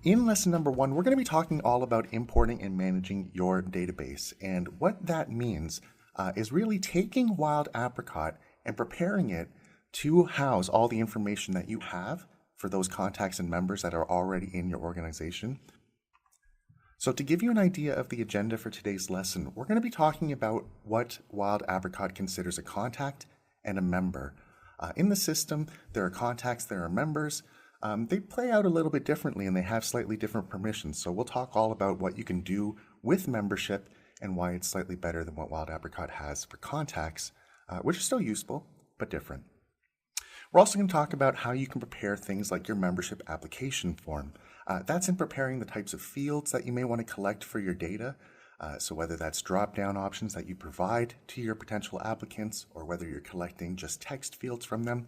In lesson number 1, we're going to be talking all about importing and managing your database. And what that means is really taking Wild Apricot and preparing it to house all the information that you have for those contacts and members that are already in your organization. So to give you an idea of the agenda for today's lesson, we're going to be talking about what Wild Apricot considers a contact and a member. In the system, there are contacts, there are members. They play out a little bit differently and they have slightly different permissions. So we'll talk all about what you can do with membership and why it's slightly better than what Wild Apricot has for contacts, which is still useful, but different. We're also going to talk about how you can prepare things like your membership application form. That's in preparing the types of fields that you may want to collect for your data. So whether that's drop-down options that you provide to your potential applicants or whether you're collecting just text fields from them.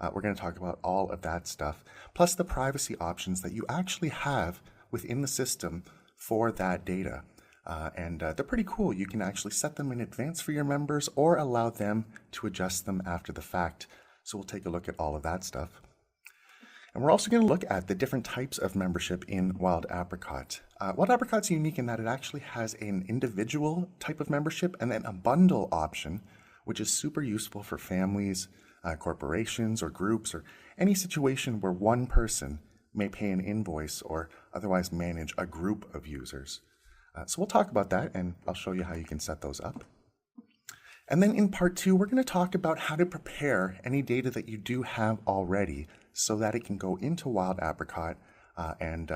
We're going to talk about all of that stuff, plus the privacy options that you actually have within the system for that data. And they're pretty cool. You can actually set them in advance for your members or allow them to adjust them after the fact. So we'll take a look at all of that stuff. And we're also going to look at the different types of membership in Wild Apricot. Wild Apricot's unique in that it actually has an individual type of membership and then a bundle option, which is super useful for families, corporations or groups or any situation where one person may pay an invoice or otherwise manage a group of users. So we'll talk about that and I'll show you how you can set those up. And then in part 2, we're going to talk about how to prepare any data that you do have already so that it can go into Wild Apricot and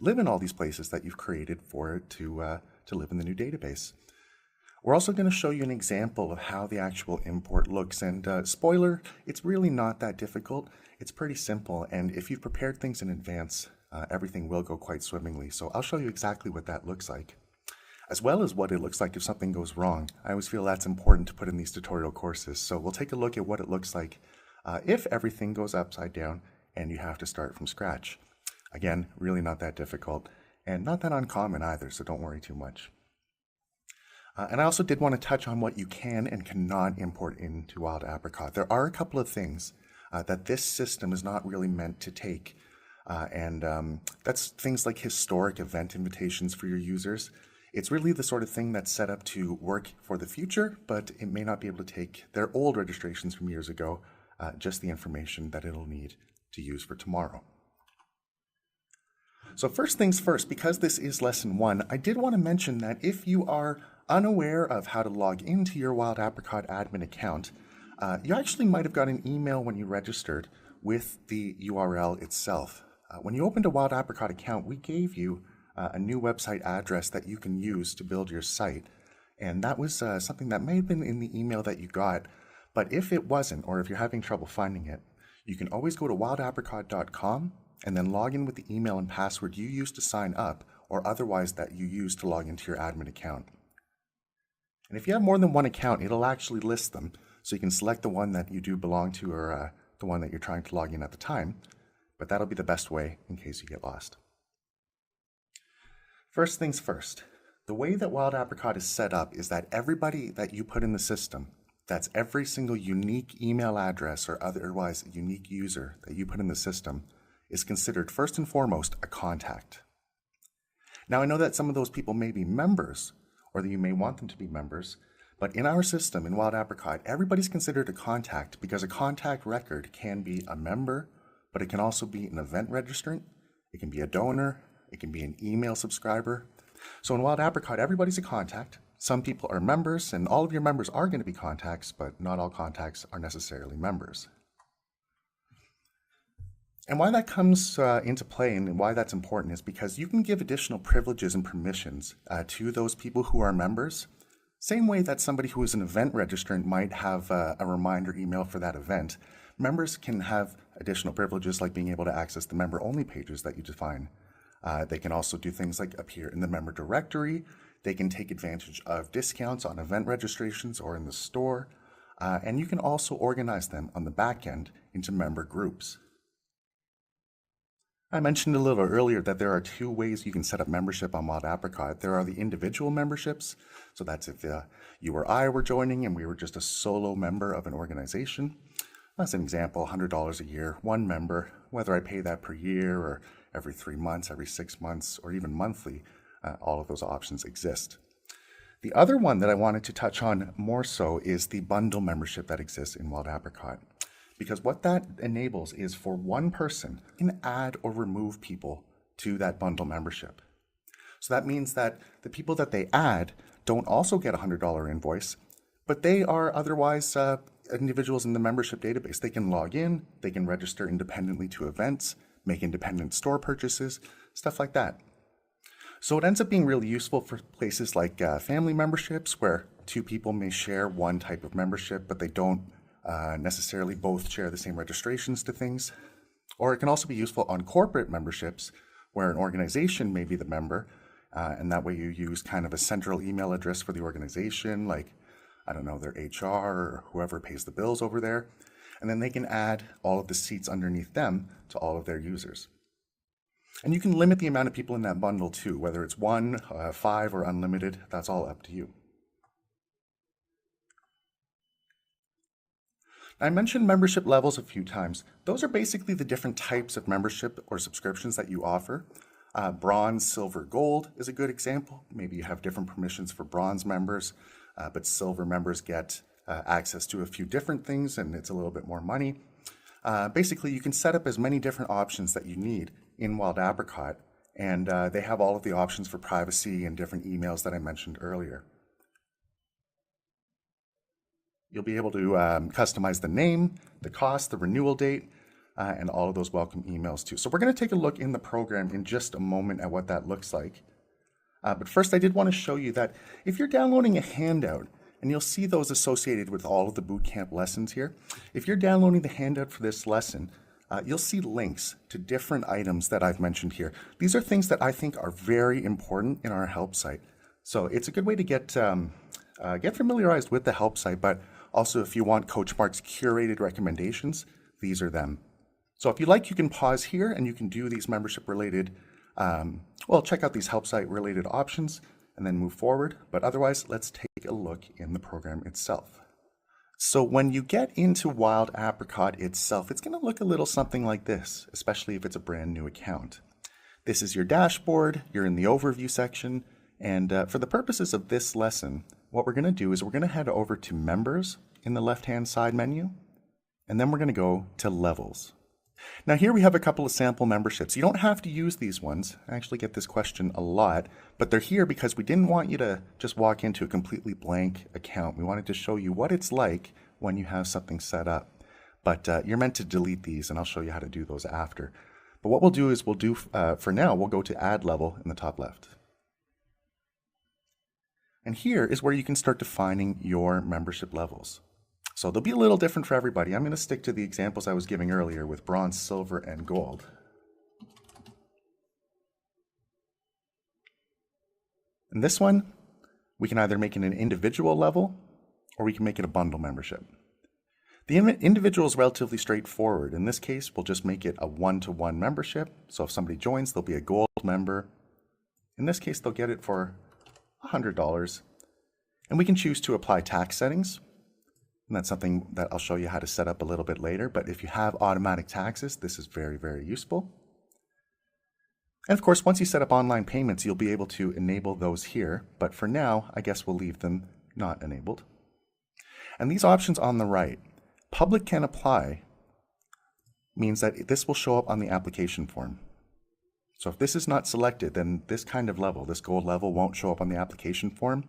live in all these places that you've created for it to live in the new database. We're also going to show you an example of how the actual import looks. And spoiler, it's really not that difficult. It's pretty simple. And if you've prepared things in advance, everything will go quite swimmingly. So I'll show you exactly what that looks like, as well as what it looks like if something goes wrong. I always feel that's important to put in these tutorial courses. So we'll take a look at what it looks like if everything goes upside down and you have to start from scratch. Again, really not that difficult and not that uncommon either, so don't worry too much. And I also did want to touch on what you can and cannot import into Wild Apricot. There are a couple of things that this system is not really meant to take. That's things like historic event invitations for your users. It's really the sort of thing that's set up to work for the future, but it may not be able to take their old registrations from years ago, just the information that it'll need to use for tomorrow. So first things first, because this is lesson 1, I did want to mention that if you are unaware of how to log into your Wild Apricot admin account, you actually might have got an email when you registered with the URL itself. When you opened a Wild Apricot account, we gave you a new website address that you can use to build your site. And that was something that may have been in the email that you got, but if it wasn't, or if you're having trouble finding it, you can always go to wildapricot.com and then log in with the email and password you used to sign up or otherwise that you use to log into your admin account. And if you have more than one account, it'll actually list them. So you can select the one that you do belong to or the one that you're trying to log in at the time. But that'll be the best way in case you get lost. First things first, the way that Wild Apricot is set up is that everybody that you put in the system, that's every single unique email address or otherwise unique user that you put in the system, is considered first and foremost a contact. Now I know that some of those people may be members, or that you may want them to be members, but in our system, in Wild Apricot, everybody's considered a contact because a contact record can be a member, but it can also be an event registrant, it can be a donor, it can be an email subscriber. So in Wild Apricot, everybody's a contact. Some people are members, and all of your members are going to be contacts, but not all contacts are necessarily members. And why that comes into play and why that's important is because you can give additional privileges and permissions to those people who are members. Same way that somebody who is an event registrant might have a reminder email for that event. Members can have additional privileges like being able to access the member-only pages that you define. They can also do things like appear in the member directory. They can take advantage of discounts on event registrations or in the store. And you can also organize them on the back end into member groups. I mentioned a little earlier that there are 2 ways you can set up membership on Wild Apricot. There are the individual memberships. So that's if you or I were joining and we were just a solo member of an organization. As an example, $100 a year, one member, whether I pay that per year or every 3 months, every 6 months, or even monthly. All of those options exist. The other one that I wanted to touch on more so is the bundle membership that exists in Wild Apricot. Because what that enables is for one person can add or remove people to that bundle membership. So that means that the people that they add don't also get a $100 invoice, but they are otherwise individuals in the membership database. They can log in, they can register independently to events, make independent store purchases, stuff like that. So it ends up being really useful for places like family memberships, where two people may share one type of membership, but they don't necessarily both share the same registrations to things. Or it can also be useful on corporate memberships, where an organization may be the member, and that way you use kind of a central email address for the organization, like, I don't know, their HR or whoever pays the bills over there. And then they can add all of the seats underneath them to all of their users. And you can limit the amount of people in that bundle too, whether it's 1, 5, or unlimited. That's all up to you. I mentioned membership levels a few times. Those are basically the different types of membership or subscriptions that you offer. Bronze, silver, gold is a good example. Maybe you have different permissions for bronze members, but silver members get access to a few different things, and it's a little bit more money. Basically, you can set up as many different options that you need in Wild Apricot, and they have all of the options for privacy and different emails that I mentioned earlier. You'll be able to customize the name, the cost, the renewal date, and all of those welcome emails too. So we're going to take a look in the program in just a moment at what that looks like. But first, I did want to show you that if you're downloading a handout, and you'll see those associated with all of the bootcamp lessons here. If you're downloading the handout for this lesson, you'll see links to different items that I've mentioned here. These are things that I think are very important in our help site. So it's a good way to get familiarized with the help site, but also if you want Coach Mark's curated recommendations, these are them. So if you like, you can pause here and you can do these membership related, check out these help site related options and then move forward. But otherwise, let's take a look in the program itself. So when you get into Wild Apricot itself, it's going to look a little something like this, especially if it's a brand new account. This is your dashboard, you're in the overview section, and for the purposes of this lesson, what we're going to do is we're going to head over to Members in the left-hand side menu, and then we're going to go to Levels. Now here we have a couple of sample memberships. You don't have to use these ones. I actually get this question a lot, but they're here because we didn't want you to just walk into a completely blank account. We wanted to show you what it's like when you have something set up. But you're meant to delete these, and I'll show you how to do those after. But what we'll do is for now, we'll go to Add Level in the top left. And here is where you can start defining your membership levels. So they'll be a little different for everybody. I'm going to stick to the examples I was giving earlier with bronze, silver, and gold. And this one, we can either make it an individual level or we can make it a bundle membership. The individual is relatively straightforward. In this case, we'll just make it a one-to-one membership. So if somebody joins, they'll be a gold member. In this case, they'll get it for $100. And we can choose to apply tax settings. And that's something that I'll show you how to set up a little bit later. But if you have automatic taxes, this is very, very useful. And of course, once you set up online payments, you'll be able to enable those here. But for now, I guess we'll leave them not enabled. And these options on the right, public can apply, means that this will show up on the application form. So if this is not selected, then this kind of level, this gold level, won't show up on the application form.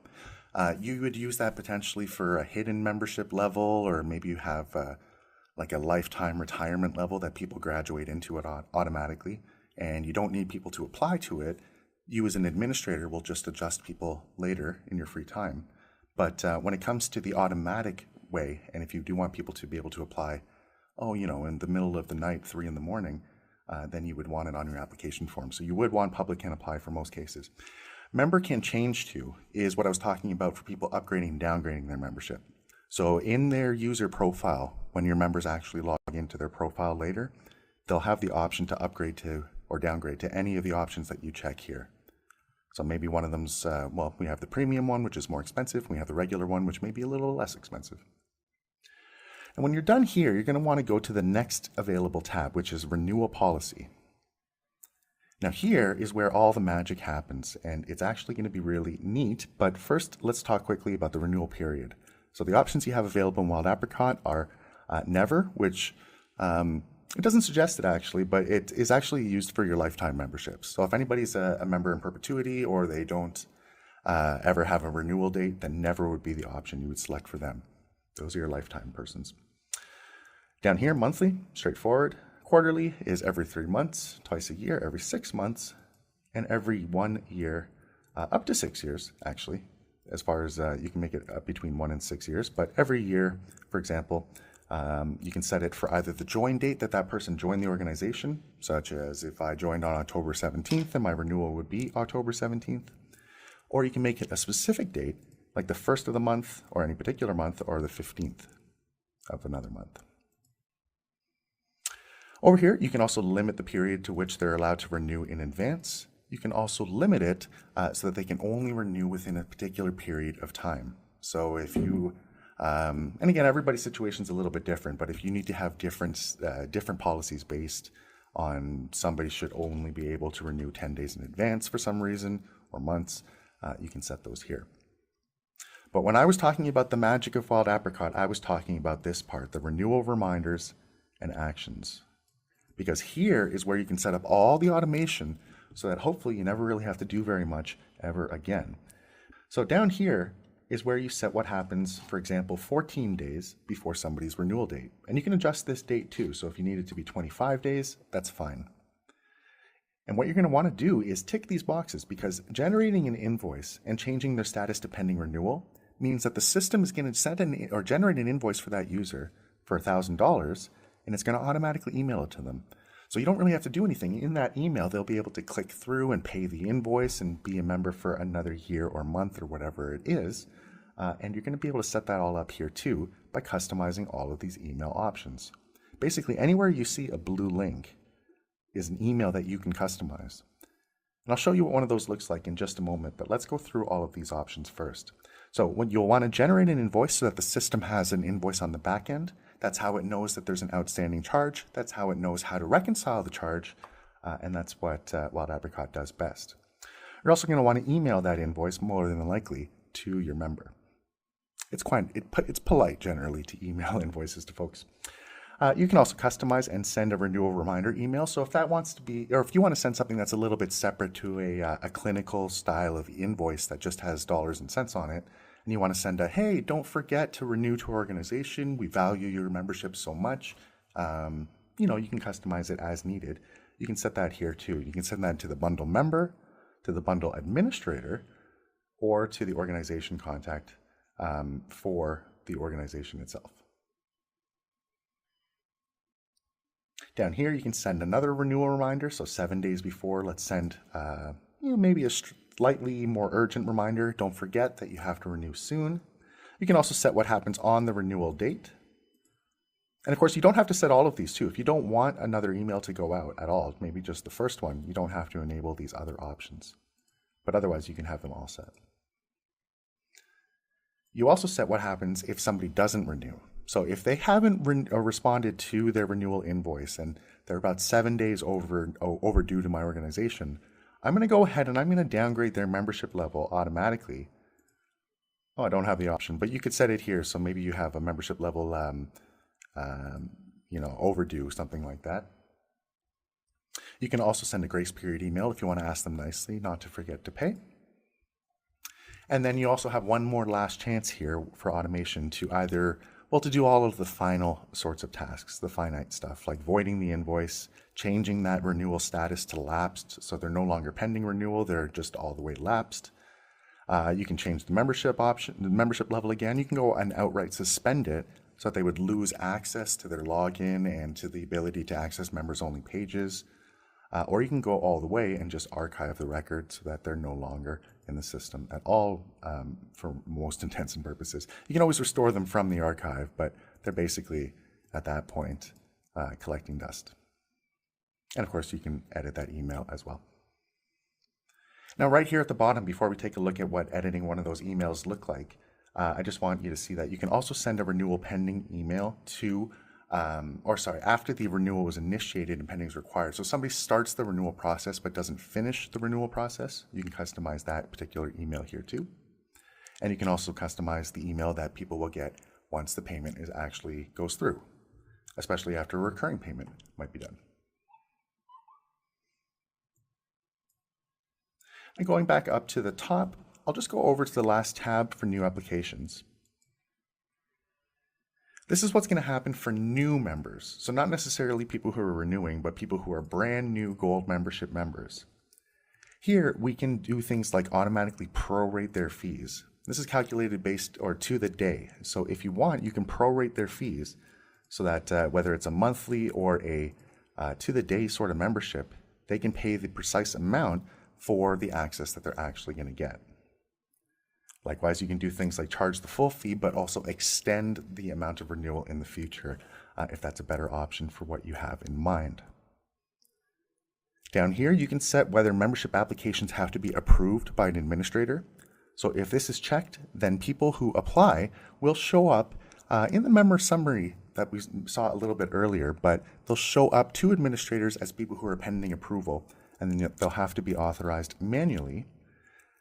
You would use that potentially for a hidden membership level, or maybe you have like a lifetime retirement level that people graduate into it automatically, and you don't need people to apply to it. You as an administrator will just adjust people later in your free time. But when it comes to the automatic way, and if you do want people to be able to apply, in the middle of the night, 3 in the morning, then you would want it on your application form. So you would want public can apply for most cases. Member can change to is what I was talking about for people upgrading and downgrading their membership. So in their user profile, when your members actually log into their profile later, they'll have the option to upgrade to or downgrade to any of the options that you check here. So maybe one of them's, we have the premium one, which is more expensive. And we have the regular one, which may be a little less expensive. And when you're done here, you're going to want to go to the next available tab, which is Renewal Policy. Now here is where all the magic happens, and it's actually going to be really neat. But first, let's talk quickly about the renewal period. So the options you have available in Wild Apricot are never, which it doesn't suggest it actually, but it is actually used for your lifetime memberships. So if anybody's a member in perpetuity or they don't ever have a renewal date, then never would be the option you would select for them. Those are your lifetime persons. Down here, monthly, straightforward. Quarterly is every 3 months, twice a year, every 6 months, and every 1 year, up to 6 years, actually, as far as you can make it up between 1 and 6 years. But every year, for example, you can set it for either the join date that person joined the organization, such as if I joined on October 17th, then my renewal would be October 17th. Or you can make it a specific date, like the 1st of the month, or any particular month, or the 15th of another month. Over here, you can also limit the period to which they're allowed to renew in advance. You can also limit it so that they can only renew within a particular period of time. So if you, and again, everybody's situation is a little bit different, but if you need to have different policies based on somebody should only be able to renew 10 days in advance for some reason, or months, you can set those here. But when I was talking about the magic of Wild Apricot, I was talking about this part, the renewal reminders and actions. Because here is where you can set up all the automation so that hopefully you never really have to do very much ever again. So down here is where you set what happens, for example, 14 days before somebody's renewal date. And you can adjust this date too. So if you need it to be 25 days, that's fine. And what you're going to want to do is tick these boxes, because generating an invoice and changing their status to pending renewal means that the system is going to send or generate an invoice for that user for $1,000, and it's going to automatically email it to them. So you don't really have to do anything. In that email, they'll be able to click through and pay the invoice and be a member for another year or month or whatever it is. And you're going to be able to set that all up here too by customizing all of these email options. Basically, anywhere you see a blue link is an email that you can customize. And I'll show you what one of those looks like in just a moment, but let's go through all of these options first. So when you'll want to generate an invoice so that the system has an invoice on the back end. That's how it knows that there's an outstanding charge. That's how it knows how to reconcile the charge. And that's what Wild Apricot does best. You're also going to want to email that invoice more than likely to your member. It's polite generally to email invoices to folks. You can also customize and send a renewal reminder email. So if that wants to be, or if you want to send something that's a little bit separate to a clinical style of invoice that just has dollars and cents on it, and you want to send a, hey, don't forget to renew to our organization. We value your membership so much. You can customize it as needed. You can set that here too. You can send that to the bundle member, to the bundle administrator, or to the organization contact for the organization itself. Down here, you can send another renewal reminder. So 7 days before, let's send maybe a slightly more urgent reminder. Don't forget that you have to renew soon. You can also set what happens on the renewal date. And of course, you don't have to set all of these too. If you don't want another email to go out at all, maybe just the first one, you don't have to enable these other options. But otherwise, you can have them all set. You also set what happens if somebody doesn't renew. So if they haven't responded to their renewal invoice and they're about 7 days overdue to my organization, I'm going to go ahead and I'm going to downgrade their membership level automatically. Oh, I don't have the option, but you could set it here. So maybe you have a membership level, overdue, something like that. You can also send a grace period email if you want to ask them nicely not to forget to pay. And then you also have one more last chance here for automation to either, to do all of the final sorts of tasks, the finite stuff, like voiding the invoice, changing that renewal status to lapsed, so they're no longer pending renewal, they're just all the way lapsed. You can change the membership option, the membership level again. You can go and outright suspend it so that they would lose access to their login and to the ability to access members-only pages. Or you can go all the way and just archive the record so that they're no longer in the system at all for most intents and purposes. You can always restore them from the archive, but they're basically, at that point, collecting dust. And of course, you can edit that email as well. Now, right here at the bottom, before we take a look at what editing one of those emails look like, I just want you to see that you can also send a renewal pending email to after the renewal was initiated and pending is required. So somebody starts the renewal process but doesn't finish the renewal process, you can customize that particular email here too. And you can also customize the email that people will get once the payment actually goes through, especially after a recurring payment might be done. And going back up to the top, I'll just go over to the last tab for new applications. This is what's going to happen for new members. So not necessarily people who are renewing, but people who are brand new gold membership members. Here, we can do things like automatically prorate their fees. This is calculated based or to the day. So if you want, you can prorate their fees so that whether it's a monthly or a to the day sort of membership, they can pay the precise amount for the access that they're actually going to get. Likewise, you can do things like charge the full fee, but also extend the amount of renewal in the future if that's a better option for what you have in mind. Down here, you can set whether membership applications have to be approved by an administrator. So if this is checked, then people who apply will show up in the member summary that we saw a little bit earlier, but they'll show up to administrators as people who are pending approval, and then they'll have to be authorized manually.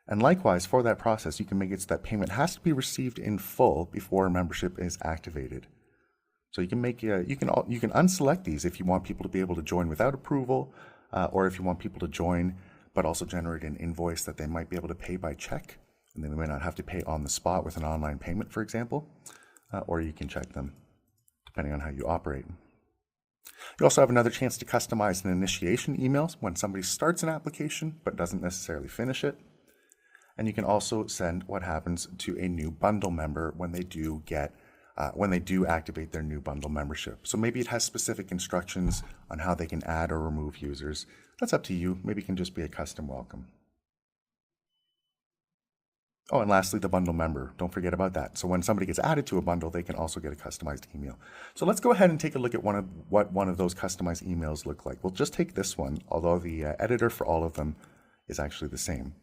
And likewise, for that process, you can make it so that payment has to be received in full before membership is activated. So you can make you can unselect these if you want people to be able to join without approval, or if you want people to join but also generate an invoice that they might be able to pay by check, and they may not have to pay on the spot with an online payment, for example, or you can check them depending on how you operate. You also have another chance to customize an initiation email when somebody starts an application but doesn't necessarily finish it. And you can also send what happens to a new bundle member when they do activate their new bundle membership. So maybe it has specific instructions on how they can add or remove users. That's up to you. Maybe it can just be a custom welcome. Oh, and lastly, the bundle member. Don't forget about that. So when somebody gets added to a bundle, they can also get a customized email. So let's go ahead and take a look at what one of those customized emails look like. We'll just take this one, although the editor for all of them is actually the same.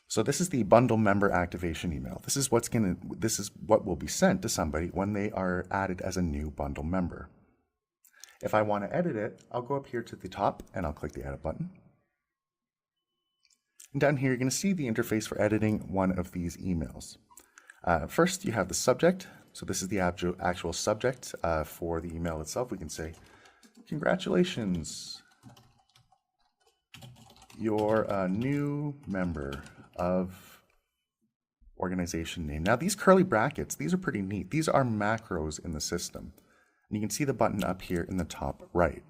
So this is the bundle member activation email. This is what will be sent to somebody when they are added as a new bundle member. If I want to edit it, I'll go up here to the top and I'll click the edit button. And down here, you're going to see the interface for editing one of these emails. First, you have the subject. So this is the actual subject for the email itself. We can say, congratulations, you're a new member of organization name. Now these curly brackets, these are pretty neat. These are macros in the system. And you can see the button up here in the top right.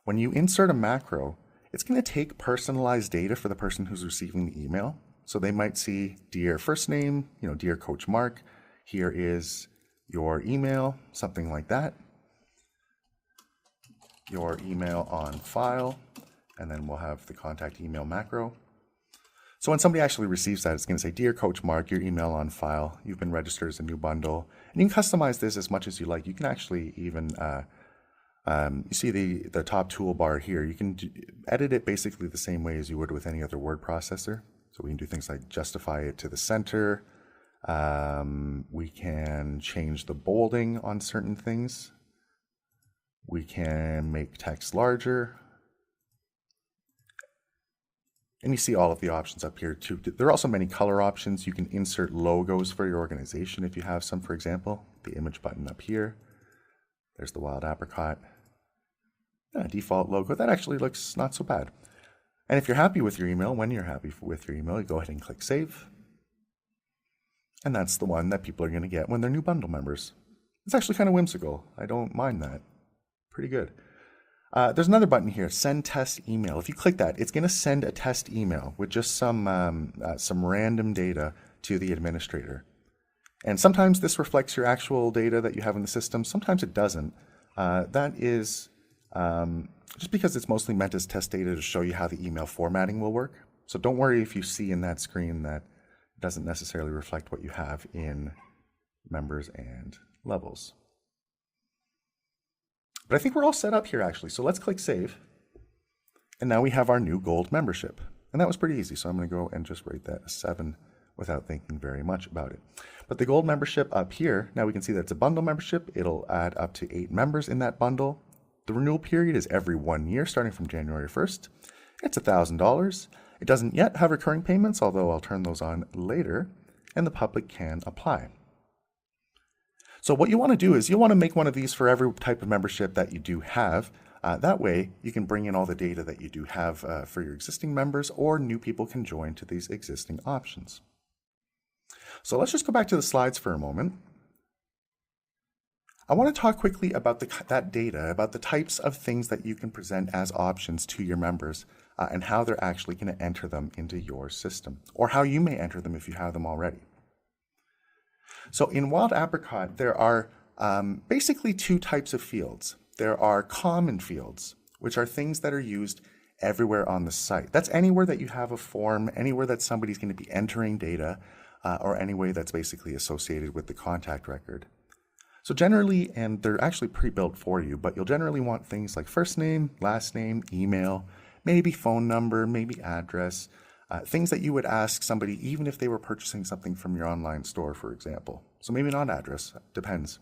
When you insert a macro, it's going to take personalized data for the person who's receiving the email. So they might see, dear first name, dear Coach Mark, here is your email, something like that. Your email on file, and then we'll have the contact email macro. So when somebody actually receives that, it's going to say, dear Coach Mark, your email on file, you've been registered as a new bundle. And you can customize this as much as you like. You can actually even, you see the top toolbar here. You can edit it basically the same way as you would with any other word processor. So we can do things like justify it to the center. We can change the bolding on certain things. We can make text larger. And you see all of the options up here too. There are also many color options. You can insert logos for your organization if you have some, for example. The image button up here. There's the Wild Apricot. Default logo. That actually looks not so bad. And if you're happy with your email, when you're happy with your email, you go ahead and click Save. And that's the one that people are going to get when they're new bundle members. It's actually kind of whimsical. I don't mind that. Pretty good. There's another button here, Send Test Email. If you click that, it's going to send a test email with just some random data to the administrator. And sometimes this reflects your actual data that you have in the system. Sometimes it doesn't. That is just because it's mostly meant as test data to show you how the email formatting will work. So don't worry if you see in that screen that it doesn't necessarily reflect what you have in members and levels. But I think we're all set up here actually. So let's click Save. And now we have our new gold membership. And that was pretty easy. So I'm going to go and just rate that a 7 without thinking very much about it. But the gold membership up here, now we can see that it's a bundle membership. It'll add up to 8 members in that bundle. The renewal period is every 1 year, starting from January 1st. It's $1,000. It doesn't yet have recurring payments, although I'll turn those on later, and the public can apply. So what you want to do is you want to make one of these for every type of membership that you do have. That way, you can bring in all the data that you do have for your existing members, or new people can join to these existing options. So let's just go back to the slides for a moment. I want to talk quickly about that data, about the types of things that you can present as options to your members, and how they're actually going to enter them into your system, or how you may enter them if you have them already. So in Wild Apricot, there are basically 2 types of fields. There are common fields, which are things that are used everywhere on the site. That's anywhere that you have a form, anywhere that somebody's going to be entering data, or any way that's basically associated with the contact record. So generally, and they're actually pre-built for you, but you'll generally want things like first name, last name, email, maybe phone number, maybe address, things that you would ask somebody even if they were purchasing something from your online store, for example. So maybe not address, depends.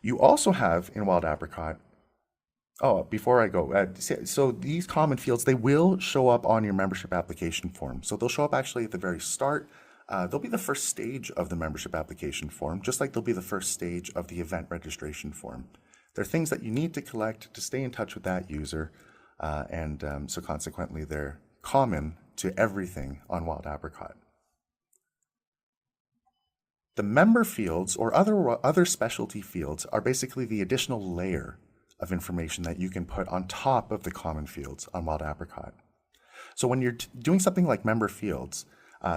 You also have in Wild Apricot, before I go, so these common fields, they will show up on your membership application form. So they'll show up actually at the very start. They'll be the first stage of the membership application form, just like they'll be the first stage of the event registration form. They're things that you need to collect to stay in touch with that user, so consequently they're common to everything on Wild Apricot. The member fields or other specialty fields are basically the additional layer of information that you can put on top of the common fields on Wild Apricot. So when you're doing something like member fields,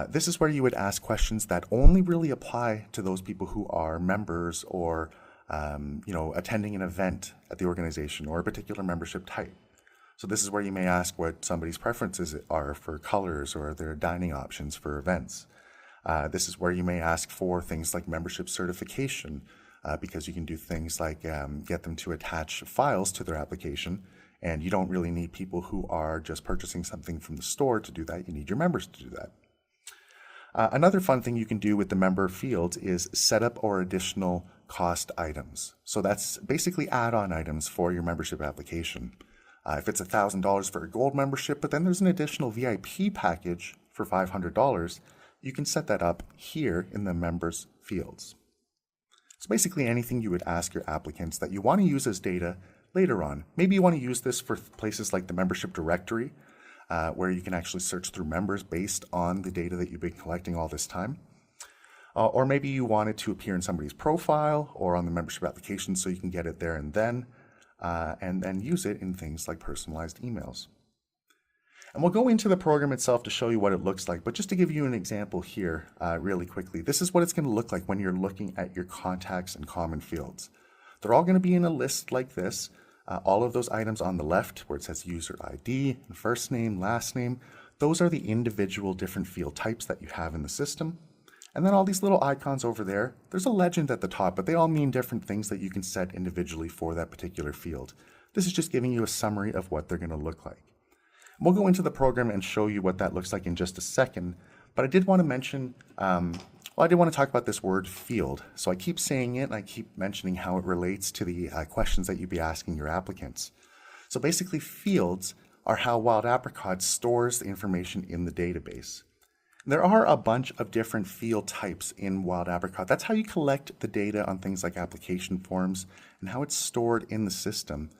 this is where you would ask questions that only really apply to those people who are members or attending an event at the organization or a particular membership type. So this is where you may ask what somebody's preferences are for colors or their dining options for events. This is where you may ask for things like membership certification, because you can do things like get them to attach files to their application, and you don't really need people who are just purchasing something from the store to do that. You need your members to do that. Another fun thing you can do with the member fields is set up or additional cost items. So that's basically add-on items for your membership application. If it's $1,000 for a gold membership, but then there's an additional VIP package for $500, you can set that up here in the members fields. It's basically anything you would ask your applicants that you want to use as data later on. Maybe you want to use this for places like the membership directory, where you can actually search through members based on the data that you've been collecting all this time. Or maybe you want it to appear in somebody's profile or on the membership application so you can get it there and then use it in things like personalized emails. And we'll go into the program itself to show you what it looks like, but just to give you an example here really quickly, this is what it's going to look like when you're looking at your contacts and common fields. They're all going to be in a list like this. All of those items on the left where it says user ID, first name, last name, those are the individual different field types that you have in the system. And then all these little icons over there, there's a legend at the top, but they all mean different things that you can set individually for that particular field. This is just giving you a summary of what they're going to look like. We'll go into the program and show you what that looks like in just a second, but I did want to mention, I did want to talk about this word field. So I keep saying it and I keep mentioning how it relates to the questions that you'd be asking your applicants. So basically fields are how Wild Apricot stores the information in the database. There are a bunch of different field types in Wild Apricot. That's how you collect the data on things like application forms and how it's stored in the system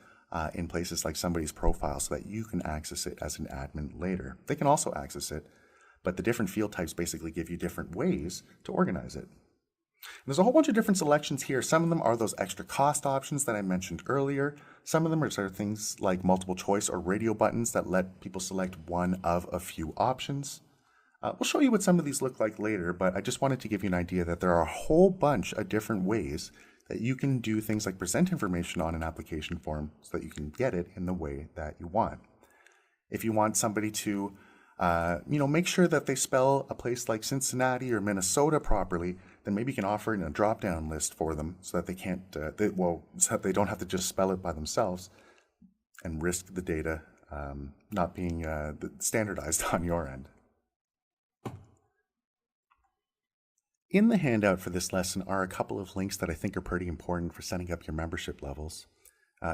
in places like somebody's profile so that you can access it as an admin later. They can also access it, but the different field types basically give you different ways to organize it. And there's a whole bunch of different selections here. Some of them are those extra cost options that I mentioned earlier. Some of them are things like multiple choice or radio buttons that let people select one of a few options. We'll show you what some of these look like later, but I just wanted to give you an idea that there are a whole bunch of different ways that you can do things like present information on an application form so that you can get it in the way that you want. If you want somebody to make sure that they spell a place like Cincinnati or Minnesota properly, then maybe you can offer in a drop-down list for them so that they can't, so that they don't have to just spell it by themselves and risk the data not being standardized on your end. In the handout for this lesson are a couple of links that I think are pretty important for setting up your membership levels.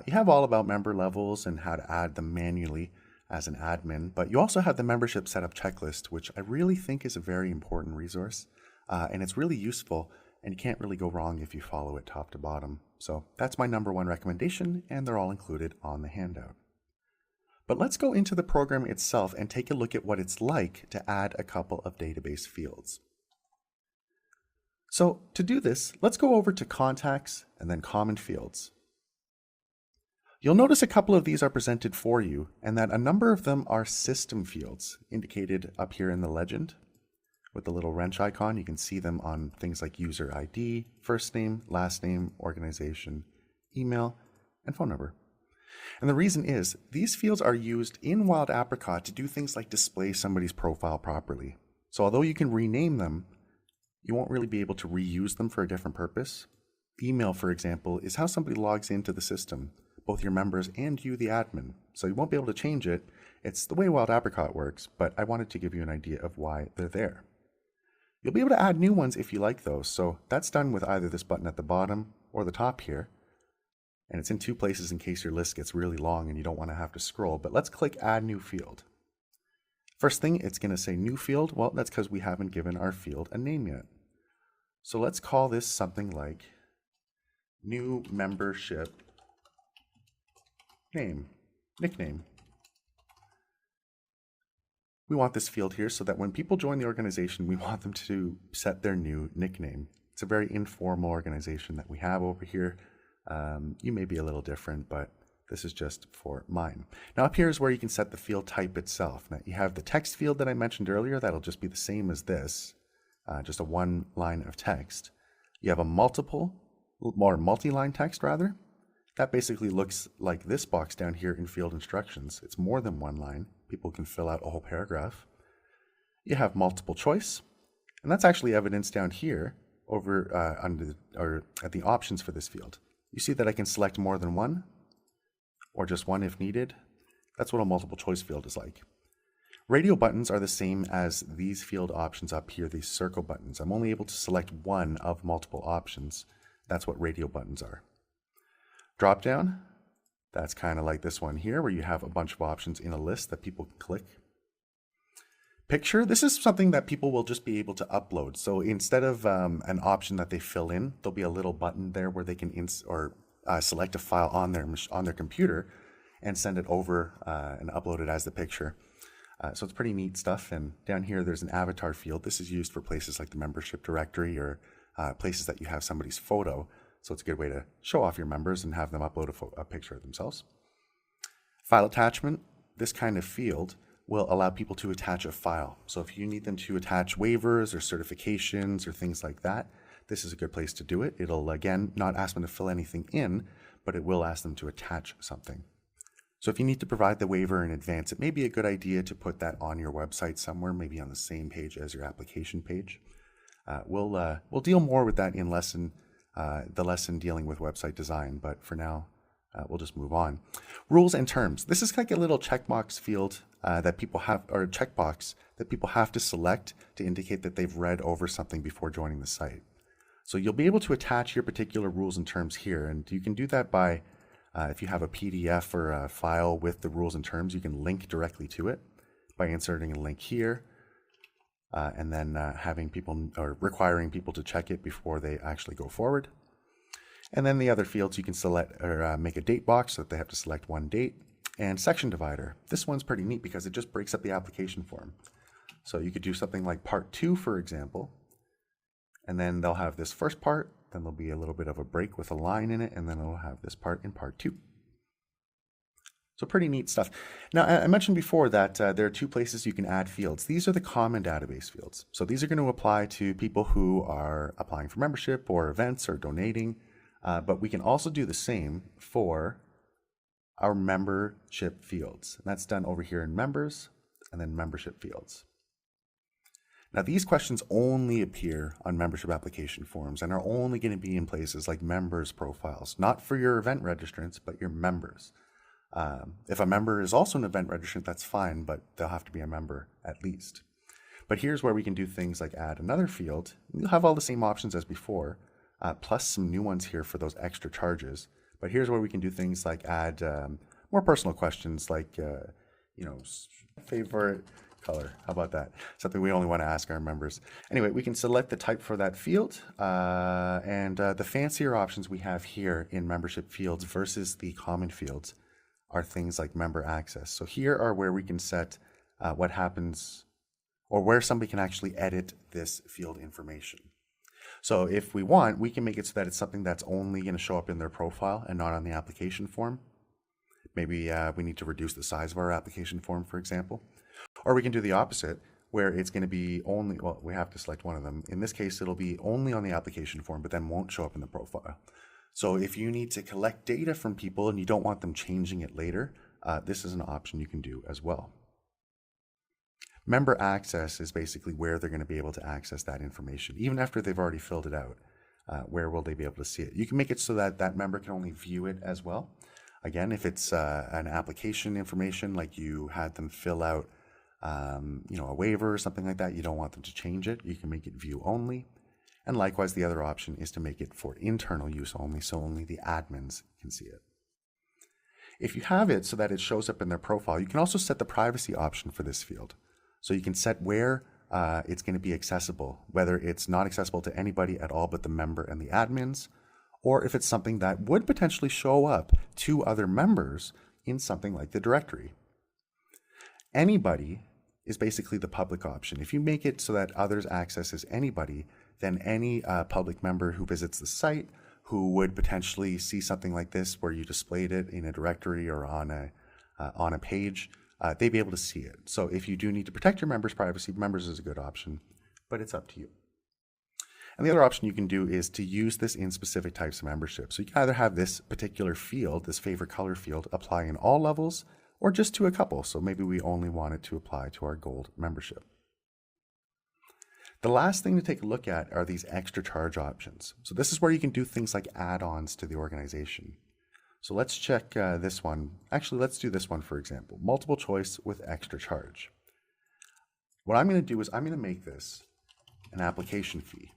You have all about member levels and how to add them manually as an admin, but you also have the membership setup checklist, which I really think is a very important resource, and it's really useful, and you can't really go wrong if you follow it top to bottom. So that's my number one recommendation, and they're all included on the handout. But let's go into the program itself and take a look at what it's like to add a couple of database fields. So to do this, let's go over to Contacts and then Common Fields. You'll notice a couple of these are presented for you and that a number of them are system fields indicated up here in the legend. With the little wrench icon, you can see them on things like user ID, first name, last name, organization, email, and phone number. And the reason is, these fields are used in Wild Apricot to do things like display somebody's profile properly. So although you can rename them, you won't really be able to reuse them for a different purpose. Email, for example, is how somebody logs into the system, both your members and you, the admin. So you won't be able to change it. It's the way Wild Apricot works, but I wanted to give you an idea of why they're there. You'll be able to add new ones if you like those. So that's done with either this button at the bottom or the top here. And it's in two places in case your list gets really long and you don't want to have to scroll. But let's click Add New Field. First thing, it's going to say New Field. Well, that's because we haven't given our field a name yet. So let's call this something like New Membership Name, Nickname. We want this field here so that when people join the organization, we want them to set their new nickname. It's a very informal organization that we have over here. You may be a little different, but this is just for mine. Now up here is where you can set the field type itself. Now you have the text field that I mentioned earlier. That'll just be the same as this, just a one line of text. You have a multi-line text rather. That basically looks like this box down here in field instructions. It's more than one line. People can fill out a whole paragraph. You have multiple choice, and that's actually evidenced down here over at the options for this field. You see that I can select more than one, or just one if needed. That's what a multiple choice field is like. Radio buttons are the same as these field options up here, these circle buttons. I'm only able to select one of multiple options. That's what radio buttons are. Drop down, that's kind of like this one here, where you have a bunch of options in a list that people can click. Picture, this is something that people will just be able to upload. So instead of an option that they fill in, there'll be a little button there where they can select a file on their computer and send it over and upload it as the picture. So it's pretty neat stuff. And down here, there's an avatar field. This is used for places like the membership directory or places that you have somebody's photo. So it's a good way to show off your members and have them upload a picture of themselves. File attachment, this kind of field will allow people to attach a file. So if you need them to attach waivers or certifications or things like that, this is a good place to do it. It'll, again, not ask them to fill anything in, but it will ask them to attach something. So if you need to provide the waiver in advance, it may be a good idea to put that on your website somewhere, maybe on the same page as your application page. We'll deal more with that in the lesson dealing with website design, but for now, we'll just move on. Rules and terms. This is like a little checkbox field that people have, or a checkbox that people have to select to indicate that they've read over something before joining the site. So you'll be able to attach your particular rules and terms here, and you can do that by, if you have a PDF or a file with the rules and terms, you can link directly to it by inserting a link here, and then having people or requiring people to check it before they actually go forward. And then the other fields you can select or make a date box so that they have to select one date, and section divider. This one's pretty neat because it just breaks up the application form. So you could do something like part 2, for example, and then they'll have this first part, then there'll be a little bit of a break with a line in it, and then it'll have this part in part 2. So pretty neat stuff. Now, I mentioned before that there are two places you can add fields. These are the common database fields. So these are going to apply to people who are applying for membership or events or donating, but we can also do the same for our membership fields. And that's done over here in members and then membership fields. Now these questions only appear on membership application forms and are only going to be in places like members profiles, not for your event registrants, but your members. If a member is also an event registrant, that's fine, but they'll have to be a member at least. But here's where we can do things like add another field. You'll have all the same options as before, plus some new ones here for those extra charges. But here's where we can do things like add more personal questions like, favorite color. How about that? Something we only want to ask our members. Anyway, we can select the type for that field, and the fancier options we have here in membership fields versus the common fields are things like member access. So here are where we can set what happens, or where somebody can actually edit this field information. So if we want, we can make it so that it's something that's only going to show up in their profile and not on the application form. Maybe we need to reduce the size of our application form, for example. Or we can do the opposite, where it's going to be only, well, we have to select one of them. In this case, it'll be only on the application form, but then won't show up in the profile. So if you need to collect data from people and you don't want them changing it later, this is an option you can do as well. Member access is basically where they're going to be able to access that information. Even after they've already filled it out, where will they be able to see it? You can make it so that that member can only view it as well. Again, if it's an application information, like you had them fill out a waiver or something like that, you don't want them to change it, you can make it view only. And likewise, the other option is to make it for internal use only, so only the admins can see it. If you have it so that it shows up in their profile, you can also set the privacy option for this field. So you can set where it's going to be accessible, whether it's not accessible to anybody at all but the member and the admins, or if it's something that would potentially show up to other members in something like the directory. Anybody is basically the public option. If you make it so that others access as anybody, then any public member who visits the site who would potentially see something like this where you displayed it in a directory or on a page, they'd be able to see it. So if you do need to protect your members' privacy, members is a good option, but it's up to you. And the other option you can do is to use this in specific types of membership. So you can either have this particular field, this favorite color field, apply in all levels or just to a couple. So maybe we only want it to apply to our gold membership. The last thing to take a look at are these extra charge options. So this is where you can do things like add-ons to the organization. So let's check this one. Actually, let's do this one, for example. Multiple choice with extra charge. What I'm going to do is I'm going to make this an application fee.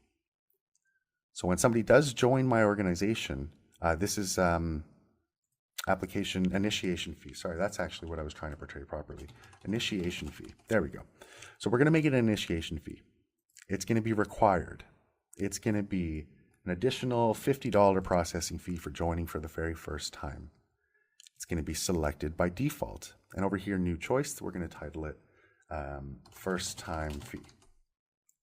So when somebody does join my organization, this is application initiation fee. Sorry, that's actually what I was trying to portray properly. Initiation fee. There we go. So we're going to make it an initiation fee. It's going to be required. It's going to be an additional $50 processing fee for joining for the very first time. It's going to be selected by default. And over here, new choice, we're going to title it first time fee.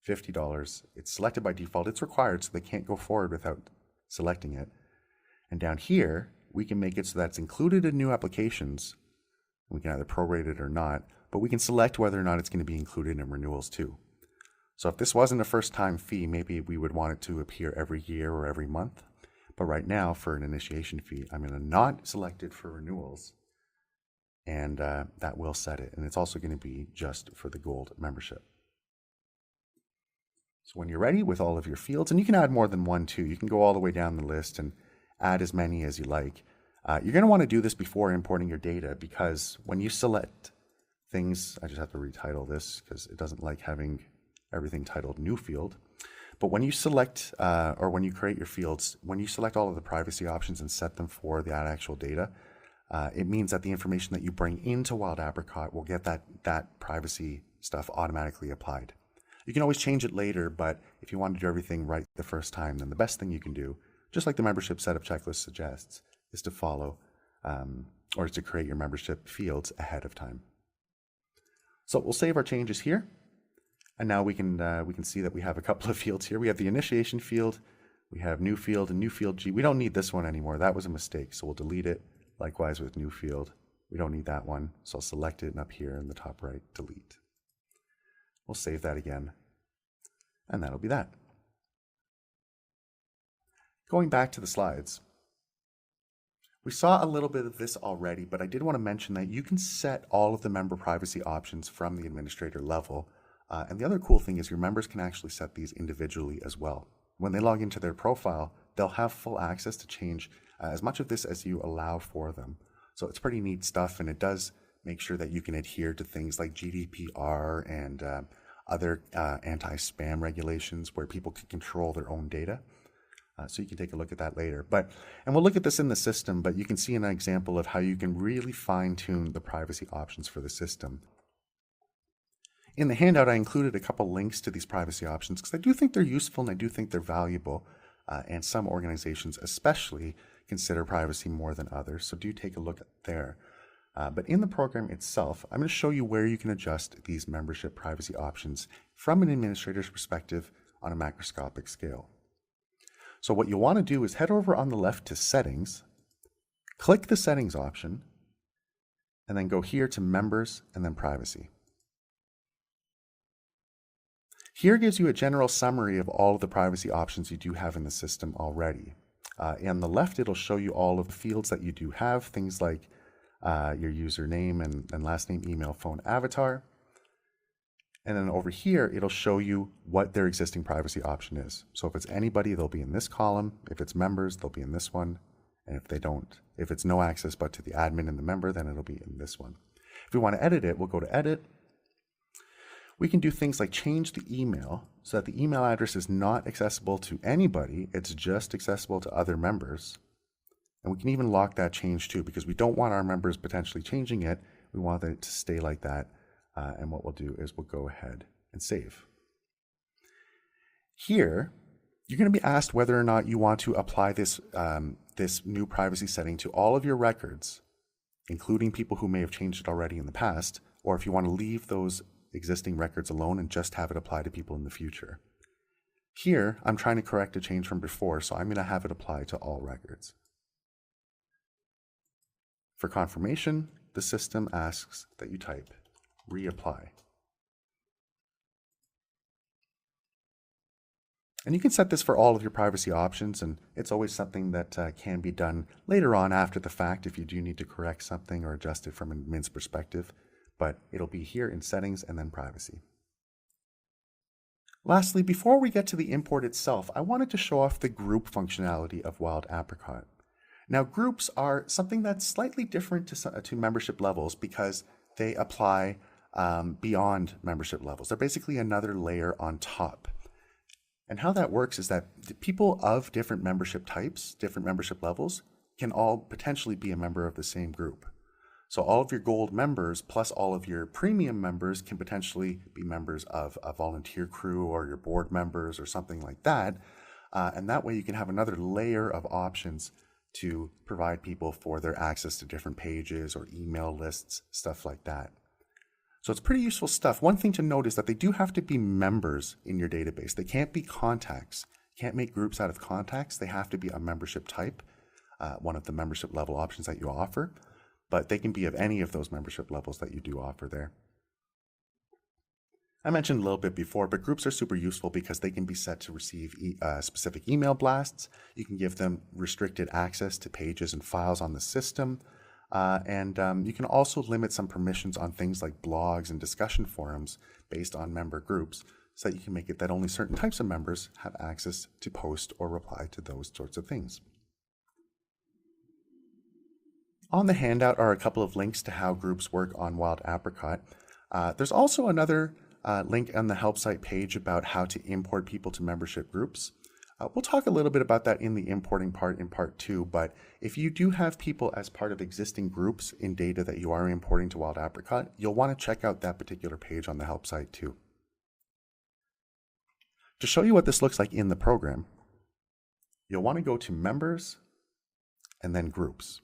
$50. It's selected by default. It's required, so they can't go forward without selecting it. And down here, we can make it so that it's included in new applications. We can either prorate it or not, but we can select whether or not it's going to be included in renewals too. So if this wasn't a first-time fee, maybe we would want it to appear every year or every month. But right now, for an initiation fee, I'm going to not select it for renewals, and that will set it. And it's also going to be just for the gold membership. So when you're ready with all of your fields, and you can add more than one too, you can go all the way down the list and add as many as you like. You're going to want to do this before importing your data, because when you select things, I just have to retitle this because it doesn't like having everything titled new field. But when you select, or when you create your fields, when you select all of the privacy options and set them for that actual data, it means that the information that you bring into Wild Apricot will get that privacy stuff automatically applied. You can always change it later, but if you want to do everything right the first time, then the best thing you can do, just like the membership setup checklist suggests, is to follow or to create your membership fields ahead of time. So we'll save our changes here. And now we can see that we have a couple of fields here. We have the initiation field, we have new field and new field G. We don't need this one anymore. That was a mistake, so we'll delete it. Likewise with new field, we don't need that one. So I'll select it, and up here in the top right, delete. We'll save that again, and that'll be that. Going back to the slides, we saw a little bit of this already, but I did want to mention that you can set all of the member privacy options from the administrator level. And the other cool thing is your members can actually set these individually as well. When they log into their profile, they'll have full access to change as much of this as you allow for them. So it's pretty neat stuff, and it does make sure that you can adhere to things like GDPR and other anti-spam regulations where people can control their own data. So you can take a look at that later. And we'll look at this in the system, but you can see an example of how you can really fine-tune the privacy options for the system. In the handout, I included a couple links to these privacy options because I do think they're useful and I do think they're valuable. And some organizations especially consider privacy more than others, so do take a look there. But in the program itself, I'm going to show you where you can adjust these membership privacy options from an administrator's perspective on a macroscopic scale. So what you'll want to do is head over on the left to Settings, click the Settings option, and then go here to Members and then Privacy. Here gives you a general summary of all of the privacy options you do have in the system already. On the left, it'll show you all of the fields that you do have, things like your username and last name, email, phone, avatar. And then over here, it'll show you what their existing privacy option is. So if it's anybody, they'll be in this column. If it's members, they'll be in this one. And if it's no access but to the admin and the member, then it'll be in this one. If we want to edit it, we'll go to Edit. We can do things like change the email so that the email address is not accessible to anybody. It's just accessible to other members. And we can even lock that change too, because we don't want our members potentially changing it. We want it to stay like that. And what we'll do is we'll go ahead and save. Here, you're going to be asked whether or not you want to apply this new privacy setting to all of your records, including people who may have changed it already in the past, or if you want to leave those existing records alone and just have it apply to people in the future. Here, I'm trying to correct a change from before, so I'm going to have it apply to all records. For confirmation, the system asks that you type reapply. And you can set this for all of your privacy options, and it's always something that can be done later on after the fact if you do need to correct something or adjust it from an admin's perspective, but it'll be here in Settings and then Privacy. Lastly, before we get to the import itself, I wanted to show off the group functionality of Wild Apricot. Now, groups are something that's slightly different to membership levels because they apply beyond membership levels. They're basically another layer on top. And how that works is that people of different membership types, different membership levels, can all potentially be a member of the same group. So all of your gold members plus all of your premium members can potentially be members of a volunteer crew or your board members or something like that. And that way you can have another layer of options to provide people for their access to different pages or email lists, stuff like that. So it's pretty useful stuff. One thing to note is that they do have to be members in your database. They can't be contacts. You can't make groups out of contacts. They have to be a membership type, one of the membership level options that you offer, but they can be of any of those membership levels that you do offer there. I mentioned a little bit before, but groups are super useful because they can be set to receive specific email blasts. You can give them restricted access to pages and files on the system. And you can also limit some permissions on things like blogs and discussion forums based on member groups so that you can make it that only certain types of members have access to post or reply to those sorts of things. On the handout are a couple of links to how groups work on Wild Apricot. There's also another link on the help site page about how to import people to membership groups. We'll talk a little bit about that in the importing part in part 2, but if you do have people as part of existing groups in data that you are importing to Wild Apricot, you'll want to check out that particular page on the help site too. To show you what this looks like in the program, you'll want to go to Members and then Groups.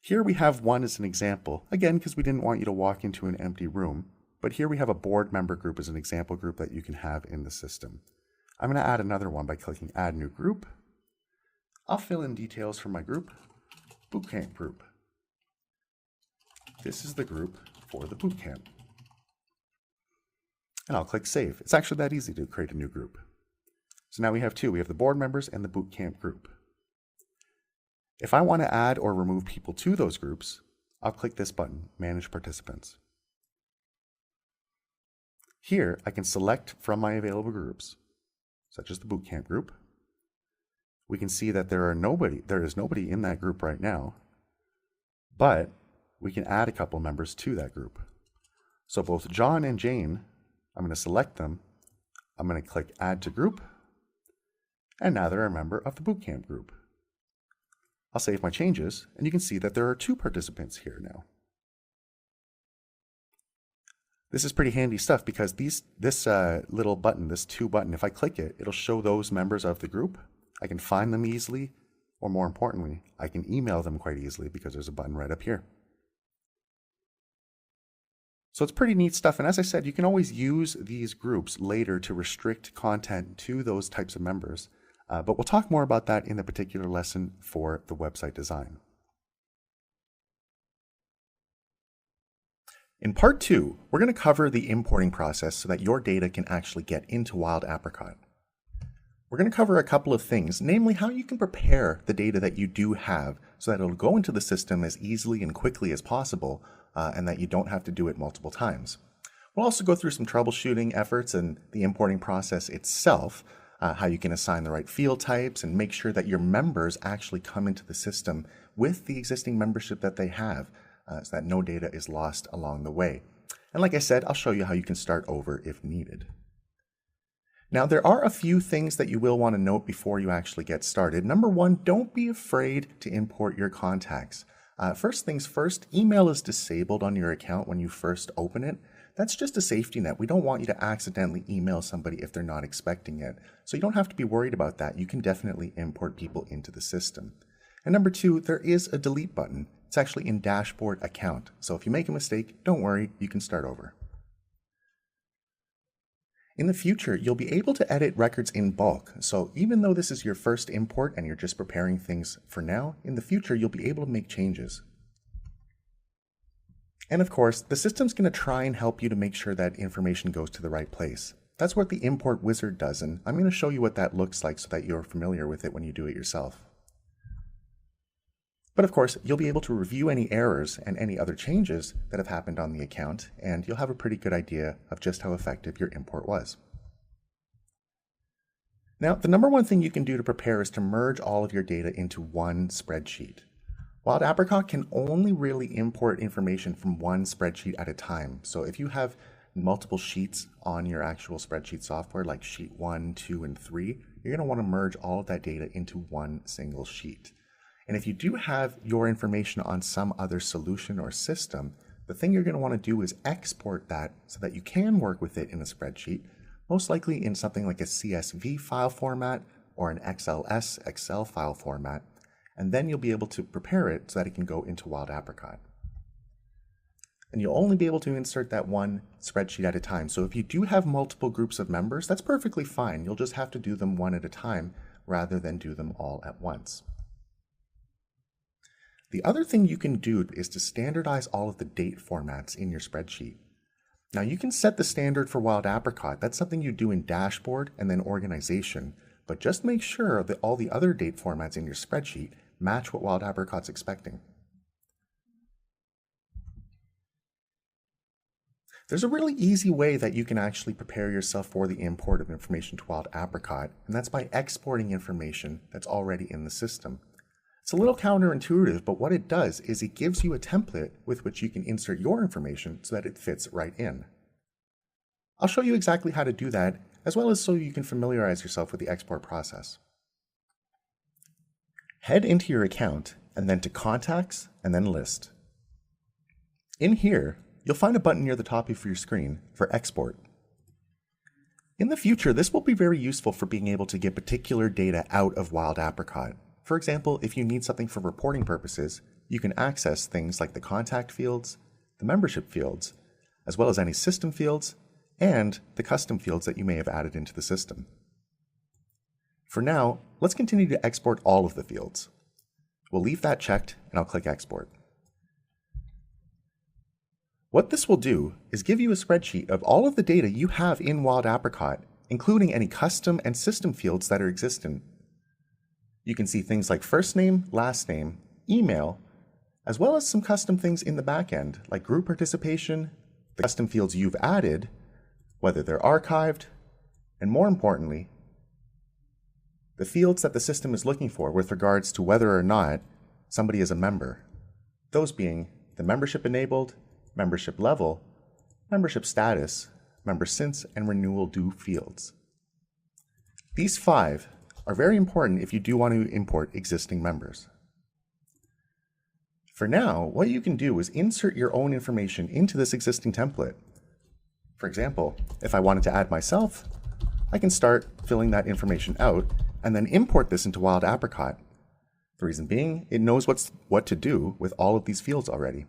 Here we have one as an example, again, because we didn't want you to walk into an empty room, but here we have a board member group as an example group that you can have in the system. I'm going to add another one by clicking Add New Group. I'll fill in details for my group, Boot Camp Group. This is the group for the boot camp. And I'll click Save. It's actually that easy to create a new group. So now we have two. We have the board members and the boot camp group. If I want to add or remove people to those groups, I'll click this button, Manage Participants. Here, I can select from my available groups, such as the boot camp group. We can see that there is nobody in that group right now, but we can add a couple members to that group. So both John and Jane, I'm going to select them. I'm going to click Add to Group, and now they're a member of the bootcamp group. I'll save my changes, and you can see that there are 2 participants here now. This is pretty handy stuff because this little button, this To button, if I click it, it'll show those members of the group. I can find them easily, or more importantly, I can email them quite easily because there's a button right up here. So it's pretty neat stuff, and as I said, you can always use these groups later to restrict content to those types of members, but we'll talk more about that in the particular lesson for the website design. In part 2, we're going to cover the importing process so that your data can actually get into Wild Apricot. We're going to cover a couple of things, namely how you can prepare the data that you do have so that it'll go into the system as easily and quickly as possible, and that you don't have to do it multiple times. We'll also go through some troubleshooting efforts and the importing process itself, how you can assign the right field types and make sure that your members actually come into the system with the existing membership that they have, so that no data is lost along the way. And like I said, I'll show you how you can start over if needed. Now, there are a few things that you will want to note before you actually get started. Number 1, don't be afraid to import your contacts. First things first, email is disabled on your account when you first open it. That's just a safety net. We don't want you to accidentally email somebody if they're not expecting it. So you don't have to be worried about that. You can definitely import people into the system. And number 2, there is a delete button. It's actually in Dashboard Account. So if you make a mistake, don't worry, you can start over. In the future, you'll be able to edit records in bulk. So even though this is your first import and you're just preparing things for now, in the future, you'll be able to make changes. And of course, the system's going to try and help you to make sure that information goes to the right place. That's what the import wizard does, and I'm going to show you what that looks like so that you're familiar with it when you do it yourself. But of course, you'll be able to review any errors and any other changes that have happened on the account, and you'll have a pretty good idea of just how effective your import was. Now, the number 1 thing you can do to prepare is to merge all of your data into one spreadsheet. Wild Apricot can only really import information from one spreadsheet at a time. So if you have multiple sheets on your actual spreadsheet software, like sheet 1, 2, and 3, you're going to want to merge all of that data into one single sheet. And if you do have your information on some other solution or system, the thing you're going to want to do is export that so that you can work with it in a spreadsheet, most likely in something like a CSV file format or an XLS Excel file format, and then you'll be able to prepare it so that it can go into Wild Apricot. And you'll only be able to insert that one spreadsheet at a time. So if you do have multiple groups of members, that's perfectly fine. You'll just have to do them one at a time rather than do them all at once. The other thing you can do is to standardize all of the date formats in your spreadsheet. Now you can set the standard for Wild Apricot. That's something you do in Dashboard and then Organization, but just make sure that all the other date formats in your spreadsheet match what Wild Apricot's expecting. There's a really easy way that you can actually prepare yourself for the import of information to Wild Apricot, and that's by exporting information that's already in the system. It's a little counterintuitive, but what it does is it gives you a template with which you can insert your information so that it fits right in. I'll show you exactly how to do that, as well as so you can familiarize yourself with the export process. Head into your account and then to Contacts and then List. In here, you'll find a button near the top of your screen for Export. In the future, this will be very useful for being able to get particular data out of Wild Apricot. For example, if you need something for reporting purposes, you can access things like the contact fields, the membership fields, as well as any system fields, and the custom fields that you may have added into the system. For now, let's continue to export all of the fields. We'll leave that checked, and I'll click Export. What this will do is give you a spreadsheet of all of the data you have in Wild Apricot, including any custom and system fields that are existent. You can see things like first name, last name, email, as well as some custom things in the back end, like group participation, the custom fields you've added, whether they're archived, and more importantly, the fields that the system is looking for with regards to whether or not somebody is a member. Those being the membership enabled, membership level, membership status, member since, and renewal due fields. These 5 are very important if you do want to import existing members. For now, what you can do is insert your own information into this existing template. For example, if I wanted to add myself, I can start filling that information out and then import this into Wild Apricot. The reason being, it knows what to do with all of these fields already.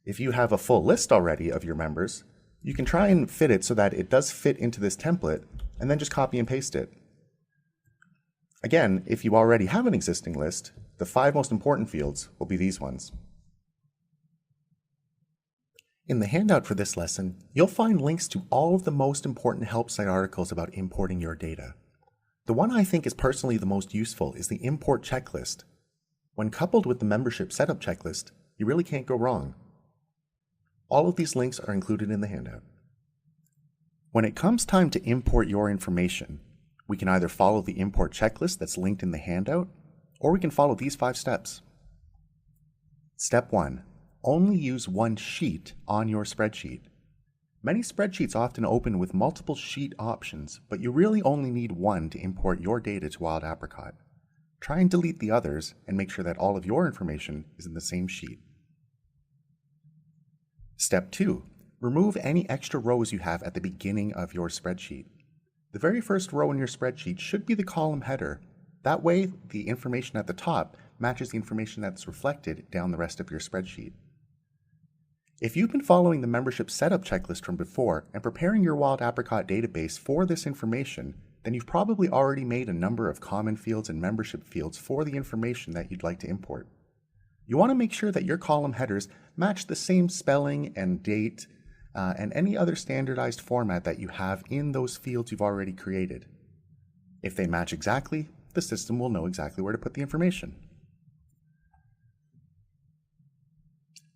If you have a full list already of your members, you can try and fit it so that it does fit into this template and then just copy and paste it. Again, if you already have an existing list, the 5 most important fields will be these ones. In the handout for this lesson, you'll find links to all of the most important help site articles about importing your data. The one I think is personally the most useful is the import checklist. When coupled with the membership setup checklist, you really can't go wrong. All of these links are included in the handout. When it comes time to import your information, we can either follow the import checklist that's linked in the handout, or we can follow these 5 steps. Step 1. Only use one sheet on your spreadsheet. Many spreadsheets often open with multiple sheet options, but you really only need one to import your data to Wild Apricot. Try and delete the others and make sure that all of your information is in the same sheet. Step 2. Remove any extra rows you have at the beginning of your spreadsheet. The very first row in your spreadsheet should be the column header. That way, the information at the top matches the information that's reflected down the rest of your spreadsheet. If you've been following the membership setup checklist from before and preparing your Wild Apricot database for this information, then you've probably already made a number of common fields and membership fields for the information that you'd like to import. You want to make sure that your column headers match the same spelling and date and any other standardized format that you have in those fields you've already created. If they match exactly, the system will know exactly where to put the information.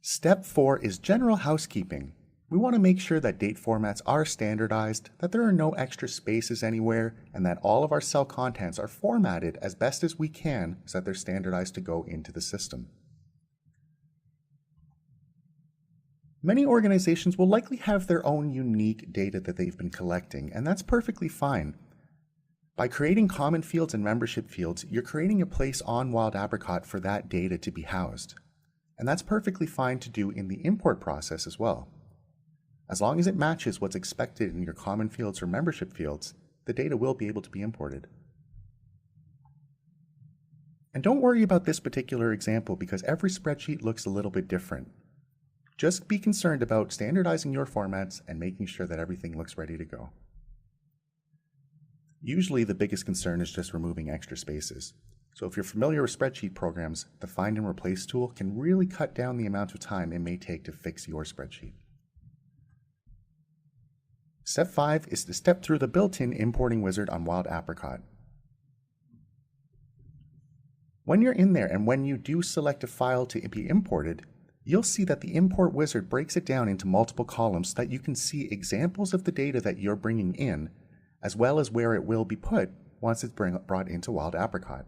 Step 4 is general housekeeping. We want to make sure that date formats are standardized, that there are no extra spaces anywhere, and that all of our cell contents are formatted as best as we can so that they're standardized to go into the system. Many organizations will likely have their own unique data that they've been collecting, and that's perfectly fine. By creating common fields and membership fields, you're creating a place on Wild Apricot for that data to be housed. And that's perfectly fine to do in the import process as well. As long as it matches what's expected in your common fields or membership fields, the data will be able to be imported. And don't worry about this particular example because every spreadsheet looks a little bit different. Just be concerned about standardizing your formats and making sure that everything looks ready to go. Usually the biggest concern is just removing extra spaces. So if you're familiar with spreadsheet programs, the Find and Replace tool can really cut down the amount of time it may take to fix your spreadsheet. Step 5 is to step through the built-in importing wizard on Wild Apricot. When you're in there and when you do select a file to be imported, you'll see that the import wizard breaks it down into multiple columns so that you can see examples of the data that you're bringing in, as well as where it will be put once it's brought into Wild Apricot.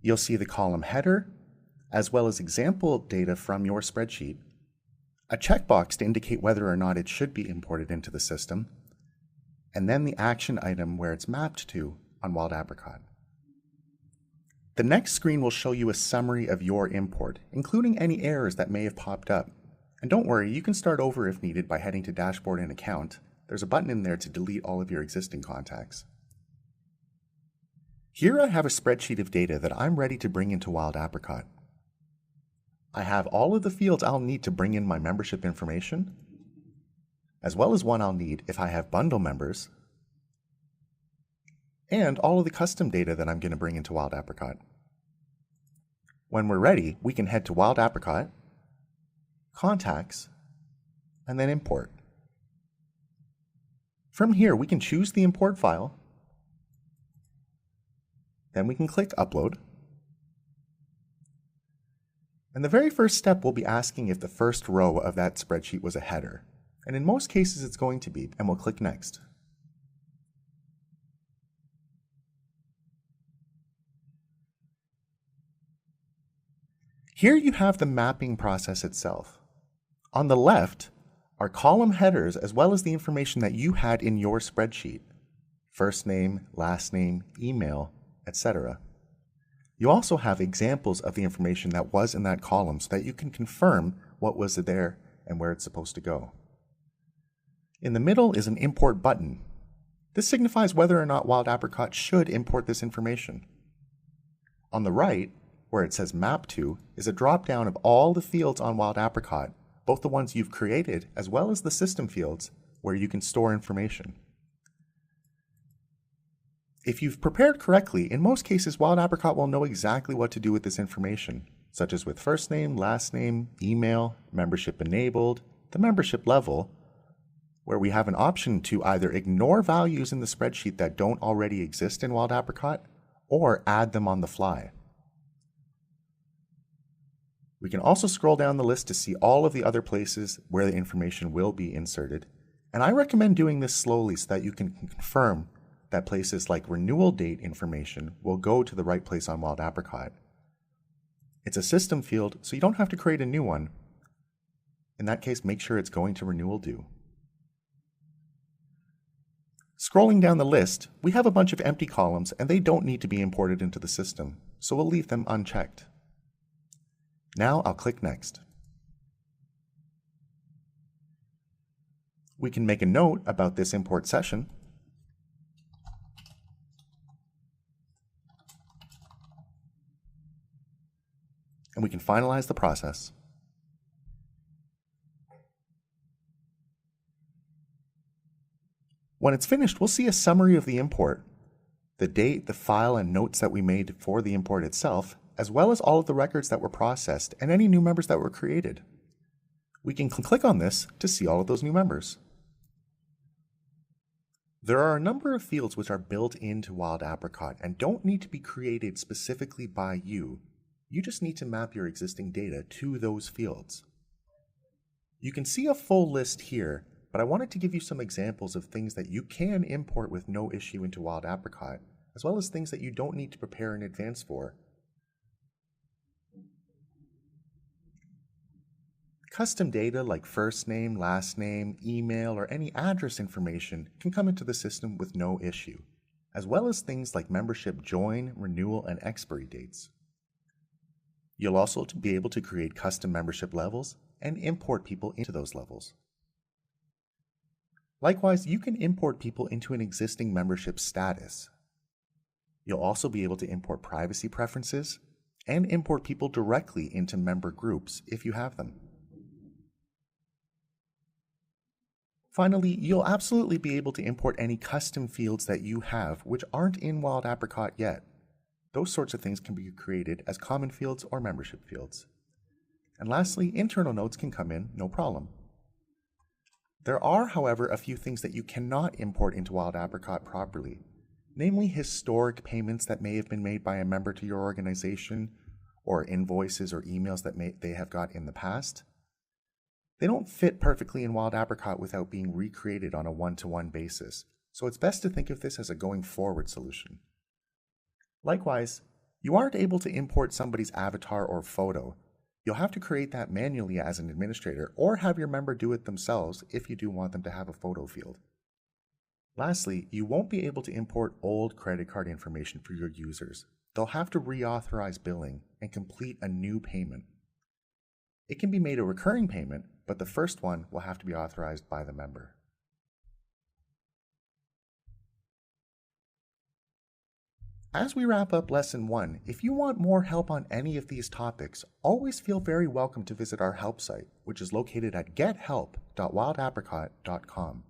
You'll see the column header, as well as example data from your spreadsheet, a checkbox to indicate whether or not it should be imported into the system, and then the action item where it's mapped to on Wild Apricot. The next screen will show you a summary of your import, including any errors that may have popped up. And don't worry, you can start over if needed by heading to Dashboard and Account. There's a button in there to delete all of your existing contacts. Here I have a spreadsheet of data that I'm ready to bring into Wild Apricot. I have all of the fields I'll need to bring in my membership information, as well as one I'll need if I have bundle members, and all of the custom data that I'm going to bring into Wild Apricot. When we're ready, we can head to Wild Apricot, Contacts, and then Import. From here, we can choose the import file. Then we can click Upload. And the very first step will be asking if the first row of that spreadsheet was a header. And in most cases it's going to be, and we'll click Next. Here you have the mapping process itself. On the left are column headers as well as the information that you had in your spreadsheet. First name, last name, email, etc. You also have examples of the information that was in that column so that you can confirm what was there and where it's supposed to go. In the middle is an import button. This signifies whether or not Wild Apricot should import this information. On the right, where it says Map To, is a drop-down of all the fields on Wild Apricot, both the ones you've created as well as the system fields where you can store information. If you've prepared correctly, in most cases Wild Apricot will know exactly what to do with this information, such as with first name, last name, email, membership enabled, the membership level, where we have an option to either ignore values in the spreadsheet that don't already exist in Wild Apricot or add them on the fly. We can also scroll down the list to see all of the other places where the information will be inserted, and I recommend doing this slowly so that you can confirm that places like renewal date information will go to the right place on Wild Apricot. It's a system field, so you don't have to create a new one. In that case, make sure it's going to renewal due. Scrolling down the list, we have a bunch of empty columns and they don't need to be imported into the system, so we'll leave them unchecked. Now I'll click Next. We can make a note about this import session. And we can finalize the process. When it's finished, we'll see a summary of the import, the date, the file, and notes that we made for the import itself, as well as all of the records that were processed and any new members that were created. We can click on this to see all of those new members. There are a number of fields which are built into Wild Apricot and don't need to be created specifically by you. You just need to map your existing data to those fields. You can see a full list here, but I wanted to give you some examples of things that you can import with no issue into Wild Apricot, as well as things that you don't need to prepare in advance for. Custom data like first name, last name, email, or any address information can come into the system with no issue, as well as things like membership join, renewal, and expiry dates. You'll also be able to create custom membership levels and import people into those levels. Likewise, you can import people into an existing membership status. You'll also be able to import privacy preferences and import people directly into member groups if you have them. Finally, you'll absolutely be able to import any custom fields that you have which aren't in Wild Apricot yet. Those sorts of things can be created as common fields or membership fields. And lastly, internal notes can come in, no problem. There are, however, a few things that you cannot import into Wild Apricot properly, namely historic payments that may have been made by a member to your organization, or invoices or emails that they have got in the past. They don't fit perfectly in Wild Apricot without being recreated on a one-to-one basis, so it's best to think of this as a going forward solution. Likewise, you aren't able to import somebody's avatar or photo. You'll have to create that manually as an administrator or have your member do it themselves if you do want them to have a photo field. Lastly, you won't be able to import old credit card information for your users. They'll have to reauthorize billing and complete a new payment. It can be made a recurring payment, but the first one will have to be authorized by the member. As we wrap up Lesson 1, if you want more help on any of these topics, always feel very welcome to visit our help site, which is located at gethelp.wildapricot.com.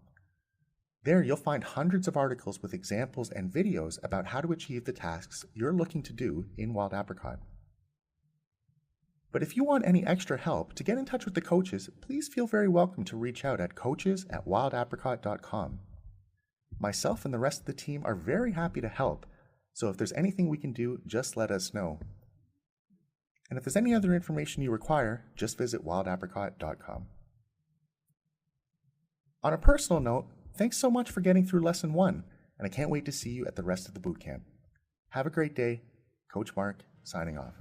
There you'll find hundreds of articles with examples and videos about how to achieve the tasks you're looking to do in Wild Apricot. But if you want any extra help to get in touch with the coaches, please feel very welcome to reach out at coaches@wildapricot.com. Myself and the rest of the team are very happy to help, so if there's anything we can do, just let us know. And if there's any other information you require, just visit wildapricot.com. On a personal note, thanks so much for getting through Lesson 1, and I can't wait to see you at the rest of the boot camp. Have a great day. Coach Mark, signing off.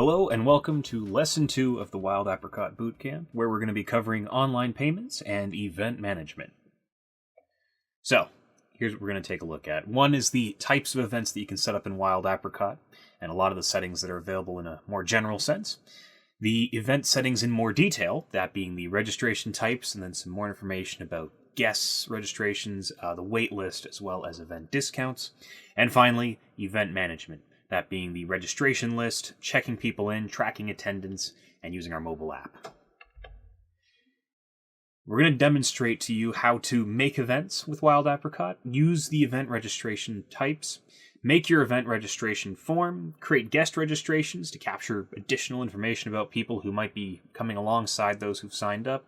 Hello and welcome to Lesson 2 of the Wild Apricot Boot Camp, where we're going to be covering online payments and event management. So, here's what we're going to take a look at. One is the types of events that you can set up in Wild Apricot, and a lot of the settings that are available in a more general sense. The event settings in more detail, that being the registration types, and then some more information about guests, registrations, the wait list, as well as event discounts. And finally, event management. That being the registration list, checking people in, tracking attendance, and using our mobile app. We're going to demonstrate to you how to make events with Wild Apricot, use the event registration types, make your event registration form, create guest registrations to capture additional information about people who might be coming alongside those who've signed up,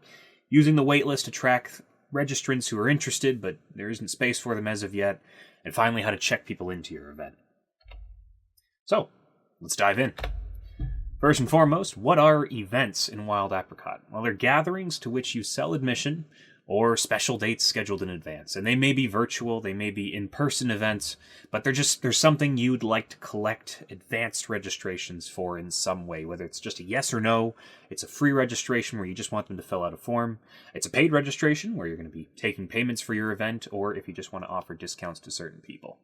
using the waitlist to track registrants who are interested but there isn't space for them as of yet, and finally how to check people into your event. So, let's dive in. First and foremost, what are events in Wild Apricot? Well, they're gatherings to which you sell admission or special dates scheduled in advance. And they may be virtual, they may be in-person events, but there's something you'd like to collect advanced registrations for in some way, whether it's just a yes or no, it's a free registration where you just want them to fill out a form, it's a paid registration where you're going to be taking payments for your event, or if you just want to offer discounts to certain people.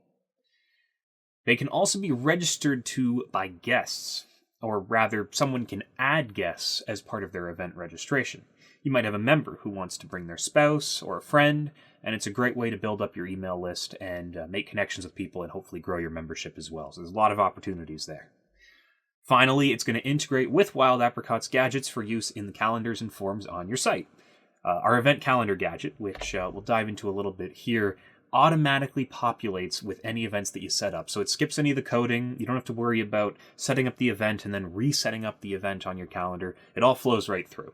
They can also be registered to by guests, or rather, someone can add guests as part of their event registration. You might have a member who wants to bring their spouse or a friend, and it's a great way to build up your email list and make connections with people and hopefully grow your membership as well. So there's a lot of opportunities there. Finally, it's going to integrate with Wild Apricot's gadgets for use in the calendars and forms on your site. Our event calendar gadget, which we'll dive into a little bit here, automatically populates with any events that you set up. So it skips any of the coding. You don't have to worry about setting up the event and then resetting up the event on your calendar. It all flows right through.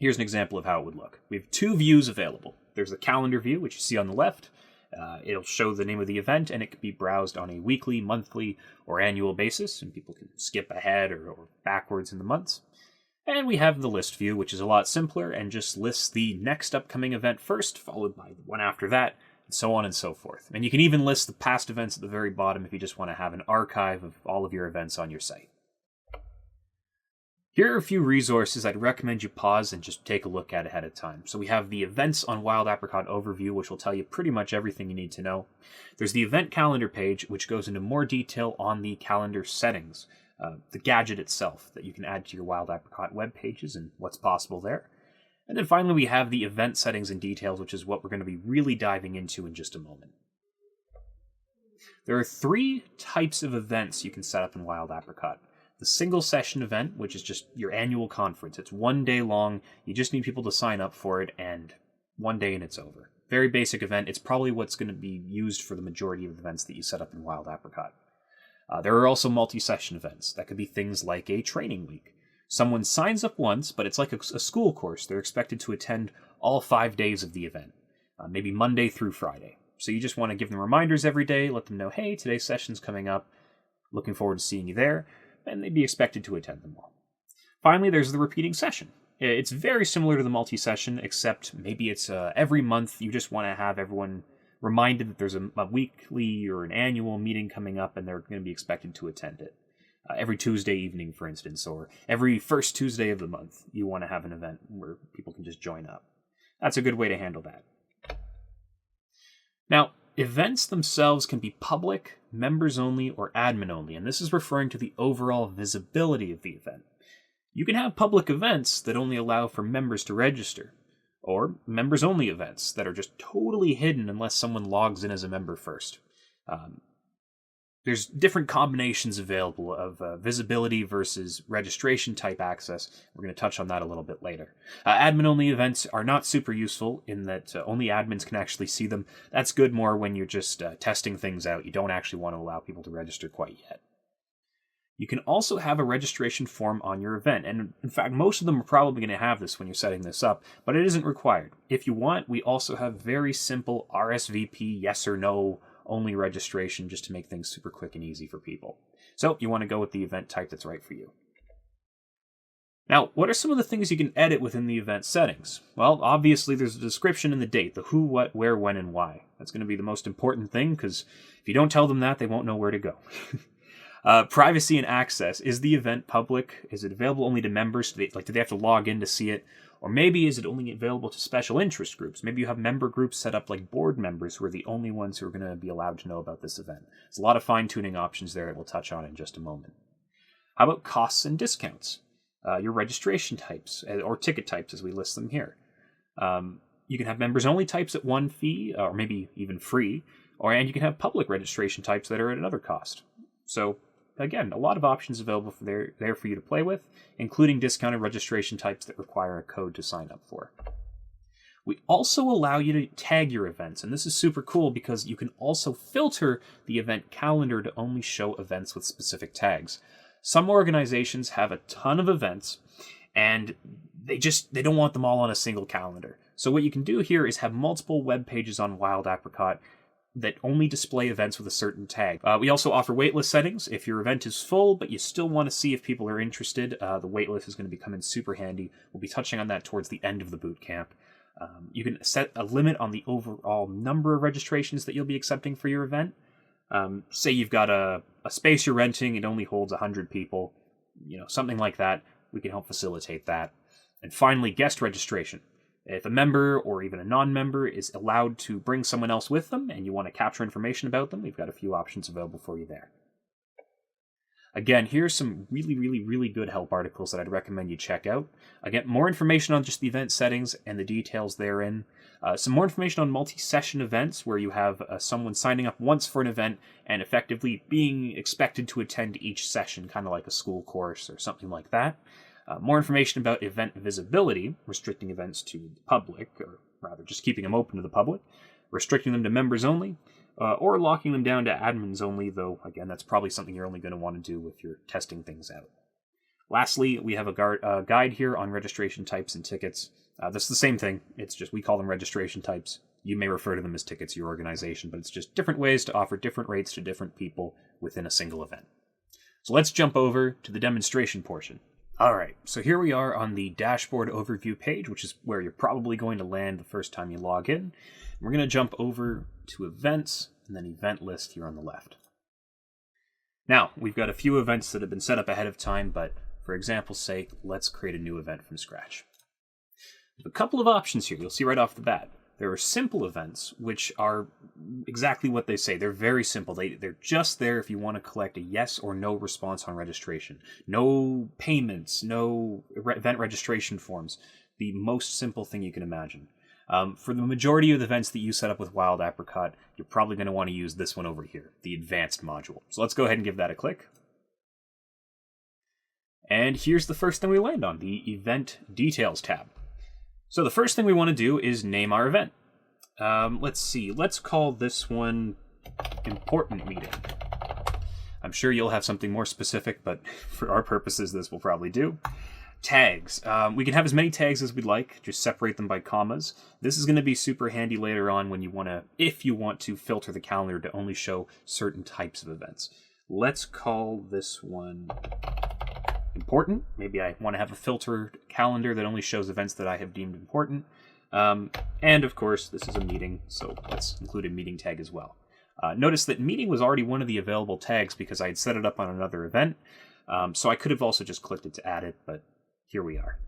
Here's an example of how it would look. We have two views available. There's the calendar view, which you see on the left. It'll show the name of the event, and it can be browsed on a weekly, monthly, or annual basis, and people can skip ahead or backwards in the months. And we have the list view, which is a lot simpler and just lists the next upcoming event first, followed by the one after that, and so on and so forth. And you can even list the past events at the very bottom if you just want to have an archive of all of your events on your site. Here are a few resources I'd recommend you pause and just take a look at ahead of time. So we have the Events on Wild Apricot overview, which will tell you pretty much everything you need to know. There's the event calendar page, which goes into more detail on the calendar settings. The gadget itself that you can add to your Wild Apricot web pages and what's possible there. And then finally we have the event settings and details, which is what we're going to be really diving into in just a moment. There are three types of events you can set up in Wild Apricot. The single session event, which is just your annual conference. It's 1 day long. You just need people to sign up for it, and 1 day and it's over. Very basic event. It's probably what's going to be used for the majority of events that you set up in Wild Apricot. There are also multi-session events. That could be things like a training week. Someone signs up once, but it's like a school course. They're expected to attend all 5 days of the event, maybe Monday through Friday. So you just want to give them reminders every day, let them know, hey, today's session's coming up. Looking forward to seeing you there. And they'd be expected to attend them all. Finally, there's the repeating session. It's very similar to the multi-session, except maybe it's every month you just want to have everyone reminded that there's a weekly or an annual meeting coming up and they're going to be expected to attend it. Every Tuesday evening, for instance, or every first Tuesday of the month, you want to have an event where people can just join up. That's a good way to handle that. Now, events themselves can be public, members only, or admin only, and this is referring to the overall visibility of the event. You can have public events that only allow for members to register, or members-only events that are just totally hidden unless someone logs in as a member first. There's different combinations available of visibility versus registration-type access. We're going to touch on that a little bit later. Admin-only events are not super useful in that only admins can actually see them. That's good more when you're just testing things out. You don't actually want to allow people to register quite yet. You can also have a registration form on your event, and in fact, most of them are probably going to have this when you're setting this up, but it isn't required. If you want, we also have very simple RSVP, yes or no, only registration, just to make things super quick and easy for people. So you want to go with the event type that's right for you. Now, what are some of the things you can edit within the event settings? Well, obviously there's a description and the date, the who, what, where, when, and why. That's going to be the most important thing, because if you don't tell them that, they won't know where to go. Privacy and access. Is the event public? Is it available only to members? Do they have to log in to see it? Or maybe is it only available to special interest groups? Maybe you have member groups set up like board members who are the only ones who are going to be allowed to know about this event. There's a lot of fine-tuning options there that we'll touch on in just a moment. How about costs and discounts? Your registration types, or ticket types as we list them here. You can have members-only types at one fee, or maybe even free, and you can have public registration types that are at another cost. So, again, a lot of options available there for you to play with, including discounted registration types that require a code to sign up for. We also allow you to tag your events, and this is super cool because you can also filter the event calendar to only show events with specific tags. Some organizations have a ton of events, and they don't want them all on a single calendar. So what you can do here is have multiple web pages on Wild Apricot that only display events with a certain tag. We also offer waitlist settings. If your event is full, but you still want to see if people are interested, the waitlist is going to become in super handy. We'll be touching on that towards the end of the boot camp. You can set a limit on the overall number of registrations that you'll be accepting for your event. Say you've got a space you're renting, it only holds 100 people, something like that. We can help facilitate that. And finally, guest registration. If a member or even a non-member is allowed to bring someone else with them and you want to capture information about them, we've got a few options available for you there. Again, here's some really, really, really good help articles that I'd recommend you check out. Again, more information on just the event settings and the details therein. Some more information on multi-session events where you have someone signing up once for an event and effectively being expected to attend each session, kind of like a school course or something like that. More information about event visibility, restricting events to the public, or rather just keeping them open to the public, restricting them to members only, or locking them down to admins only, though, again, that's probably something you're only going to want to do if you're testing things out. Lastly, we have a guide here on registration types and tickets. That's the same thing. It's just we call them registration types. You may refer to them as tickets, your organization, but it's just different ways to offer different rates to different people within a single event. So let's jump over to the demonstration portion. All right, so here we are on the dashboard overview page, which is where you're probably going to land the first time you log in. We're going to jump over to events and then event list here on the left. Now, we've got a few events that have been set up ahead of time, but for example's sake, let's create a new event from scratch. A couple of options here, you'll see right off the bat. There are simple events, which are exactly what they say. They're very simple. They're just there if you want to collect a yes or no response on registration. No payments, no event registration forms. The most simple thing you can imagine. For the majority of the events that you set up with Wild Apricot, you're probably going to want to use this one over here, the advanced module. So let's go ahead and give that a click. And here's the first thing we land on, the event details tab. So the first thing we want to do is name our event. Let's see, let's call this one Important Meeting. I'm sure you'll have something more specific, but for our purposes, this will probably do. Tags. We can have as many tags as we'd like, just separate them by commas. This is going to be super handy later on when if you want to filter the calendar to only show certain types of events. Let's call this one Important. Maybe I want to have a filtered calendar that only shows events that I have deemed important. And of course, this is a meeting, so let's include a meeting tag as well. Notice that meeting was already one of the available tags because I had set it up on another event. So I could have also just clicked it to add it, but here we are.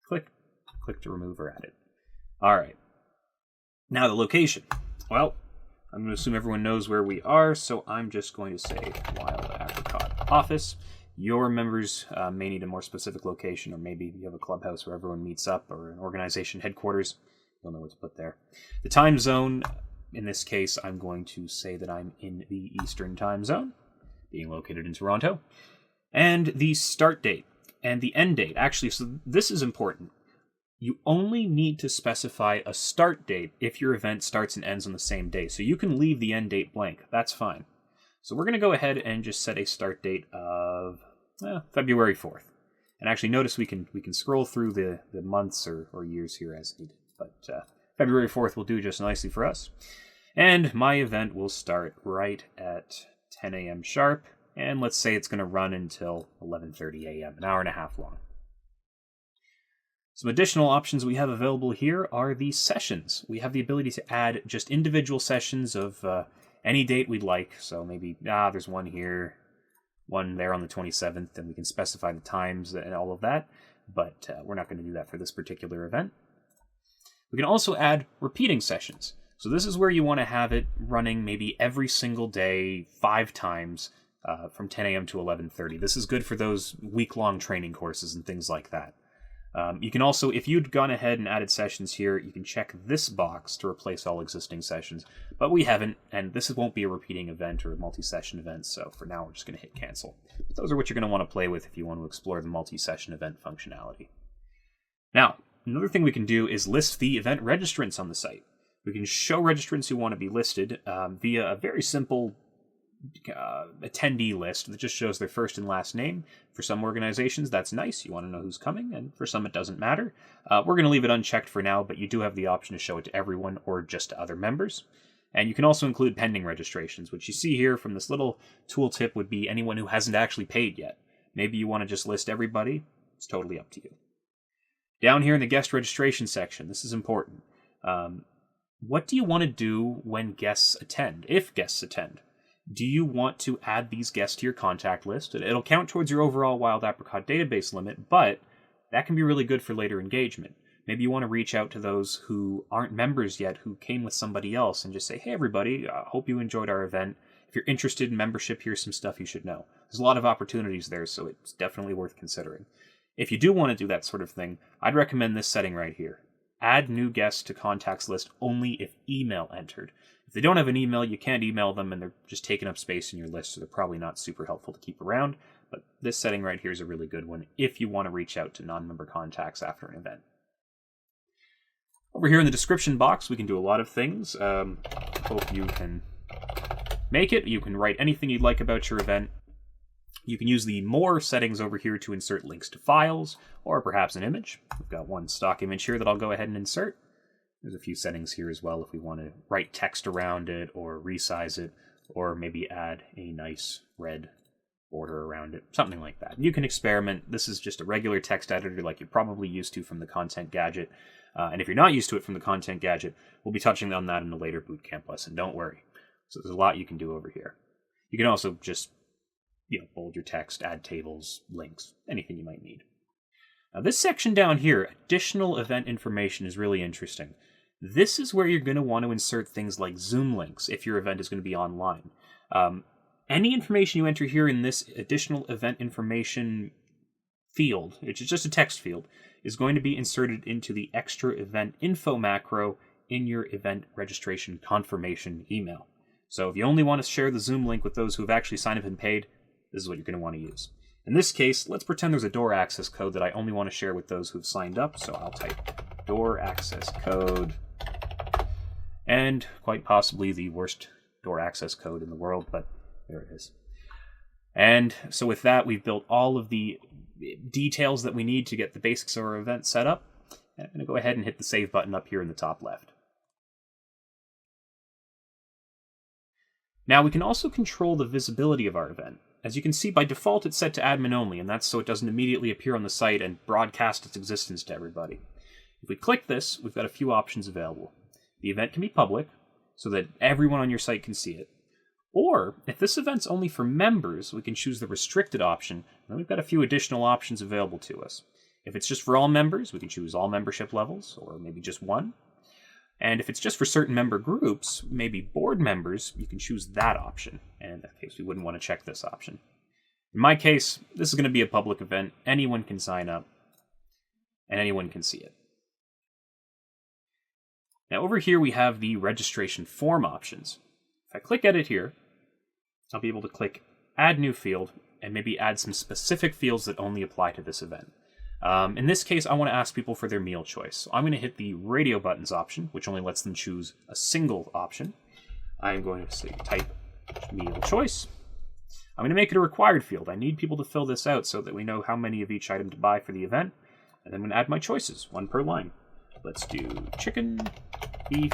Click to remove or add it. All right. Now the location. Well, I'm going to assume everyone knows where we are, so I'm just going to say Wild Apricot Office. Your members may need a more specific location, or maybe you have a clubhouse where everyone meets up, or an organization headquarters. You'll know what to put there. The time zone, in this case, I'm going to say that I'm in the Eastern time zone, being located in Toronto. And the start date and the end date. Actually, so this is important. You only need to specify a start date if your event starts and ends on the same day. So you can leave the end date blank. That's fine. So we're going to go ahead and just set a start date of February 4th. And actually notice we can scroll through the months or years here as needed. But February 4th will do just nicely for us. And my event will start right at 10 a.m. sharp. And let's say it's going to run until 11:30 a.m., an hour and a half long. Some additional options we have available here are the sessions. We have the ability to add just individual sessions of any date we'd like. So maybe, there's one here, one there on the 27th, and we can specify the times and all of that, but we're not going to do that for this particular event. We can also add repeating sessions. So this is where you want to have it running maybe every single day, 5 times, from 10 a.m. to 11:30. This is good for those week-long training courses and things like that. You can also, if you'd gone ahead and added sessions here, you can check this box to replace all existing sessions, but we haven't, and this won't be a repeating event or a multi-session event, so for now we're just going to hit cancel. But those are what you're going to want to play with if you want to explore the multi-session event functionality. Now, another thing we can do is list the event registrants on the site. We can show registrants who want to be listed via a very simple attendee list that just shows their first and last name. For some organizations, that's nice. You want to know who's coming, and for some, it doesn't matter. We're going to leave it unchecked for now, but you do have the option to show it to everyone or just to other members. And you can also include pending registrations, which you see here from this little tooltip would be anyone who hasn't actually paid yet. Maybe you want to just list everybody. It's totally up to you. Down here in the guest registration section, this is important. What do you want to do when guests attend, if guests attend? Do you want to add these guests to your contact list? It'll count towards your overall Wild Apricot database limit, but that can be really good for later engagement. Maybe you want to reach out to those who aren't members yet, who came with somebody else, and just say, hey, everybody, hope you enjoyed our event. If you're interested in membership, here's some stuff you should know. There's a lot of opportunities there, so it's definitely worth considering. If you do want to do that sort of thing, I'd recommend this setting right here. Add new guests to contacts list only if email entered. If they don't have an email, you can't email them, and they're just taking up space in your list, so they're probably not super helpful to keep around. But this setting right here is a really good one if you want to reach out to non-member contacts after an event. Over here in the description box, we can do a lot of things. Hope you can make it. You can write anything you'd like about your event. You can use the More settings over here to insert links to files, or perhaps an image. We've got one stock image here that I'll go ahead and insert. There's a few settings here as well if we want to write text around it, or resize it, or maybe add a nice red border around it, something like that. You can experiment. This is just a regular text editor like you're probably used to from the Content Gadget. And if you're not used to it from the Content Gadget, we'll be touching on that in a later bootcamp lesson. Don't worry. So there's a lot you can do over here. You can also just bold your text, add tables, links, anything you might need. Now this section down here, additional event information, is really interesting. This is where you're going to want to insert things like Zoom links if your event is going to be online. Any information you enter here in this additional event information field, which is just a text field, is going to be inserted into the extra event info macro in your event registration confirmation email. So if you only want to share the Zoom link with those who have actually signed up and paid, this is what you're going to want to use. In this case, let's pretend there's a door access code that I only want to share with those who've signed up, so I'll type door access code, and quite possibly the worst door access code in the world, but there it is. And so with that, we've built all of the details that we need to get the basics of our event set up. And I'm going to go ahead and hit the save button up here in the top left. Now we can also control the visibility of our event. As you can see, by default it's set to admin only, and that's so it doesn't immediately appear on the site and broadcast its existence to everybody. If we click this, we've got a few options available. The event can be public, so that everyone on your site can see it. Or, if this event's only for members, we can choose the restricted option, and then we've got a few additional options available to us. If it's just for all members, we can choose all membership levels, or maybe just one. And if it's just for certain member groups, maybe board members, you can choose that option. And in that case, we wouldn't want to check this option. In my case, this is going to be a public event. Anyone can sign up, and anyone can see it. Now over here we have the registration form options. If I click edit here, I'll be able to click add new field, and maybe add some specific fields that only apply to this event. In this case, I want to ask people for their meal choice. So I'm going to hit the radio buttons option, which only lets them choose a single option. I'm going to say type meal choice. I'm going to make it a required field. I need people to fill this out so that we know how many of each item to buy for the event. And then I'm going to add my choices, one per line. Let's do chicken, beef,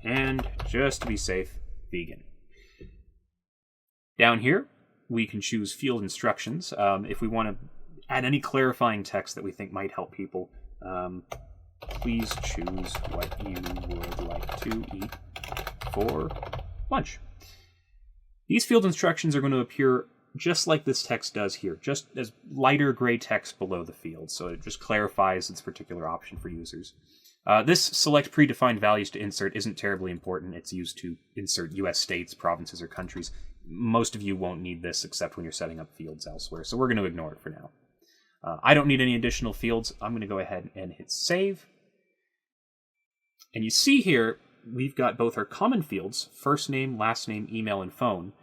and just to be safe, vegan. Down here, we can choose field instructions. If we want to add any clarifying text that we think might help people, please choose what you would like to eat for lunch. These field instructions are going to appear just like this text does here, just as lighter gray text below the field, so it just clarifies its particular option for users. This select predefined values to insert isn't terribly important. It's used to insert US states, provinces, or countries. Most of you won't need this except when you're setting up fields elsewhere, so we're going to ignore it for now. I don't need any additional fields. I'm going to go ahead and hit save. And you see here, we've got both our common fields, first name, last name, email, and phone.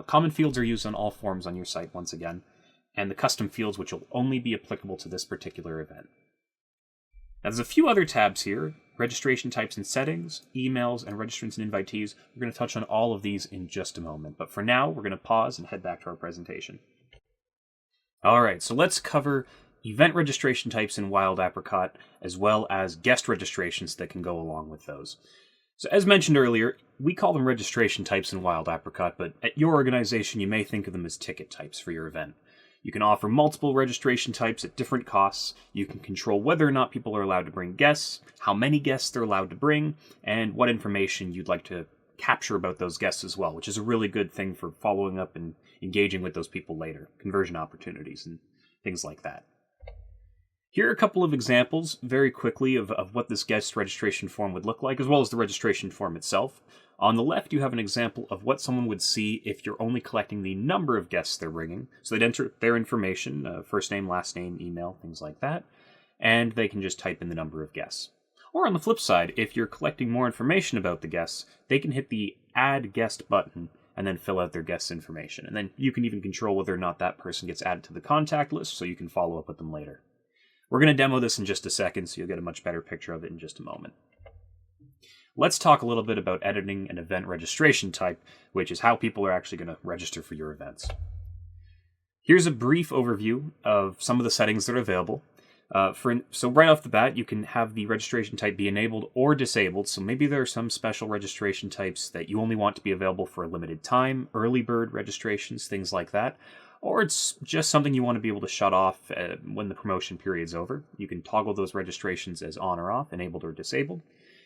Common fields are used on all forms on your site once again, and the custom fields which will only be applicable to this particular event. Now there's a few other tabs here, registration types and settings, emails, and registrants and invitees. We're going to touch on all of these in just a moment, but for now, we're going to pause and head back to our presentation. Alright, so let's cover event registration types in Wild Apricot, as well as guest registrations that can go along with those. So as mentioned earlier, we call them registration types in Wild Apricot, but at your organization you may think of them as ticket types for your event. You can offer multiple registration types at different costs. You can control whether or not people are allowed to bring guests, how many guests they're allowed to bring, and what information you'd like to capture about those guests as well, which is a really good thing for following up and engaging with those people later, conversion opportunities and things like that. Here are a couple of examples very quickly of what this guest registration form would look like, as well as the registration form itself. On the left, you have an example of what someone would see if you're only collecting the number of guests they're bringing. So they'd enter their information, first name, last name, email, things like that, and they can just type in the number of guests. Or on the flip side, if you're collecting more information about the guests, they can hit the Add Guest button and then fill out their guest's information. And then you can even control whether or not that person gets added to the contact list, so you can follow up with them later. We're going to demo this in just a second, so you'll get a much better picture of it in just a moment. Let's talk a little bit about editing an event registration type, which is how people are actually going to register for your events. Here's a brief overview of some of the settings that are available. So right off the bat, you can have the registration type be enabled or disabled. So maybe there are some special registration types that you only want to be available for a limited time, early bird registrations, things like that. Or it's just something you want to be able to shut off when the promotion period's over. You can toggle those registrations as on or off, enabled or disabled.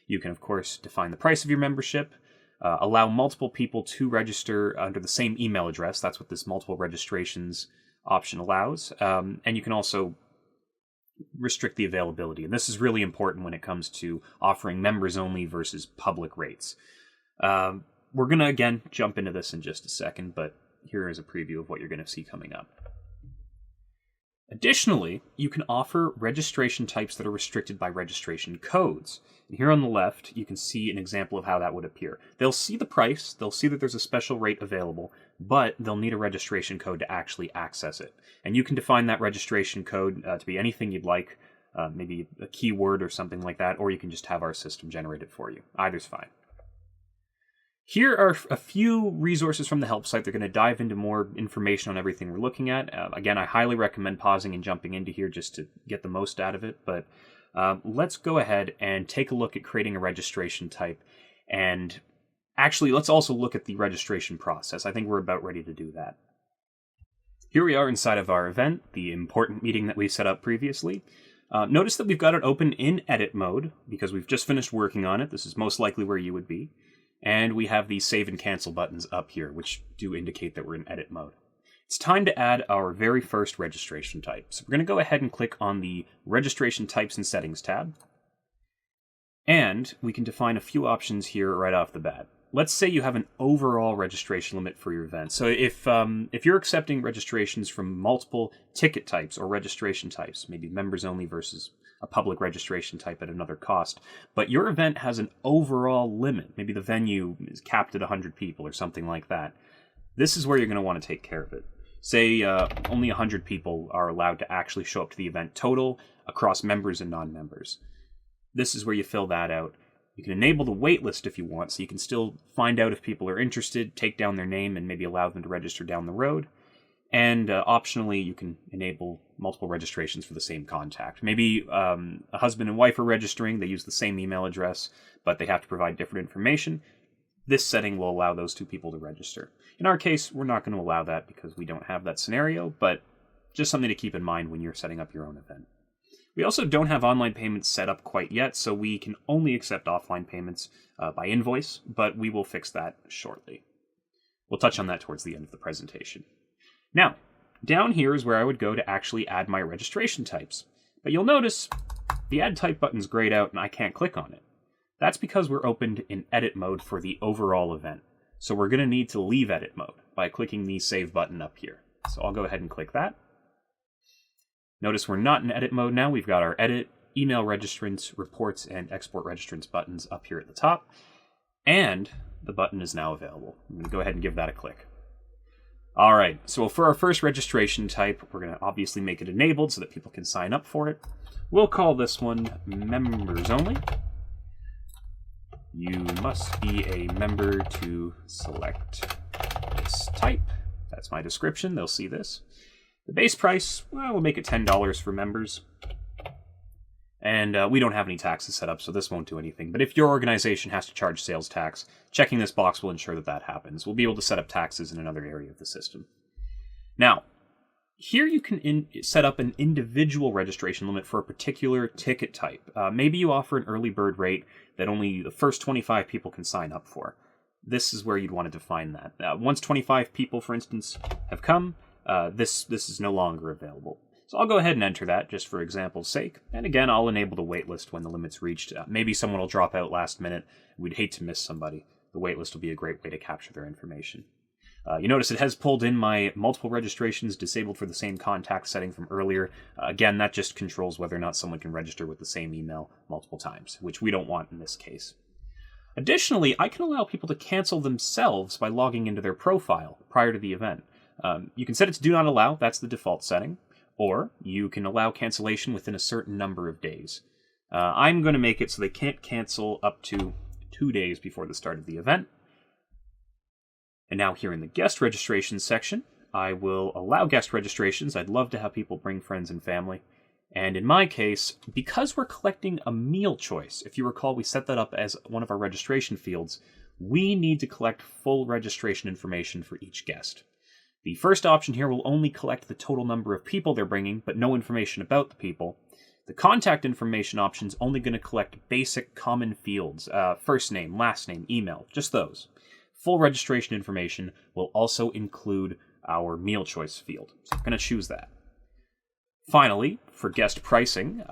You can, of course, define the price of your membership, allow multiple people to register under the same email address. That's what this multiple registrations option allows. And you can also restrict the availability. And this is really important when it comes to offering members only versus public rates. We're going to, again, jump into this in just a second, but here is a preview of what you're going to see coming up. Additionally, you can offer registration types that are restricted by registration codes. And here on the left, you can see an example of how that would appear. They'll see the price, they'll see that there's a special rate available, but they'll need a registration code to actually access it. And you can define that registration code to be anything you'd like, maybe a keyword or something like that, or you can just have our system generate it for you. Either's fine. Here are a few resources from the help site. They're going to dive into more information on everything we're looking at. Again, I highly recommend pausing and jumping into here just to get the most out of it. But let's go ahead and take a look at creating a registration type. And actually, let's also look at the registration process. I think we're about ready to do that. Here we are inside of our event, the important meeting that we set up previously. Notice that we've got it open in edit mode because we've just finished working on it. This is most likely where you would be. And we have the save and cancel buttons up here, which do indicate that we're in edit mode. It's time to add our very first registration type. So we're going to go ahead and click on the Registration Types and Settings tab. And we can define a few options here right off the bat. Let's say you have an overall registration limit for your event. So if you're accepting registrations from multiple ticket types or registration types, maybe members only versus a public registration type at another cost, but your event has an overall limit, maybe the venue is capped at 100 people or something like that, this is where you're going to want to take care of it. Say only 100 people are allowed to actually show up to the event total across members and non-members. This is where you fill that out. You can enable the waitlist if you want, so you can still find out if people are interested, take down their name, and maybe allow them to register down the road. And optionally, you can enable multiple registrations for the same contact. Maybe a husband and wife are registering, they use the same email address, but they have to provide different information. This setting will allow those two people to register. In our case, we're not going to allow that because we don't have that scenario, but just something to keep in mind when you're setting up your own event. We also don't have online payments set up quite yet, so we can only accept offline payments by invoice, but we will fix that shortly. We'll touch on that towards the end of the presentation. Now, down here is where I would go to actually add my registration types. But you'll notice the Add Type button's grayed out and I can't click on it. That's because we're opened in edit mode for the overall event. So we're going to need to leave edit mode by clicking the Save button up here. So I'll go ahead and click that. Notice we're not in edit mode now. We've got our edit, email registrants, reports, and export registrants buttons up here at the top. And the button is now available. I'm going to go ahead and give that a click. All right, so for our first registration type, we're going to obviously make it enabled so that people can sign up for it. We'll call this one Members Only. You must be a member to select this type. That's my description. They'll see this. The base price, well, we'll make it $10 for members. And we don't have any taxes set up, so this won't do anything. But if your organization has to charge sales tax, checking this box will ensure that that happens. We'll be able to set up taxes in another area of the system. Now, here you can set up an individual registration limit for a particular ticket type. Maybe you offer an early bird rate that only the first 25 people can sign up for. This is where you'd want to define that. Once 25 people, for instance, have come, this is no longer available. So I'll go ahead and enter that just for example's sake. And again, I'll enable the waitlist when the limit's reached. Maybe someone will drop out last minute. We'd hate to miss somebody. The waitlist will be a great way to capture their information. You notice it has pulled in my multiple registrations disabled for the same contact setting from earlier. Again, that just controls whether or not someone can register with the same email multiple times, which we don't want in this case. Additionally, I can allow people to cancel themselves by logging into their profile prior to the event. You can set it to Do Not Allow. That's the default setting. Or you can allow cancellation within a certain number of days. I'm going to make it so they can't cancel up to 2 days before the start of the event. And now here in the guest registration section, I will allow guest registrations. I'd love to have people bring friends and family. And in my case, because we're collecting a meal choice, if you recall, we set that up as one of our registration fields, we need to collect full registration information for each guest. The first option here will only collect the total number of people they're bringing, but no information about the people. The contact information option is only going to collect basic common fields, first name, last name, email, just those. Full registration information will also include our meal choice field, so I'm going to choose that. Finally, for guest pricing,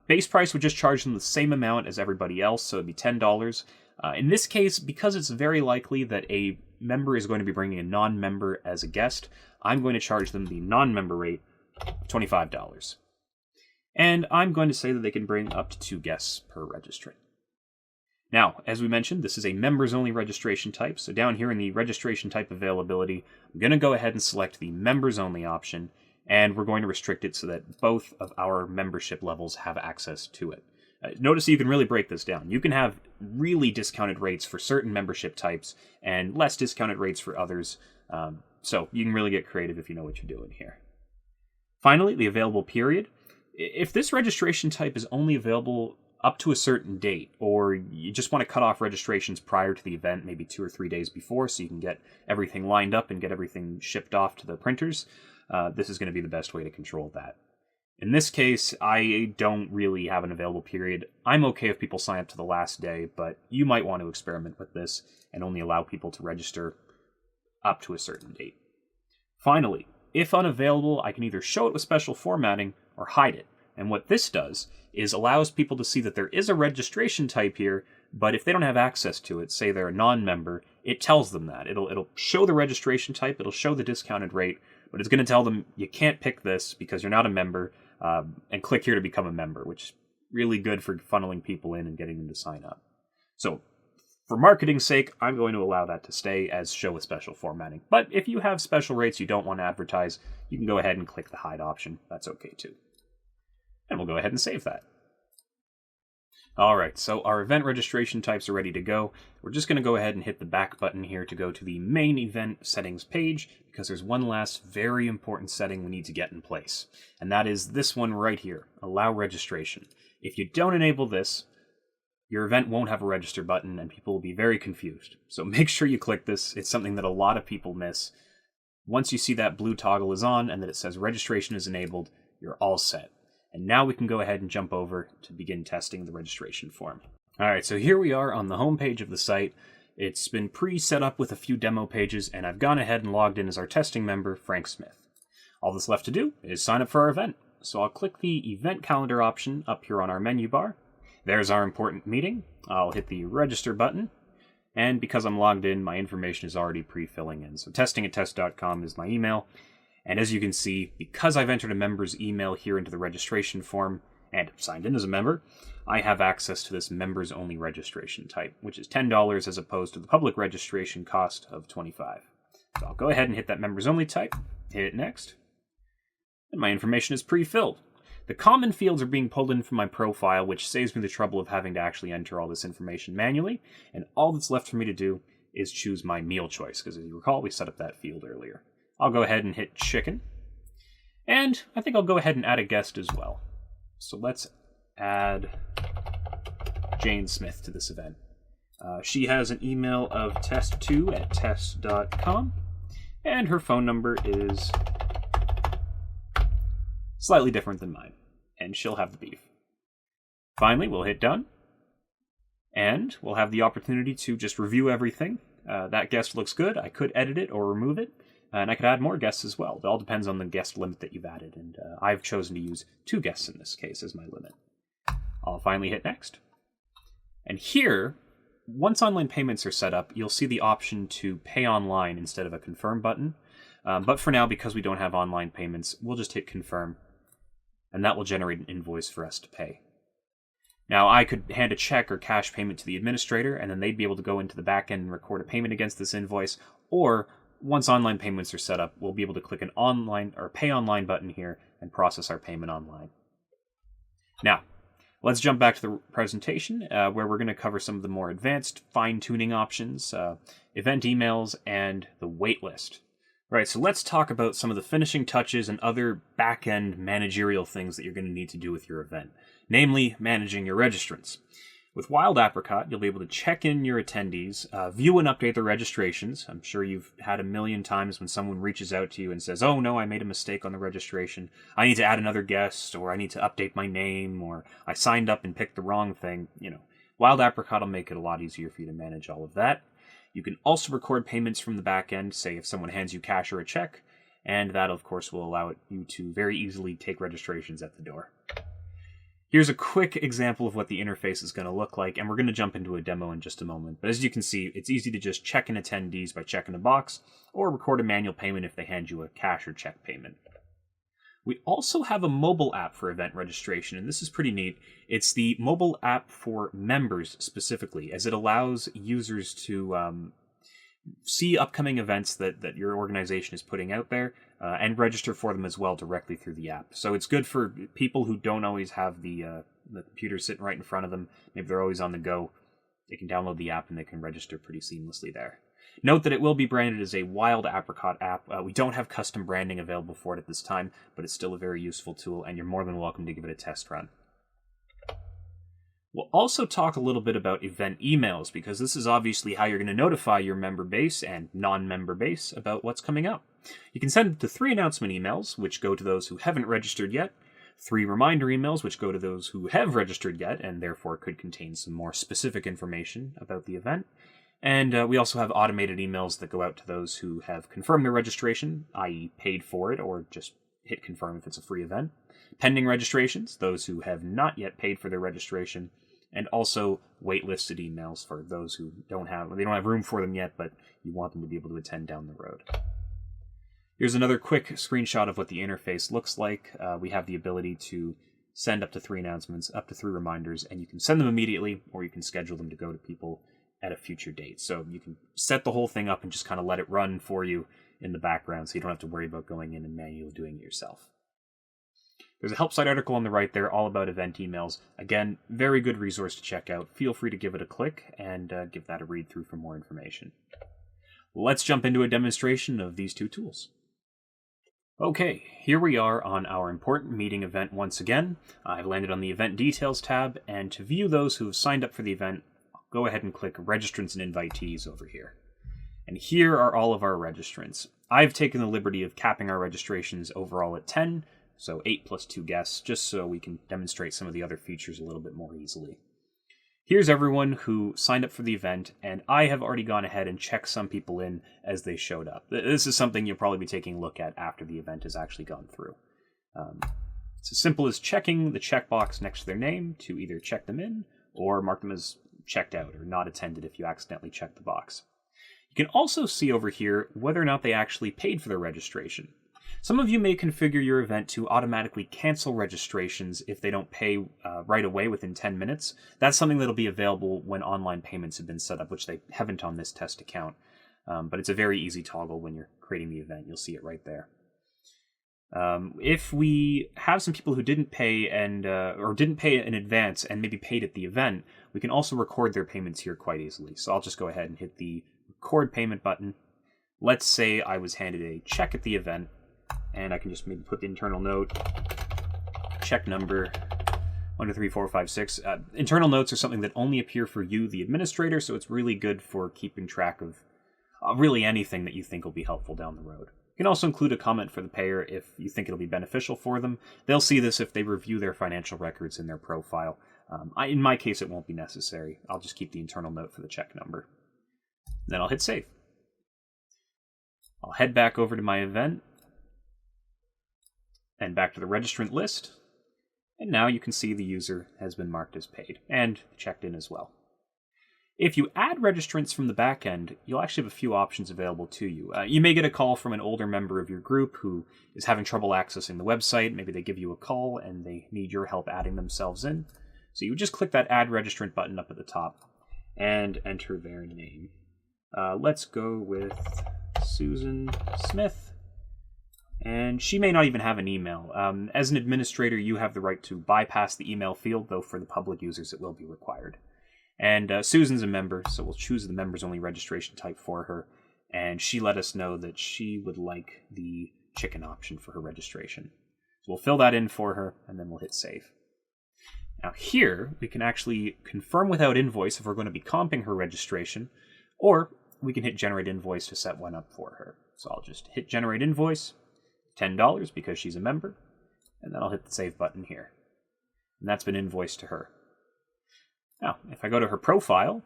base price would just charge them the same amount as everybody else, so it'd be $10. In this case, because it's very likely that a member is going to be bringing a non-member as a guest, I'm going to charge them the non-member rate of $25. And I'm going to say that they can bring up to 2 guests per registrant. Now, as we mentioned, this is a members-only registration type, so down here in the registration type availability, I'm going to go ahead and select the members-only option, and we're going to restrict it so that both of our membership levels have access to it. Notice you can really break this down. You can have really discounted rates for certain membership types and less discounted rates for others. So you can really get creative if you know what you're doing here. Finally, the available period. If this registration type is only available up to a certain date, or you just want to cut off registrations prior to the event, maybe 2 or 3 days before, so you can get everything lined up and get everything shipped off to the printers, this is going to be the best way to control that. In this case, I don't really have an available period. I'm okay if people sign up to the last day, but you might want to experiment with this and only allow people to register up to a certain date. Finally, if unavailable, I can either show it with special formatting or hide it. And what this does is allows people to see that there is a registration type here, but if they don't have access to it, say they're a non-member, it tells them that. It'll show the registration type, it'll show the discounted rate, but it's going to tell them you can't pick this because you're not a member, and click here to become a member, which is really good for funneling people in and getting them to sign up. So for marketing's sake, I'm going to allow that to stay as show with special formatting. But if you have special rates you don't want to advertise, you can go ahead and click the hide option. That's okay too. And we'll go ahead and save that. All right, so our event registration types are ready to go. We're just going to go ahead and hit the back button here to go to the main event settings page, because there's one last very important setting we need to get in place. And that is this one right here, allow registration. If you don't enable this, your event won't have a register button and people will be very confused. So make sure you click this. It's something that a lot of people miss. Once you see that blue toggle is on and that it says registration is enabled, you're all set. And now we can go ahead and jump over to begin testing the registration form. All right, so here we are on the home page of the site. It's been pre-set up with a few demo pages, and I've gone ahead and logged in as our testing member, Frank Smith. All that's left to do is sign up for our event. So I'll click the event calendar option up here on our menu bar. There's our important meeting. I'll hit the register button. And because I'm logged in, my information is already pre-filling in. So testing@test.com is my email. And as you can see, because I've entered a member's email here into the registration form and signed in as a member, I have access to this members-only registration type, which is $10 as opposed to the public registration cost of $25. So I'll go ahead and hit that members-only type, hit it next, and my information is pre-filled. The common fields are being pulled in from my profile, which saves me the trouble of having to actually enter all this information manually, and all that's left for me to do is choose my meal choice, because as you recall, we set up that field earlier. I'll go ahead and hit chicken, and I think I'll go ahead and add a guest as well. So let's add Jane Smith to this event. She has an email of test2@test.com, and her phone number is slightly different than mine, and she'll have the beef. Finally, we'll hit done, and we'll have the opportunity to just review everything. That guest looks good. I could edit it or remove it, and I could add more guests as well. It all depends on the guest limit that you've added, and I've chosen to use 2 guests in this case as my limit. I'll finally hit next. And here, once online payments are set up, you'll see the option to pay online instead of a confirm button. But for now, because we don't have online payments, we'll just hit confirm, and that will generate an invoice for us to pay. Now, I could hand a check or cash payment to the administrator, and then they'd be able to go into the back end and record a payment against this invoice, or once online payments are set up, we'll be able to click an online or pay online button here and process our payment online. Now, let's jump back to the presentation where we're going to cover some of the more advanced fine-tuning options, event emails, and the waitlist. Right, so let's talk about some of the finishing touches and other back-end managerial things that you're going to need to do with your event, namely managing your registrants. With Wild Apricot, you'll be able to check in your attendees, view and update their registrations. I'm sure you've had a million times when someone reaches out to you and says, oh no, I made a mistake on the registration. I need to add another guest, or I need to update my name, or I signed up and picked the wrong thing. Wild Apricot will make it a lot easier for you to manage all of that. You can also record payments from the back end, say if someone hands you cash or a check, and that, of course, will allow you to very easily take registrations at the door. Here's a quick example of what the interface is going to look like, and we're going to jump into a demo in just a moment. But as you can see, it's easy to just check in attendees by checking a box, or record a manual payment if they hand you a cash or check payment. We also have a mobile app for event registration, and this is pretty neat. It's the mobile app for members specifically, as it allows users to see upcoming events that your organization is putting out there and register for them as well directly through the app. So it's good for people who don't always have the computer sitting right in front of them. Maybe they're always on the go. They can download the app and they can register pretty seamlessly there. Note that it will be branded as a Wild Apricot app. We don't have custom branding available for it at this time, but it's still a very useful tool, and you're more than welcome to give it a test run. We'll also talk a little bit about event emails, because this is obviously how you're going to notify your member base and non-member base about what's coming up. You can send it to 3 announcement emails, which go to those who haven't registered yet, 3 reminder emails, which go to those who have registered yet, and therefore could contain some more specific information about the event. And we also have automated emails that go out to those who have confirmed their registration, i.e. paid for it, or just hit confirm if it's a free event. Pending registrations, those who have not yet paid for their registration, and also waitlisted emails for those who don't have room for them yet, but you want them to be able to attend down the road. Here's another quick screenshot of what the interface looks like. We have the ability to send up to 3 announcements, up to 3 reminders, and you can send them immediately, or you can schedule them to go to people at a future date. So you can set the whole thing up and just kind of let it run for you in the background, so you don't have to worry about going in and manually doing it yourself. There's a help site article on the right there all about event emails. Again, very good resource to check out. Feel free to give it a click and give that a read through for more information. Let's jump into a demonstration of these 2 tools. Okay, here we are on our important meeting event once again. I've landed on the event details tab, and to view those who have signed up for the event, go ahead and click registrants and invitees over here. And here are all of our registrants. I've taken the liberty of capping our registrations overall at 10, so 8 plus 2 guests, just so we can demonstrate some of the other features a little bit more easily. Here's everyone who signed up for the event, and I have already gone ahead and checked some people in as they showed up. This is something you'll probably be taking a look at after the event has actually gone through. It's as simple as checking the checkbox next to their name to either check them in or mark them as checked out or not attended if you accidentally checked the box. You can also see over here whether or not they actually paid for their registration. Some of you may configure your event to automatically cancel registrations if they don't pay right away within 10 minutes. That's something that'll be available when online payments have been set up, which they haven't on this test account. But it's a very easy toggle when you're creating the event. You'll see it right there. If we have some people who didn't pay or didn't pay in advance and maybe paid at the event, we can also record their payments here quite easily. So I'll just go ahead and hit the record payment button. Let's say I was handed a check at the event, and I can just maybe put the internal note, check number 123456. Internal notes are something that only appear for you, the administrator, so it's really good for keeping track of really anything that you think will be helpful down the road. You can also include a comment for the payer if you think it'll be beneficial for them. They'll see this if they review their financial records in their profile. In my case, it won't be necessary. I'll just keep the internal note for the check number. Then I'll hit save. I'll head back over to my event and back to the registrant list. And now you can see the user has been marked as paid and checked in as well. If you add registrants from the back end, you'll actually have a few options available to you. You may get a call from an older member of your group who is having trouble accessing the website. Maybe they give you a call and they need your help adding themselves in. So you would just click that Add Registrant button up at the top and enter their name. Let's go with Susan Smith. And she may not even have an email. As an administrator, you have the right to bypass the email field, though for the public users it will be required. And Susan's a member, so we'll choose the members-only registration type for her. And she let us know that she would like the chicken option for her registration. So we'll fill that in for her, and then we'll hit save. Now here, we can actually confirm without invoice if we're going to be comping her registration, or we can hit generate invoice to set one up for her. So I'll just hit generate invoice, $10 because she's a member, and then I'll hit the save button here. And that's been invoiced to her. Now, if I go to her profile,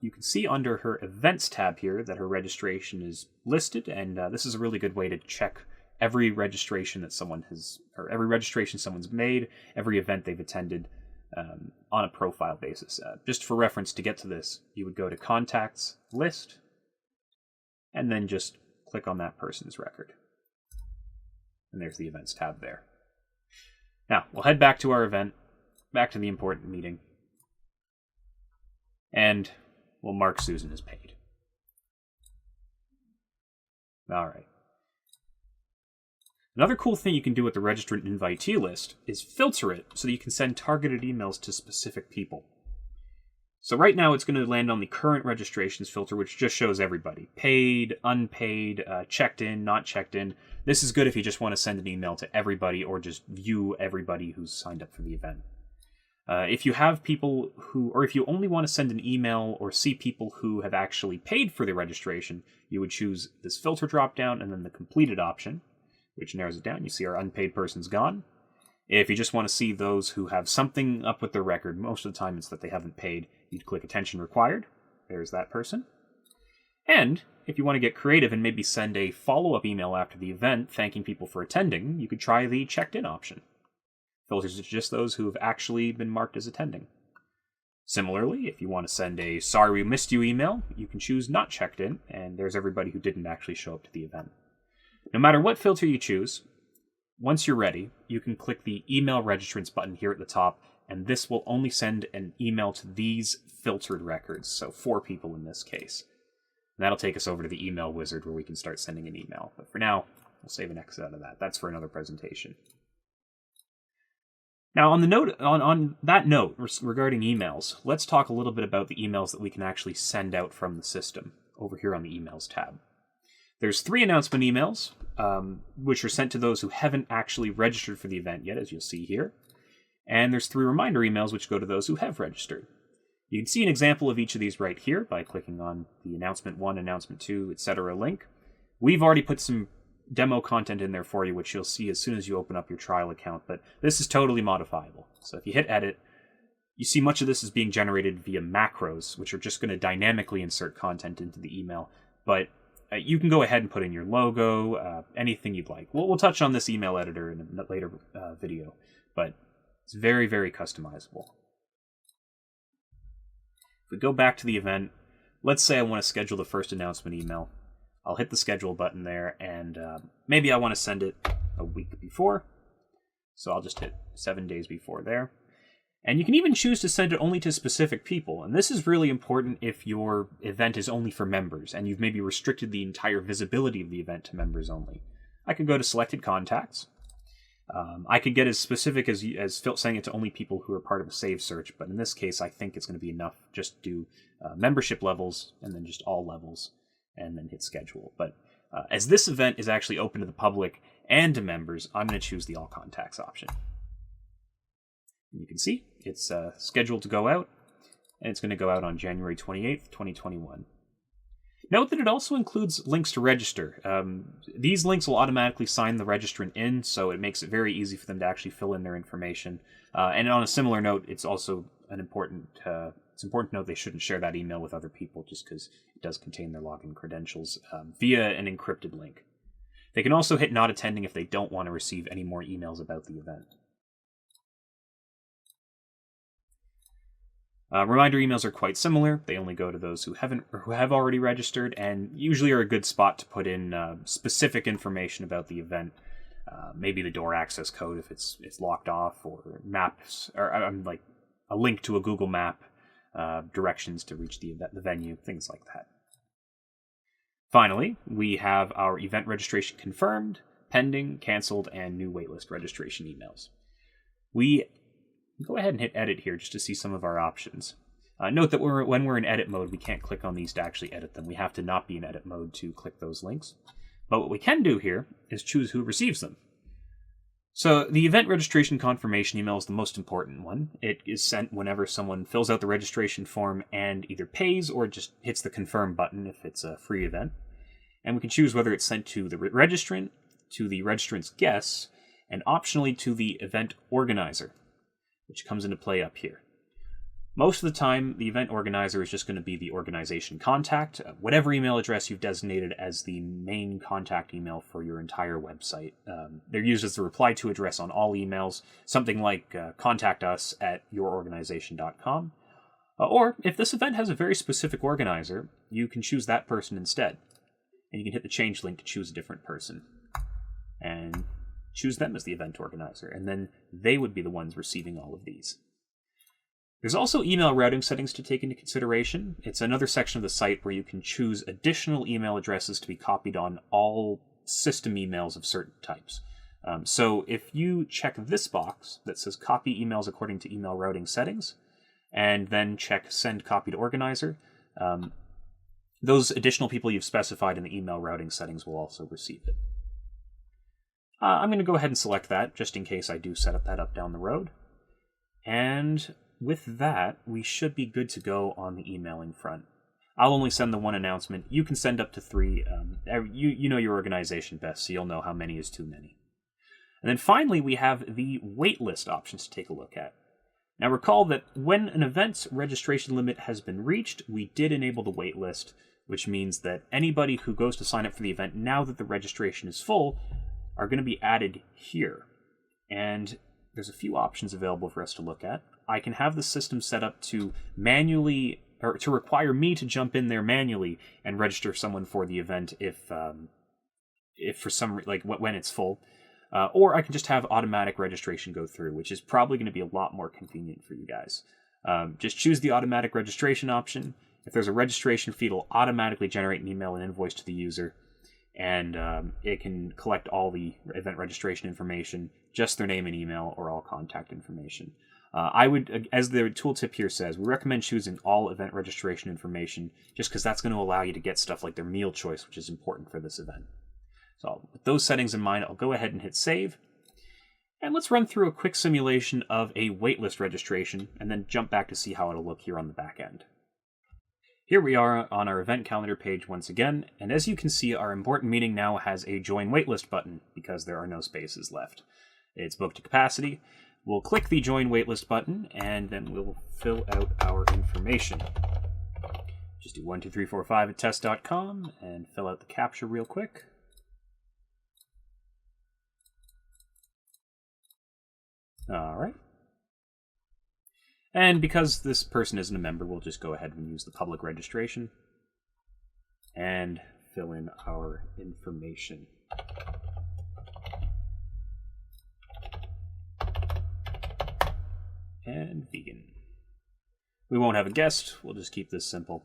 you can see under her events tab here that her registration is listed, and this is a really good way to check every registration that someone has, or every registration someone's made, every event they've attended on a profile basis. Just for reference, to get to this, you would go to Contacts, List, and then just click on that person's record. And there's the Events tab there. Now, we'll head back to our event, back to the important meeting, and we'll mark Susan as paid. All right. Another cool thing you can do with the registrant invitee list is filter it so that you can send targeted emails to specific people. So right now it's going to land on the current registrations filter, which just shows everybody. Paid, unpaid, checked in, not checked in. This is good if you just want to send an email to everybody or just view everybody who's signed up for the event. If you have people who, or if you only want to send an email or see people who have actually paid for their registration, you would choose this filter dropdown and then the completed option, which narrows it down. You see our unpaid person's gone. If you just want to see those who have something up with their record, most of the time it's that they haven't paid, you'd click attention required. There's that person. And if you want to get creative and maybe send a follow-up email after the event thanking people for attending, you could try the checked in option. Filters it to just those who have actually been marked as attending. Similarly, if you want to send a sorry we missed you email, you can choose not checked in, and there's everybody who didn't actually show up to the event. No matter what filter you choose, once you're ready, you can click the email registrants button here at the top, and this will only send an email to these filtered records, so 4 people in this case. And that'll take us over to the email wizard where we can start sending an email. But for now, we'll save an exit out of that. That's for another presentation. Now, on that note regarding emails, let's talk a little bit about the emails that we can actually send out from the system over here on the Emails tab. There's 3 announcement emails, which are sent to those who haven't actually registered for the event yet, as you'll see here. And there's 3 reminder emails, which go to those who have registered. You can see an example of each of these right here by clicking on the Announcement 1, Announcement 2, etc. link. We've already put some demo content in there for you, which you'll see as soon as you open up your trial account, but this is totally modifiable. So if you hit edit, You see much of this is being generated via macros, which are just going to dynamically insert content into the email. But you can go ahead and put in your logo, anything you'd like. We'll touch on this email editor in a later video, but it's very, very customizable. If we go back to the event, let's say I want to schedule the first announcement email. I'll hit the schedule button there, and maybe I want to send it a week before. So I'll just hit 7 days before there. And you can even choose to send it only to specific people. And this is really important if your event is only for members and you've maybe restricted the entire visibility of the event to members only. I could go to selected contacts. I could get as specific as saying it to only people who are part of a saved search. But in this case, I think it's going to be enough just to do membership levels and then just all levels and then hit schedule. But as this event is actually open to the public and to members, I'm going to choose the all contacts option. You can see it's scheduled to go out, and it's going to go out on January 28th, 2021. Note that it also includes links to register. These links will automatically sign the registrant in, so it makes it very easy for them to actually fill in their information. And on a similar note, it's also important to note they shouldn't share that email with other people just because it does contain their login credentials via an encrypted link. They can also hit not attending if they don't want to receive any more emails about the event. Reminder emails are quite similar. They only go to those who have already registered, and usually are a good spot to put in specific information about the event. Maybe the door access code if it's locked off, or maps, or like a link to a Google map, directions to reach the venue, things like that. Finally, we have our event registration confirmed, pending, canceled, and new waitlist registration emails. We go ahead and hit edit here just to see some of our options. Note that when we're in edit mode, we can't click on these to actually edit them. We have to not be in edit mode to click those links. But what we can do here is choose who receives them. So the event registration confirmation email is the most important one. It is sent whenever someone fills out the registration form and either pays or just hits the confirm button if it's a free event. And we can choose whether it's sent to the registrant, to the registrant's guests, and optionally to the event organizer, which comes into play up here. Most of the time, the event organizer is just going to be the organization contact, whatever email address you've designated as the main contact email for your entire website. They're used as the reply to address on all emails, something like contact us at yourorganization.com. Or if this event has a very specific organizer, you can choose that person instead. And you can hit the change link to choose a different person. And choose them as the event organizer, and then they would be the ones receiving all of these. There's also email routing settings to take into consideration. It's another section of the site where you can choose additional email addresses to be copied on all system emails of certain types. So if you check this box that says copy emails according to email routing settings, and then check send copy to organizer, those additional people you've specified in the email routing settings will also receive it. I'm going to go ahead and select that, just in case I do set that up down the road. And with that, we should be good to go on the emailing front. I'll only send the one announcement. You can send up to 3. You know your organization best, so you'll know how many is too many. And then finally, we have the waitlist options to take a look at. Now recall that when an event's registration limit has been reached, we did enable the waitlist, which means that anybody who goes to sign up for the event now that the registration is full are going to be added here. And there's a few options available for us to look at. I can have the system set up to manually, or to require me to jump in there manually and register someone for the event if for some, like when it's full. Or I can just have automatic registration go through, which is probably going to be a lot more convenient for you guys. Just choose the automatic registration option. If there's a registration fee, it'll automatically generate an email and invoice to the user. And it can collect all the event registration information, just their name and email, or all contact information. I would, as the tooltip here says, we recommend choosing all event registration information, just because that's going to allow you to get stuff like their meal choice, which is important for this event. So with those settings in mind, I'll go ahead and hit save. And let's run through a quick simulation of a waitlist registration, and then jump back to see how it'll look here on the back end. Here we are on our event calendar page once again, and as you can see, our important meeting now has a join waitlist button because there are no spaces left. It's booked to capacity. We'll click the Join Waitlist button, and then we'll fill out our information. Just do 12345 at test.com and fill out the CAPTCHA real quick. All right. And because this person isn't a member, we'll just go ahead and use the public registration and fill in our information. And vegan. We won't have a guest. We'll just keep this simple.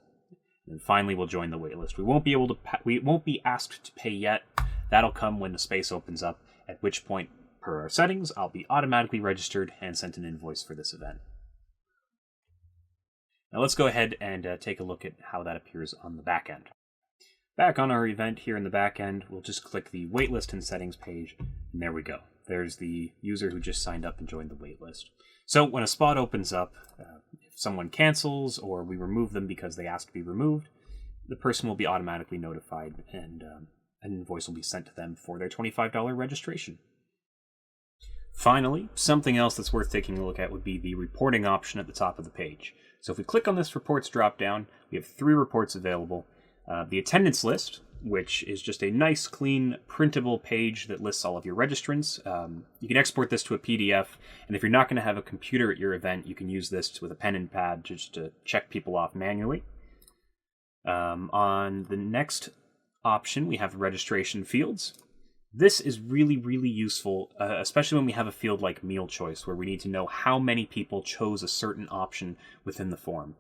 And finally, we'll join the waitlist. We won't be asked to pay yet. That'll come when the space opens up, at which point, per our settings, I'll be automatically registered and sent an invoice for this event. Now let's go ahead and take a look at how that appears on the back end. Back on our event here in the back end, we'll just click the waitlist and settings page, and there we go. There's the user who just signed up and joined the waitlist. So when a spot opens up, if someone cancels or we remove them because they asked to be removed, the person will be automatically notified and an invoice will be sent to them for their $25 registration. Finally, something else that's worth taking a look at would be the reporting option at the top of the page. So if we click on this reports drop-down, we have 3 reports available. The attendance list, which is just a nice, clean, printable page that lists all of your registrants. You can export this to a PDF, and if you're not going to have a computer at your event, you can use this with a pen and pad just to check people off manually. On the next option, we have the registration fields. This is really, really useful, especially when we have a field like meal choice, where we need to know how many people chose a certain option within the form.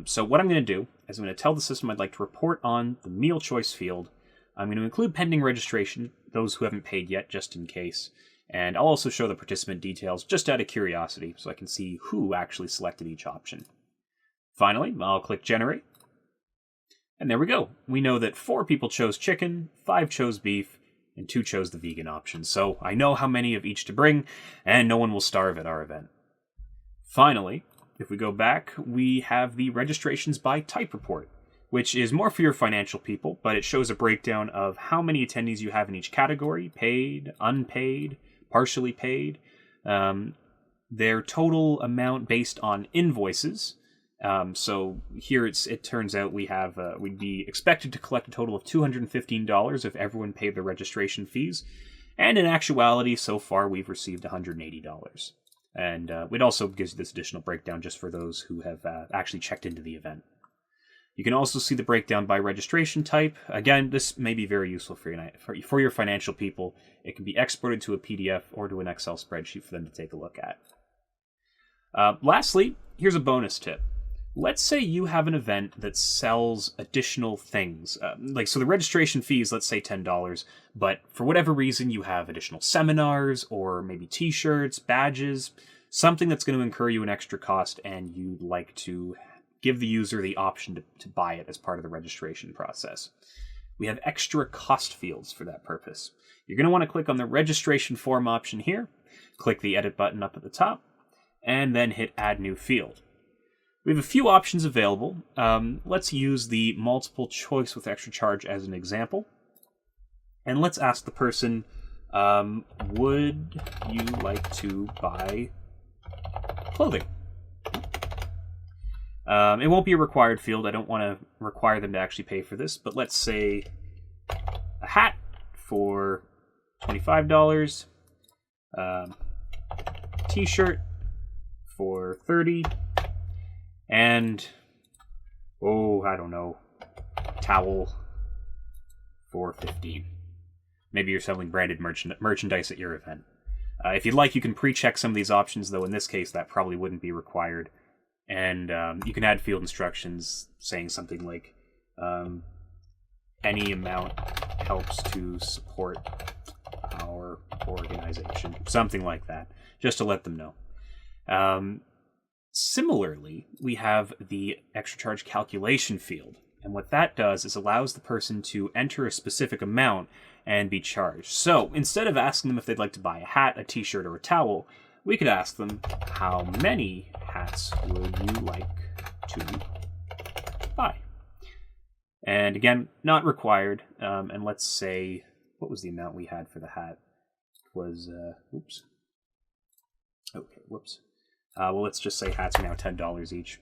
So what I'm going to do is I'm going to tell the system I'd like to report on the meal choice field. I'm going to include pending registration, those who haven't paid yet, just in case. And I'll also show the participant details just out of curiosity, so I can see who actually selected each option. Finally, I'll click Generate. And there we go. We know that 4 people chose chicken, 5 chose beef, and 2 chose the vegan option. So I know how many of each to bring, and no one will starve at our event. Finally, if we go back, we have the registrations by type report, which is more for your financial people, but it shows a breakdown of how many attendees you have in each category: paid, unpaid, partially paid, their total amount based on invoices. So here it turns out we'd be expected to collect a total of $215 if everyone paid their registration fees, and in actuality, so far we've received $180. And it also gives this additional breakdown just for those who have actually checked into the event. You can also see the breakdown by registration type. Again, this may be very useful for your financial people. It can be exported to a PDF or to an Excel spreadsheet for them to take a look at. Lastly, here's a bonus tip. Let's say you have an event that sells additional things. So the registration fee is, let's say, $10, but for whatever reason you have additional seminars or maybe t-shirts, badges, something that's going to incur you an extra cost, and you'd like to give the user the option to buy it as part of the registration process. We have extra cost fields for that purpose. You're going to want to click on the registration form option here, click the edit button up at the top, and then hit add new field. We have a few options available. Let's use the multiple choice with extra charge as an example. And let's ask the person, would you like to buy clothing? It won't be a required field. I don't want to require them to actually pay for this, but let's say a hat for $25, t-shirt for $30, and, I don't know, towel for $15. Maybe you're selling branded merchandise at your event. If you'd like, you can pre-check some of these options, though in this case that probably wouldn't be required. And you can add field instructions saying something like, any amount helps to support our organization. Something like that, just to let them know. Similarly, we have the extra charge calculation field. And what that does is allows the person to enter a specific amount and be charged. So instead of asking them if they'd like to buy a hat, a t-shirt, or a towel, we could ask them, how many hats would you like to buy? And again, not required. And let's say, what was the amount we had for the hat? It was, Okay, whoops. Well, let's just say hats are now $10 each.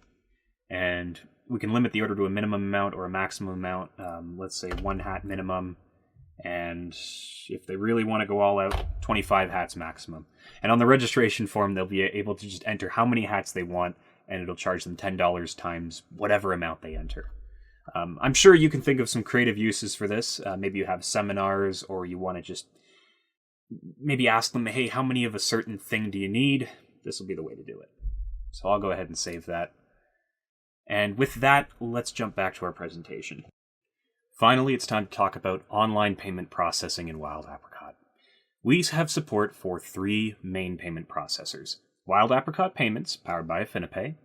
And we can limit the order to a minimum amount or a maximum amount. Let's say 1 hat minimum. And if they really want to go all out, 25 hats maximum. And on the registration form, they'll be able to just enter how many hats they want, and it'll charge them $10 times whatever amount they enter. I'm sure you can think of some creative uses for this. Maybe you have seminars, or you want to just maybe ask them, hey, how many of a certain thing do you need? This will be the way to do it. So I'll go ahead and save that. And with that, let's jump back to our presentation. Finally, it's time to talk about online payment processing in Wild Apricot. We have support for 3 main payment processors: Wild Apricot Payments, powered by AffiniPay,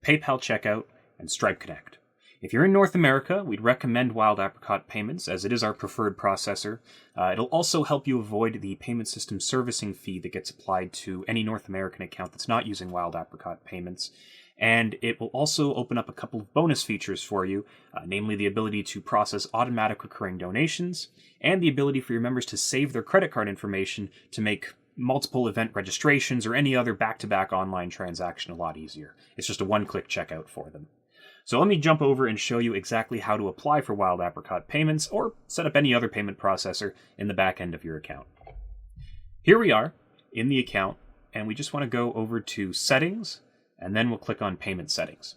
PayPal Checkout, and Stripe Connect. If you're in North America, we'd recommend Wild Apricot Payments, as it is our preferred processor. It'll also help you avoid the payment system servicing fee that gets applied to any North American account that's not using Wild Apricot Payments. And it will also open up a couple of bonus features for you, namely the ability to process automatic recurring donations, and the ability for your members to save their credit card information to make multiple event registrations or any other back-to-back online transaction a lot easier. It's just a one-click checkout for them. So let me jump over and show you exactly how to apply for Wild Apricot Payments, or set up any other payment processor in the back end of your account. Here we are in the account, and we just want to go over to Settings, and then we'll click on Payment Settings.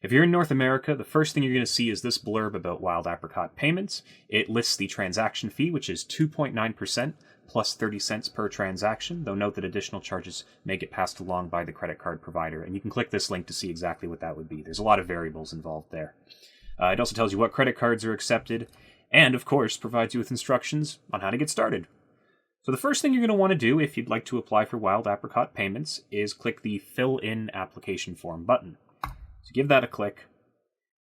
If you're in North America, the first thing you're going to see is this blurb about Wild Apricot Payments. It lists the transaction fee, which is 2.9% plus 30 cents per transaction, though note that additional charges may get passed along by the credit card provider, and you can click this link to see exactly what that would be. There's a lot of variables involved there. It also tells you what credit cards are accepted, and of course provides you with instructions on how to get started. So the first thing you're going to want to do if you'd like to apply for Wild Apricot Payments is click the Fill in Application Form button. So give that a click,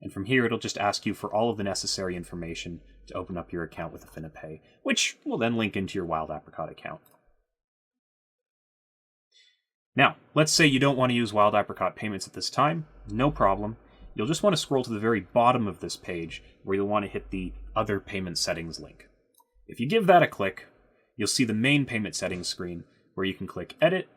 and from here it'll just ask you for all of the necessary information to open up your account with AffiniPay, which will then link into your Wild Apricot account. Now, let's say you don't want to use Wild Apricot Payments at this time. No problem. You'll just want to scroll to the very bottom of this page where you'll want to hit the Other Payment Settings link. If you give that a click, you'll see the main payment settings screen where you can click Edit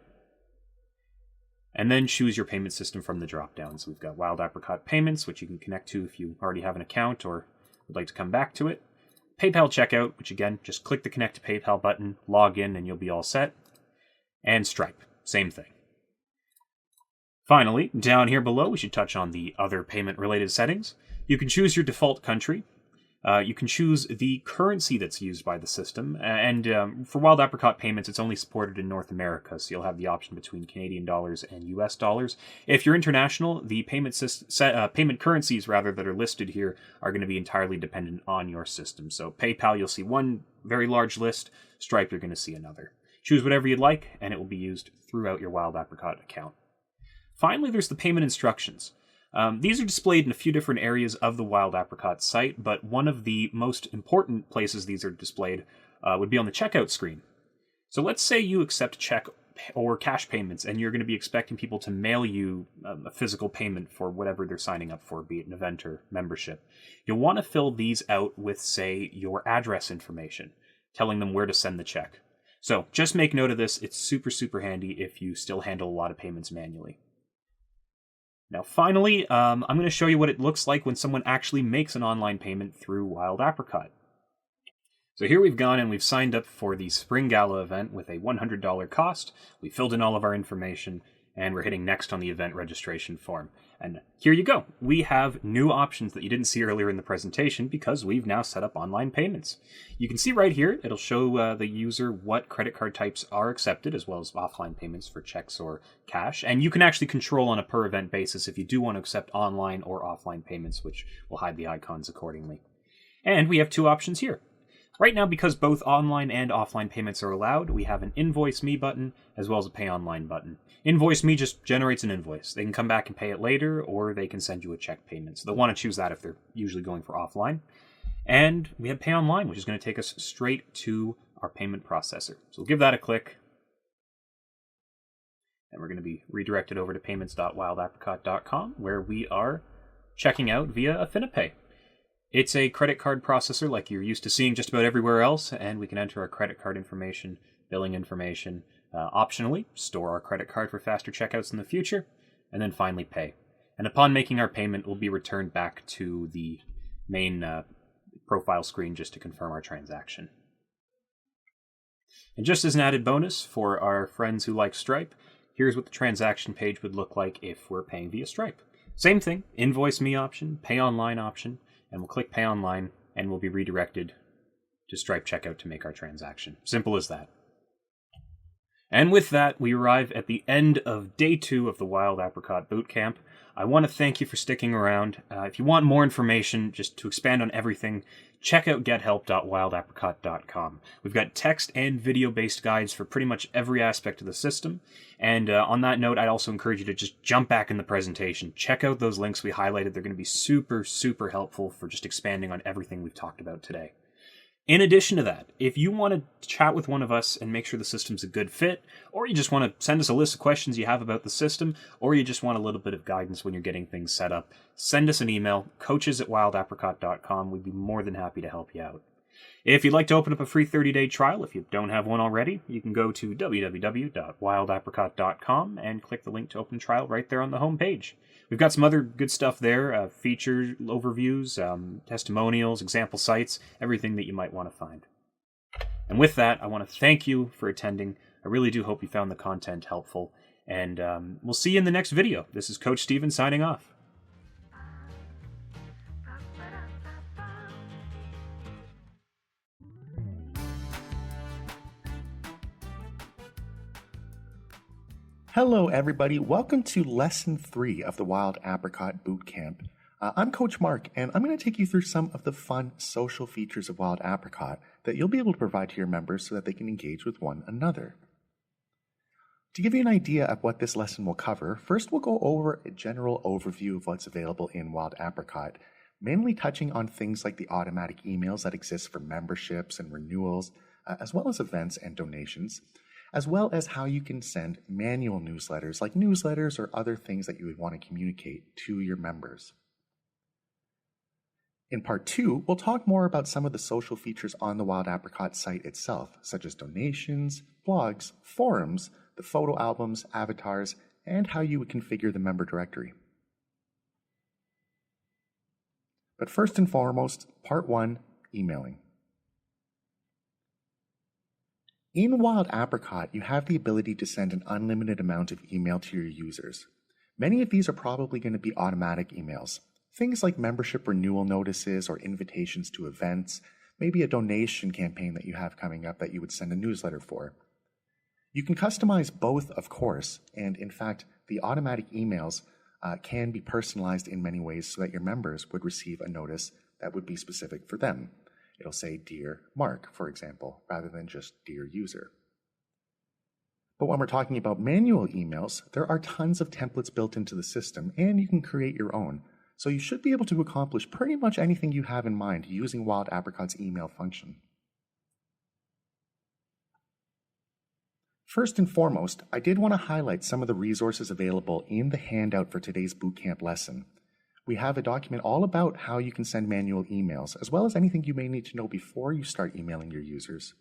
and then choose your payment system from the drop-down. So we've got Wild Apricot Payments, which you can connect to if you already have an account or would like to come back to it. PayPal Checkout, which again, just click the Connect to PayPal button, log in, and you'll be all set. And Stripe, same thing. Finally, down here below, we should touch on the other payment-related settings. You can choose your default country. You can choose the currency that's used by the system, and for Wild Apricot Payments, it's only supported in North America, so you'll have the option between Canadian dollars and US dollars. If you're international, the payment currencies that are listed here are going to be entirely dependent on your system. So PayPal, you'll see one very large list. Stripe, you're going to see another. Choose whatever you'd like, and it will be used throughout your Wild Apricot account. Finally, there's the payment instructions. These are displayed in a few different areas of the Wild Apricot site, but one of the most important places these are displayed would be on the checkout screen. So let's say you accept check or cash payments, and you're going to be expecting people to mail you a physical payment for whatever they're signing up for, be it an event or membership. You'll want to fill these out with, say, your address information, telling them where to send the check. So just make note of this. It's super, super handy if you still handle a lot of payments manually. Now, finally, I'm going to show you what it looks like when someone actually makes an online payment through Wild Apricot. So here we've gone and we've signed up for the Spring Gala event with a $100 cost. We filled in all of our information, and we're hitting Next on the event registration form. And here you go. We have new options that you didn't see earlier in the presentation because we've now set up online payments. You can see right here, it'll show the user what credit card types are accepted, as well as offline payments for checks or cash. And you can actually control on a per event basis if you do want to accept online or offline payments, which will hide the icons accordingly. And we have two options here. Right now, because both online and offline payments are allowed, we have an Invoice Me button as well as a Pay Online button. Invoice Me just generates an invoice. They can come back and pay it later, or they can send you a check payment. So they'll want to choose that if they're usually going for offline. And we have Pay Online, which is going to take us straight to our payment processor. So we'll give that a click. And we're going to be redirected over to payments.wildapricot.com, where we are checking out via AffiniPay. It's a credit card processor like you're used to seeing just about everywhere else, and we can enter our credit card information, billing information, Optionally, store our credit card for faster checkouts in the future, and then finally pay. And upon making our payment, we'll be returned back to the main profile screen just to confirm our transaction. And just as an added bonus for our friends who like Stripe, here's what the transaction page would look like if we're paying via Stripe. Same thing, invoice me option, pay online option, and we'll click pay online and we'll be redirected to Stripe checkout to make our transaction. Simple as that. And with that, we arrive at the end of day 2 of the Wild Apricot Boot Camp. I want to thank you for sticking around. If you want more information, just to expand on everything, check out gethelp.wildapricot.com. We've got text and video-based guides for pretty much every aspect of the system. And on that note, I'd also encourage you to just jump back in the presentation. Check out those links we highlighted. They're going to be super, super helpful for just expanding on everything we've talked about today. In addition to that, if you want to chat with one of us and make sure the system's a good fit, or you just want to send us a list of questions you have about the system, or you just want a little bit of guidance when you're getting things set up, send us an email, coaches@wildapricot.com. We'd be more than happy to help you out. If you'd like to open up a free 30-day trial, if you don't have one already, you can go to www.wildapricot.com and click the link to open trial right there on the home page. We've got some other good stuff there, feature overviews, testimonials, example sites, everything that you might want to find. And with that, I want to thank you for attending. I really do hope you found the content helpful, and we'll see you in the next video. This is Coach Steven signing off. Hello, everybody. Welcome to Lesson 3 of the Wild Apricot Boot Camp. I'm Coach Mark, and I'm going to take you through some of the fun social features of Wild Apricot that you'll be able to provide to your members so that they can engage with one another. To give you an idea of what this lesson will cover, first we'll go over a general overview of what's available in Wild Apricot, mainly touching on things like the automatic emails that exist for memberships and renewals, as well as events and donations, as well as how you can send manual newsletters, like newsletters or other things that you would want to communicate to your members. In part 2, we'll talk more about some of the social features on the Wild Apricot site itself, such as donations, blogs, forums, the photo albums, avatars, and how you would configure the member directory. But first and foremost, part 1, emailing. In Wild Apricot, you have the ability to send an unlimited amount of email to your users. Many of these are probably going to be automatic emails. Things like membership renewal notices or invitations to events, maybe a donation campaign that you have coming up that you would send a newsletter for. You can customize both, of course, and in fact, the automatic emails can be personalized in many ways so that your members would receive a notice that would be specific for them. It'll say, Dear Mark, for example, rather than just Dear User. But when we're talking about manual emails, there are tons of templates built into the system, and you can create your own. So you should be able to accomplish pretty much anything you have in mind using Wild Apricot's email function. First and foremost, I did want to highlight some of the resources available in the handout for today's bootcamp lesson. We have a document all about how you can send manual emails, as well as anything you may need to know before you start emailing your users.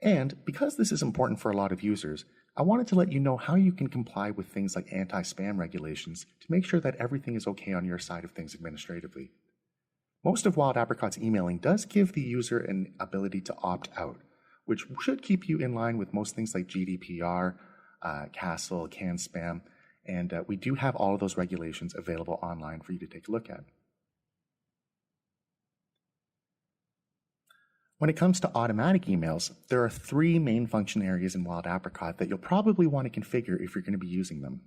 And because this is important for a lot of users, I wanted to let you know how you can comply with things like anti-spam regulations to make sure that everything is okay on your side of things administratively. Most of Wild Apricot's emailing does give the user an ability to opt out, which should keep you in line with most things like GDPR, CASL, CAN-SPAM, and we do have all of those regulations available online for you to take a look at. When it comes to automatic emails, there are 3 main function areas in Wild Apricot that you'll probably want to configure if you're going to be using them.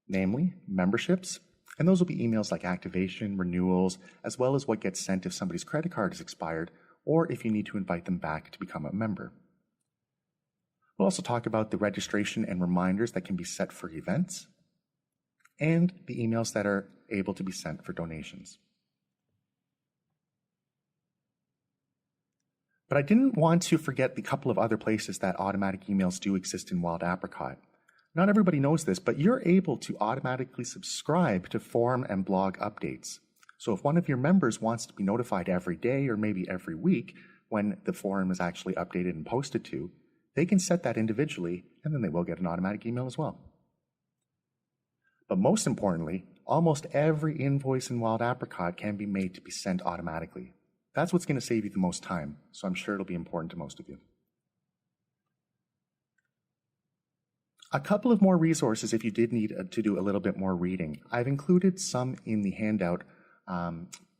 Namely, memberships, and those will be emails like activation, renewals, as well as what gets sent if somebody's credit card is expired, or if you need to invite them back to become a member. We'll also talk about the registration and reminders that can be set for events, and the emails that are able to be sent for donations. But I didn't want to forget the couple of other places that automatic emails do exist in Wild Apricot. Not everybody knows this, but you're able to automatically subscribe to forum and blog updates. So if one of your members wants to be notified every day or maybe every week when the forum is actually updated and posted to, they can set that individually and then they will get an automatic email as well. But most importantly, almost every invoice in Wild Apricot can be made to be sent automatically. That's what's going to save you the most time, so I'm sure it'll be important to most of you. A couple of more resources if you did need to do a little bit more reading. I've included some in the handout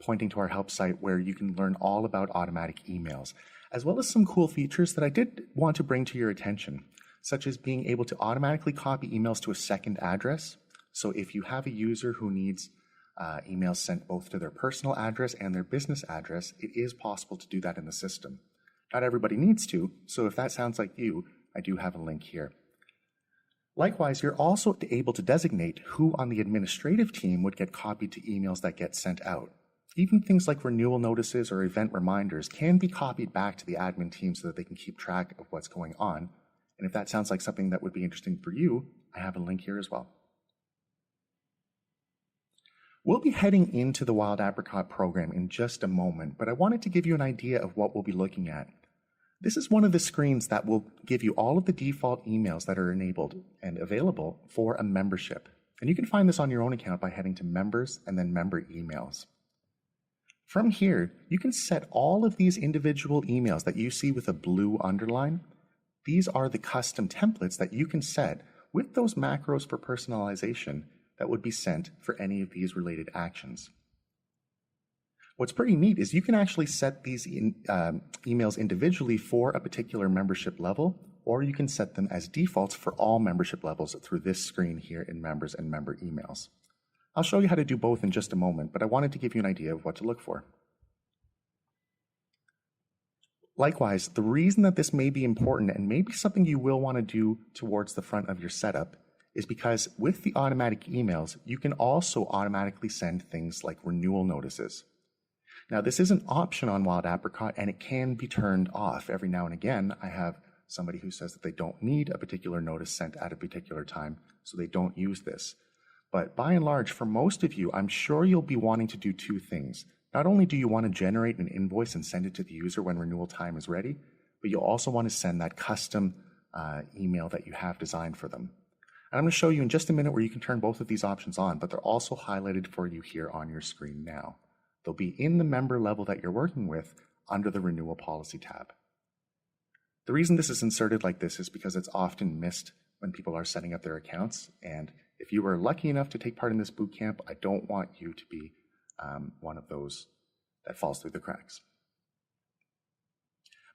pointing to our help site where you can learn all about automatic emails, as well as some cool features that I did want to bring to your attention, such as being able to automatically copy emails to a second address. So if you have a user who needs emails sent both to their personal address and their business address, it is possible to do that in the system. Not everybody needs to, so if that sounds like you, I do have a link here. Likewise, you're also able to designate who on the administrative team would get copied to emails that get sent out. Even things like renewal notices or event reminders can be copied back to the admin team so that they can keep track of what's going on. And if that sounds like something that would be interesting for you, I have a link here as well. We'll be heading into the Wild Apricot program in just a moment, but I wanted to give you an idea of what we'll be looking at. This is one of the screens that will give you all of the default emails that are enabled and available for a membership. And you can find this on your own account by heading to Members and then Member Emails. From here, you can set all of these individual emails that you see with a blue underline. These are the custom templates that you can set with those macros for personalization that would be sent for any of these related actions. What's pretty neat is you can actually set these emails individually for a particular membership level, or you can set them as defaults for all membership levels through this screen here in Members and Member Emails. I'll show you how to do both in just a moment, but I wanted to give you an idea of what to look for. Likewise, the reason that this may be important and maybe something you will want to do towards the front of your setup is because with the automatic emails, you can also automatically send things like renewal notices. Now, this is an option on Wild Apricot, and it can be turned off. Every now and again, I have somebody who says that they don't need a particular notice sent at a particular time, so they don't use this. But by and large, for most of you, I'm sure you'll be wanting to do two things. Not only do you want to generate an invoice and send it to the user when renewal time is ready, but you'll also want to send that custom email that you have designed for them. And I'm going to show you in just a minute where you can turn both of these options on, but they're also highlighted for you here on your screen now. They'll be in the member level that you're working with under the Renewal Policy tab. The reason this is inserted like this is because it's often missed when people are setting up their accounts, and if you were lucky enough to take part in this boot camp, I don't want you to be one of those that falls through the cracks.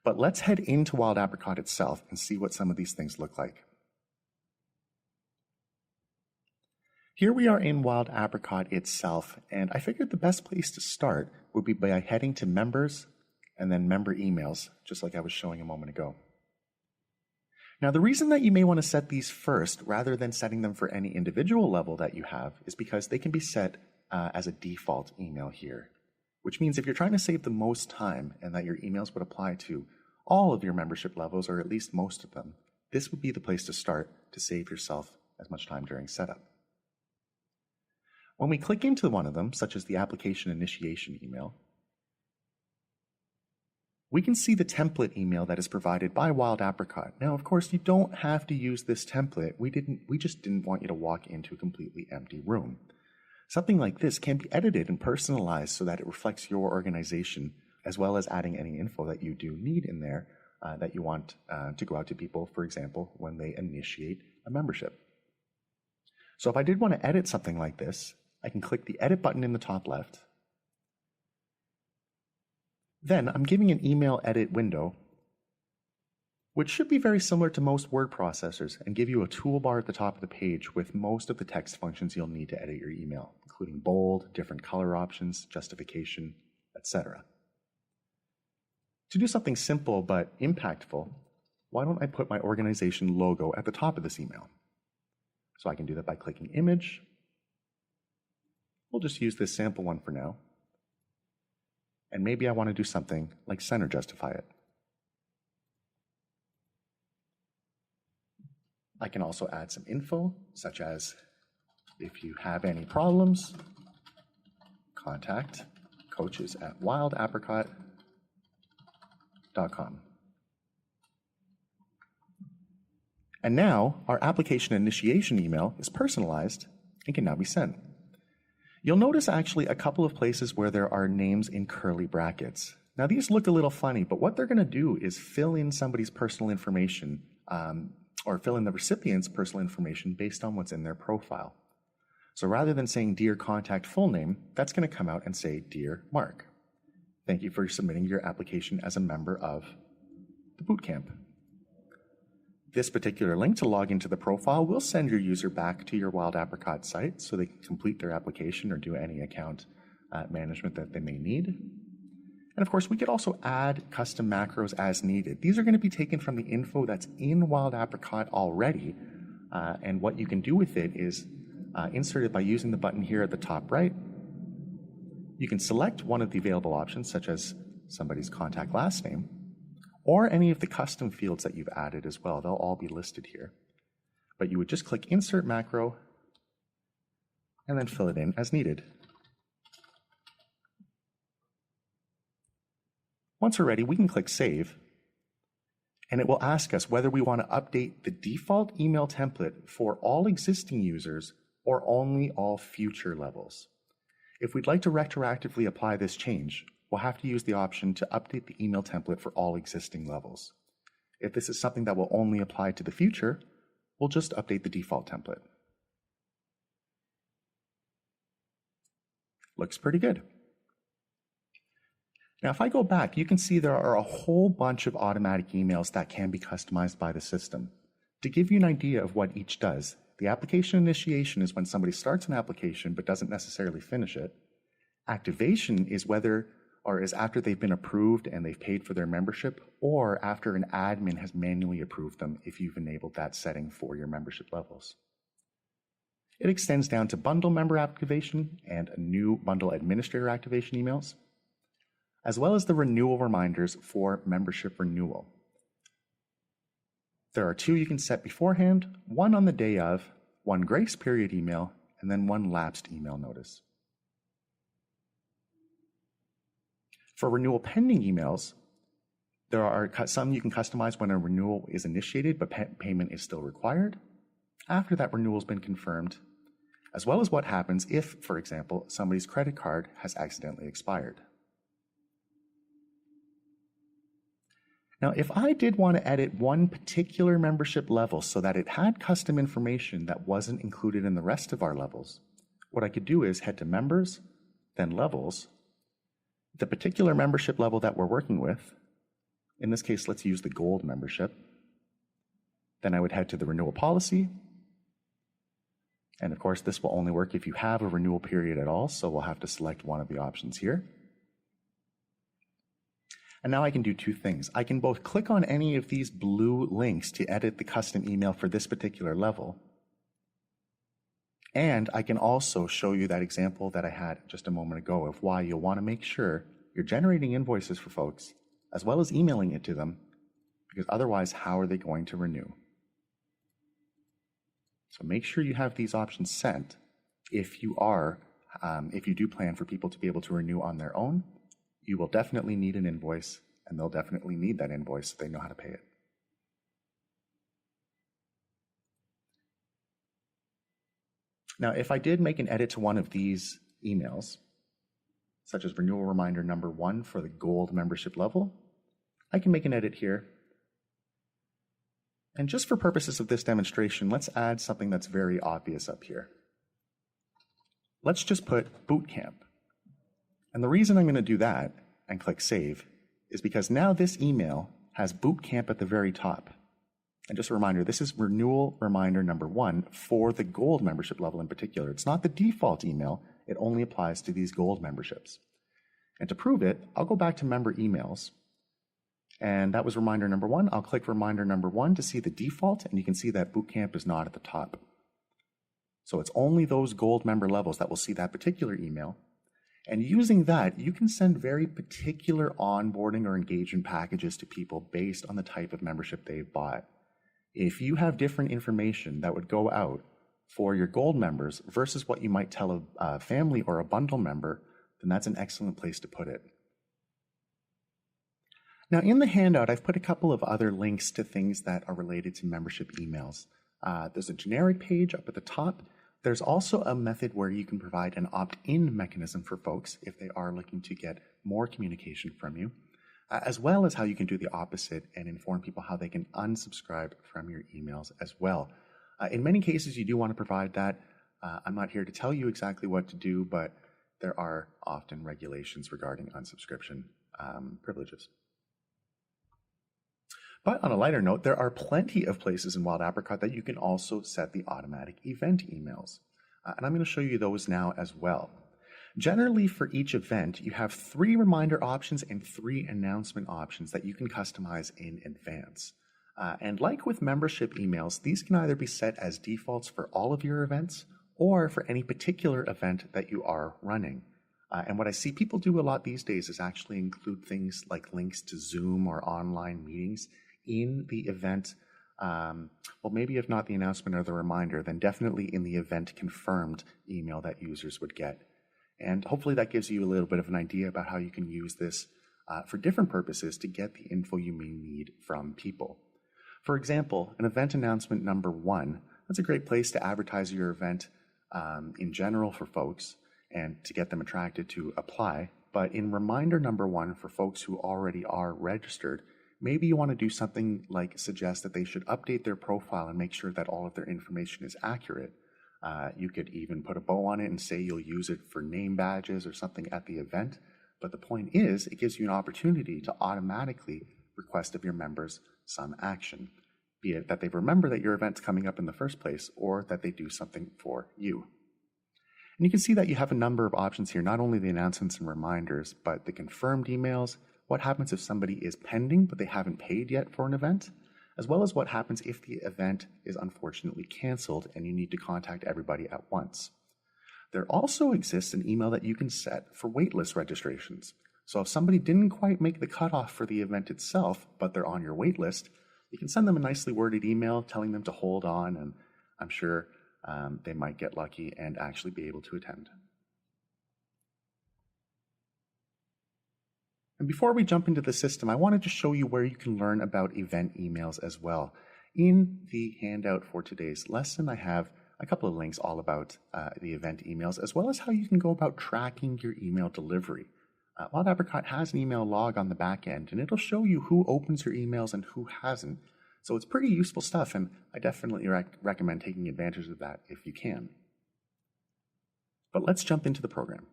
But let's head into Wild Apricot itself and see what some of these things look like. Here we are in Wild Apricot itself, and I figured the best place to start would be by heading to Members and then Member Emails, just like I was showing a moment ago. Now, the reason that you may want to set these first rather than setting them for any individual level that you have is because they can be set as a default email here, which means if you're trying to save the most time and that your emails would apply to all of your membership levels, or at least most of them, this would be the place to start to save yourself as much time during setup. When we click into one of them, such as the application initiation email, we can see the template email that is provided by Wild Apricot. Now, of course, you don't have to use this template. We just didn't want you to walk into a completely empty room. Something like this can be edited and personalized so that it reflects your organization, as well as adding any info that you do need in there that you want to go out to people, for example, when they initiate a membership. So if I did want to edit something like this, I can click the Edit button in the top left. Then I'm giving an email edit window, which should be very similar to most word processors and give you a toolbar at the top of the page with most of the text functions you'll need to edit your email, including bold, different color options, justification, etc. To do something simple but impactful, why don't I put my organization logo at the top of this email? So I can do that by clicking Image. We'll just use this sample one for now. And maybe I want to do something like center justify it. I can also add some info, such as if you have any problems, contact coaches@wildapricot.com. And now our application initiation email is personalized and can now be sent. You'll notice actually a couple of places where there are names in curly brackets. Now these look a little funny, but what they're going to do is fill in somebody's personal information or fill in the recipient's personal information based on what's in their profile. So rather than saying Dear Contact Full Name, that's going to come out and say Dear Mark. Thank you for submitting your application as a member of the boot camp. This particular link to log into the profile will send your user back to your Wild Apricot site so they can complete their application or do any account management that they may need. And of course, we could also add custom macros as needed. These are going to be taken from the info that's in Wild Apricot already. And what you can do with it is insert it by using the button here at the top right. You can select one of the available options, such as somebody's contact last name, or any of the custom fields that you've added as well. They'll all be listed here. But you would just click Insert Macro and then fill it in as needed. Once we're ready, we can click Save, and it will ask us whether we want to update the default email template for all existing users or only all future levels. If we'd like to retroactively apply this change, we'll have to use the option to update the email template for all existing levels. If this is something that will only apply to the future, we'll just update the default template. Looks pretty good. Now, if I go back, you can see there are a whole bunch of automatic emails that can be customized by the system. To give you an idea of what each does, the application initiation is when somebody starts an application but doesn't necessarily finish it. Activation is is after they've been approved and they've paid for their membership, or after an admin has manually approved them if you've enabled that setting for your membership levels. It extends down to bundle member activation and new bundle administrator activation emails, as well as the renewal reminders for membership renewal. There are 2 you can set beforehand, one on the day of, one grace period email, and then one lapsed email notice. For renewal pending emails, there are some you can customize when a renewal is initiated but payment is still required, after that renewal has been confirmed, as well as what happens if, for example, somebody's credit card has accidentally expired. Now, if I did want to edit one particular membership level so that it had custom information that wasn't included in the rest of our levels, what I could do is head to Members, then Levels, the particular membership level that we're working with. In this case, let's use the Gold membership. Then I would head to the Renewal Policy. And of course, this will only work if you have a renewal period at all, so we'll have to select one of the options here. And now I can do 2 things. I can both click on any of these blue links to edit the custom email for this particular level, and I can also show you that example that I had just a moment ago of why you'll want to make sure you're generating invoices for folks, as well as emailing it to them, because otherwise, how are they going to renew? So make sure you have these options set if you do plan for people to be able to renew on their own. You will definitely need an invoice, and they'll definitely need that invoice so they know how to pay it. Now, if I did make an edit to one of these emails, such as renewal reminder number 1 for the Gold membership level, I can make an edit here. And just for purposes of this demonstration, let's add something that's very obvious up here. Let's just put Boot Camp. And the reason I'm going to do that and click Save is because now this email has Boot Camp at the very top. And just a reminder, this is renewal reminder number 1 for the Gold membership level in particular. It's not the default email. It only applies to these Gold memberships. And to prove it, I'll go back to Member Emails. And that was reminder number 1. I'll click reminder number 1 to see the default, and you can see that Boot Camp is not at the top. So it's only those Gold member levels that will see that particular email. And using that, you can send very particular onboarding or engagement packages to people based on the type of membership they've bought. If you have different information that would go out for your Gold members versus what you might tell a family or a bundle member, then that's an excellent place to put it. Now, in the handout, I've put a couple of other links to things that are related to membership emails. There's a generic page up at the top. There's also a method where you can provide an opt-in mechanism for folks if they are looking to get more communication from you, as well as how you can do the opposite and inform people how they can unsubscribe from your emails as well. In many cases, you do want to provide that. I'm not here to tell you exactly what to do, but there are often regulations regarding unsubscription privileges. But on a lighter note, there are plenty of places in Wild Apricot that you can also set the automatic event emails. And I'm going to show you those now as well. Generally, for each event, you have 3 reminder options and 3 announcement options that you can customize in advance. And like with membership emails, these can either be set as defaults for all of your events or for any particular event that you are running. And what I see people do a lot these days is actually include things like links to Zoom or online meetings in the event, well, maybe if not the announcement or the reminder, then definitely in the event confirmed email that users would get. And hopefully that gives you a little bit of an idea about how you can use this for different purposes to get the info you may need from people. For example, an event announcement number 1, that's a great place to advertise your event in general for folks and to get them attracted to apply. But in reminder number 1 for folks who already are registered, maybe you want to do something like suggest that they should update their profile and make sure that all of their information is accurate. You could even put a bow on it and say you'll use it for name badges or something at the event. But the point is, it gives you an opportunity to automatically request of your members some action, be it that they remember that your event's coming up in the first place or that they do something for you. And you can see that you have a number of options here, not only the announcements and reminders, but the confirmed emails, what happens if somebody is pending but they haven't paid yet for an event, as well as what happens if the event is unfortunately canceled and you need to contact everybody at once. There also exists an email that you can set for waitlist registrations. So if somebody didn't quite make the cutoff for the event itself, but they're on your waitlist, you can send them a nicely worded email telling them to hold on, and I'm sure they might get lucky and actually be able to attend. And before we jump into the system, I wanted to show you where you can learn about event emails as well. In the handout for today's lesson, I have a couple of links all about the event emails, as well as how you can go about tracking your email delivery. Wild Apricot has an email log on the back end, and it'll show you who opens your emails and who hasn't. So it's pretty useful stuff, and I definitely recommend taking advantage of that if you can. But let's jump into the program.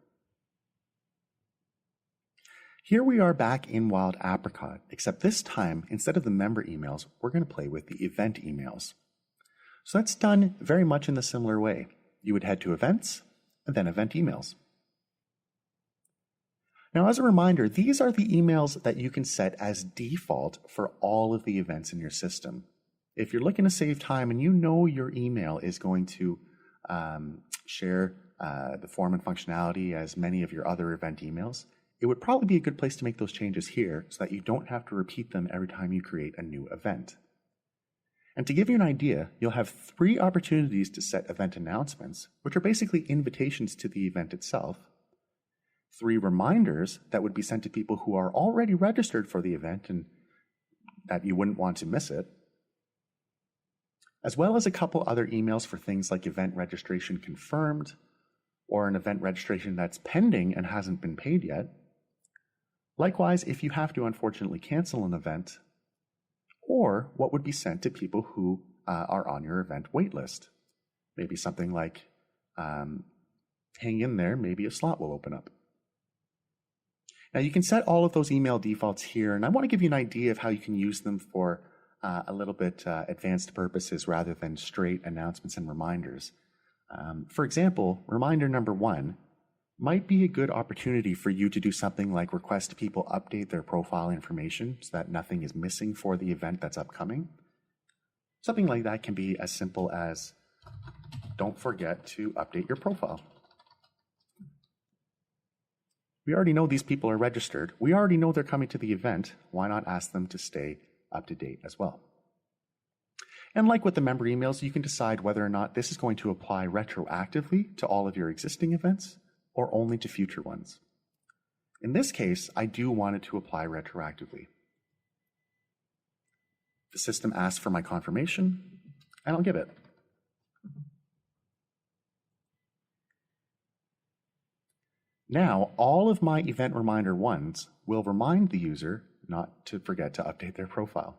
Here we are back in Wild Apricot, except this time, instead of the member emails, we're going to play with the event emails. So that's done very much in the similar way. You would head to events, and then event emails. Now, as a reminder, these are the emails that you can set as default for all of the events in your system. If you're looking to save time and you know your email is going to share the form and functionality as many of your other event emails, it would probably be a good place to make those changes here so that you don't have to repeat them every time you create a new event. And to give you an idea, you'll have 3 opportunities to set event announcements, which are basically invitations to the event itself, 3 reminders that would be sent to people who are already registered for the event and that you wouldn't want to miss it, as well as a couple other emails for things like event registration confirmed or an event registration that's pending and hasn't been paid yet. Likewise, if you have to unfortunately cancel an event, or what would be sent to people who are on your event waitlist. Maybe something like, hang in there, maybe a slot will open up. Now you can set all of those email defaults here, and I want to give you an idea of how you can use them for a little bit advanced purposes rather than straight announcements and reminders. For example, reminder number 1 might be a good opportunity for you to do something like request people update their profile information so that nothing is missing for the event that's upcoming. Something like that can be as simple as, don't forget to update your profile. We already know these people are registered. We already know they're coming to the event. Why not ask them to stay up to date as well? And like with the member emails, you can decide whether or not this is going to apply retroactively to all of your existing events or only to future ones. In this case, I do want it to apply retroactively. The system asks for my confirmation, and I'll give it. Now, all of my event reminder ones will remind the user not to forget to update their profile.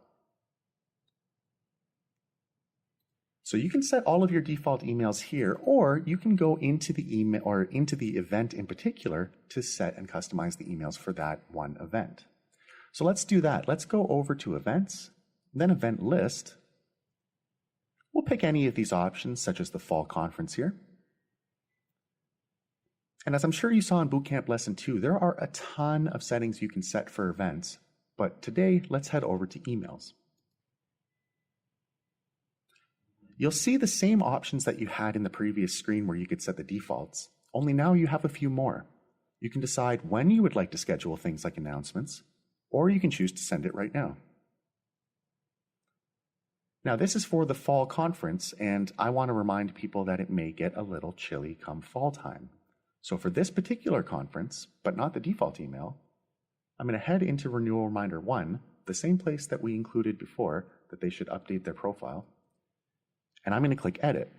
So you can set all of your default emails here, or you can go into the email or into the event in particular to set and customize the emails for that one event. So let's do that. Let's go over to events, then event list. We'll pick any of these options, such as the fall conference here. And as I'm sure you saw in Bootcamp Lesson 2, there are a ton of settings you can set for events, but today let's head over to emails. You'll see the same options that you had in the previous screen where you could set the defaults, only now you have a few more. You can decide when you would like to schedule things like announcements, or you can choose to send it right now. Now this is for the fall conference, and I want to remind people that it may get a little chilly come fall time. So for this particular conference, but not the default email, I'm going to head into Renewal Reminder 1, the same place that we included before that they should update their profile. And I'm going to click Edit.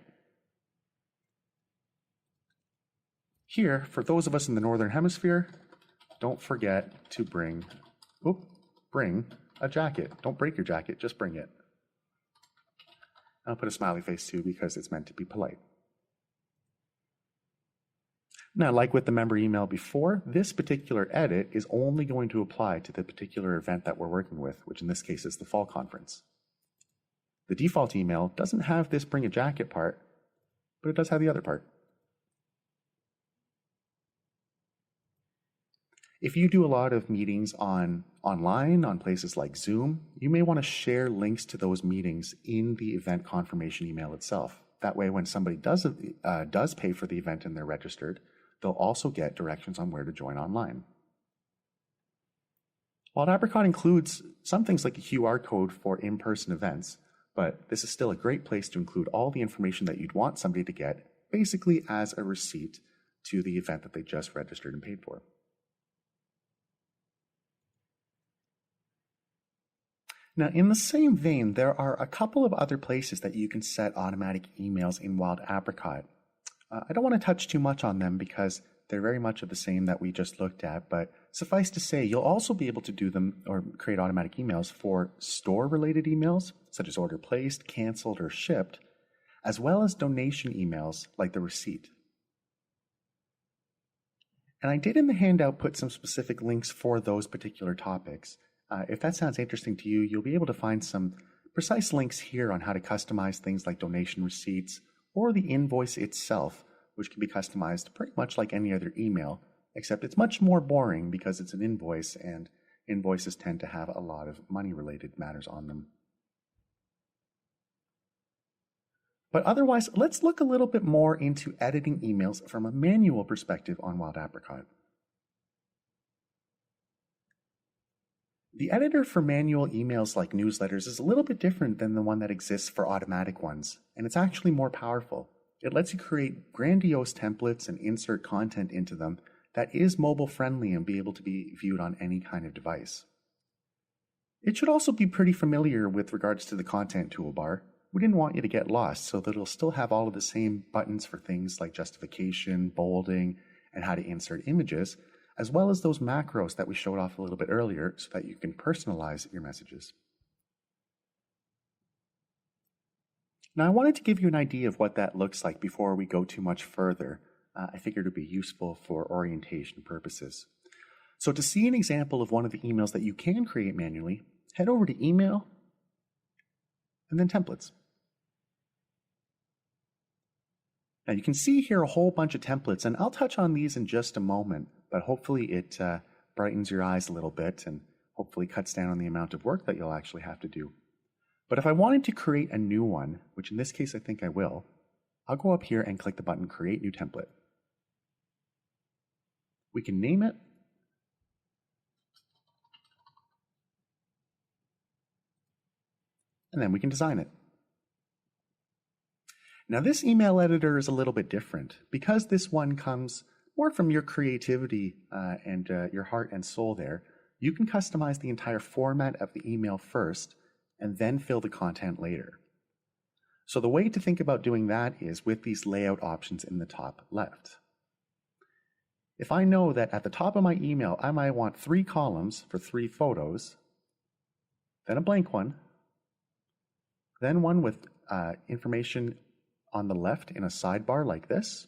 Here, for those of us in the Northern Hemisphere, don't forget to bring a jacket. Don't break your jacket, just bring it. I'll put a smiley face too because it's meant to be polite. Now, like with the member email before, this particular edit is only going to apply to the particular event that we're working with, which in this case is the fall conference. The default email doesn't have this bring a jacket part, but it does have the other part. If you do a lot of meetings online on places like Zoom, you may want to share links to those meetings in the event confirmation email itself. That way, when somebody does pay for the event and they're registered, they'll also get directions on where to join online. Wild Apricot includes some things like a QR code for in-person events, but this is still a great place to include all the information that you'd want somebody to get, basically as a receipt to the event that they just registered and paid for. Now, in the same vein, there are a couple of other places that you can set automatic emails in Wild Apricot. I don't want to touch too much on them because they're very much of the same that we just looked at, but suffice to say, you'll also be able to do them or create automatic emails for store-related emails, such as order placed, canceled, or shipped, as well as donation emails like the receipt. And I did in the handout put some specific links for those particular topics. If that sounds interesting to you, you'll be able to find some precise links here on how to customize things like donation receipts or the invoice itself, which can be customized pretty much like any other email, except it's much more boring because it's an invoice and invoices tend to have a lot of money-related matters on them. But otherwise, let's look a little bit more into editing emails from a manual perspective on Wild Apricot. The editor for manual emails like newsletters is a little bit different than the one that exists for automatic ones, and it's actually more powerful. It lets you create grandiose templates and insert content into them that is mobile friendly and be able to be viewed on any kind of device. It should also be pretty familiar with regards to the content toolbar. We didn't want you to get lost, so that it'll still have all of the same buttons for things like justification, bolding, and how to insert images, as well as those macros that we showed off a little bit earlier so that you can personalize your messages. Now, I wanted to give you an idea of what that looks like before we go too much further. I figured it would be useful for orientation purposes. So to see an example of one of the emails that you can create manually, head over to Email, and then Templates. Now you can see here a whole bunch of templates, and I'll touch on these in just a moment, but hopefully it brightens your eyes a little bit and hopefully cuts down on the amount of work that you'll actually have to do. But if I wanted to create a new one, which in this case I think I will, I'll go up here and click the button Create New Template. We can name it. And then we can design it. Now this email editor is a little bit different because this one comes more from your creativity and your heart and soul there. You can customize the entire format of the email first and then fill the content later. So the way to think about doing that is with these layout options in the top left. If I know that at the top of my email, I might want 3 columns for 3 photos, then a blank one, then one with information on the left in a sidebar like this,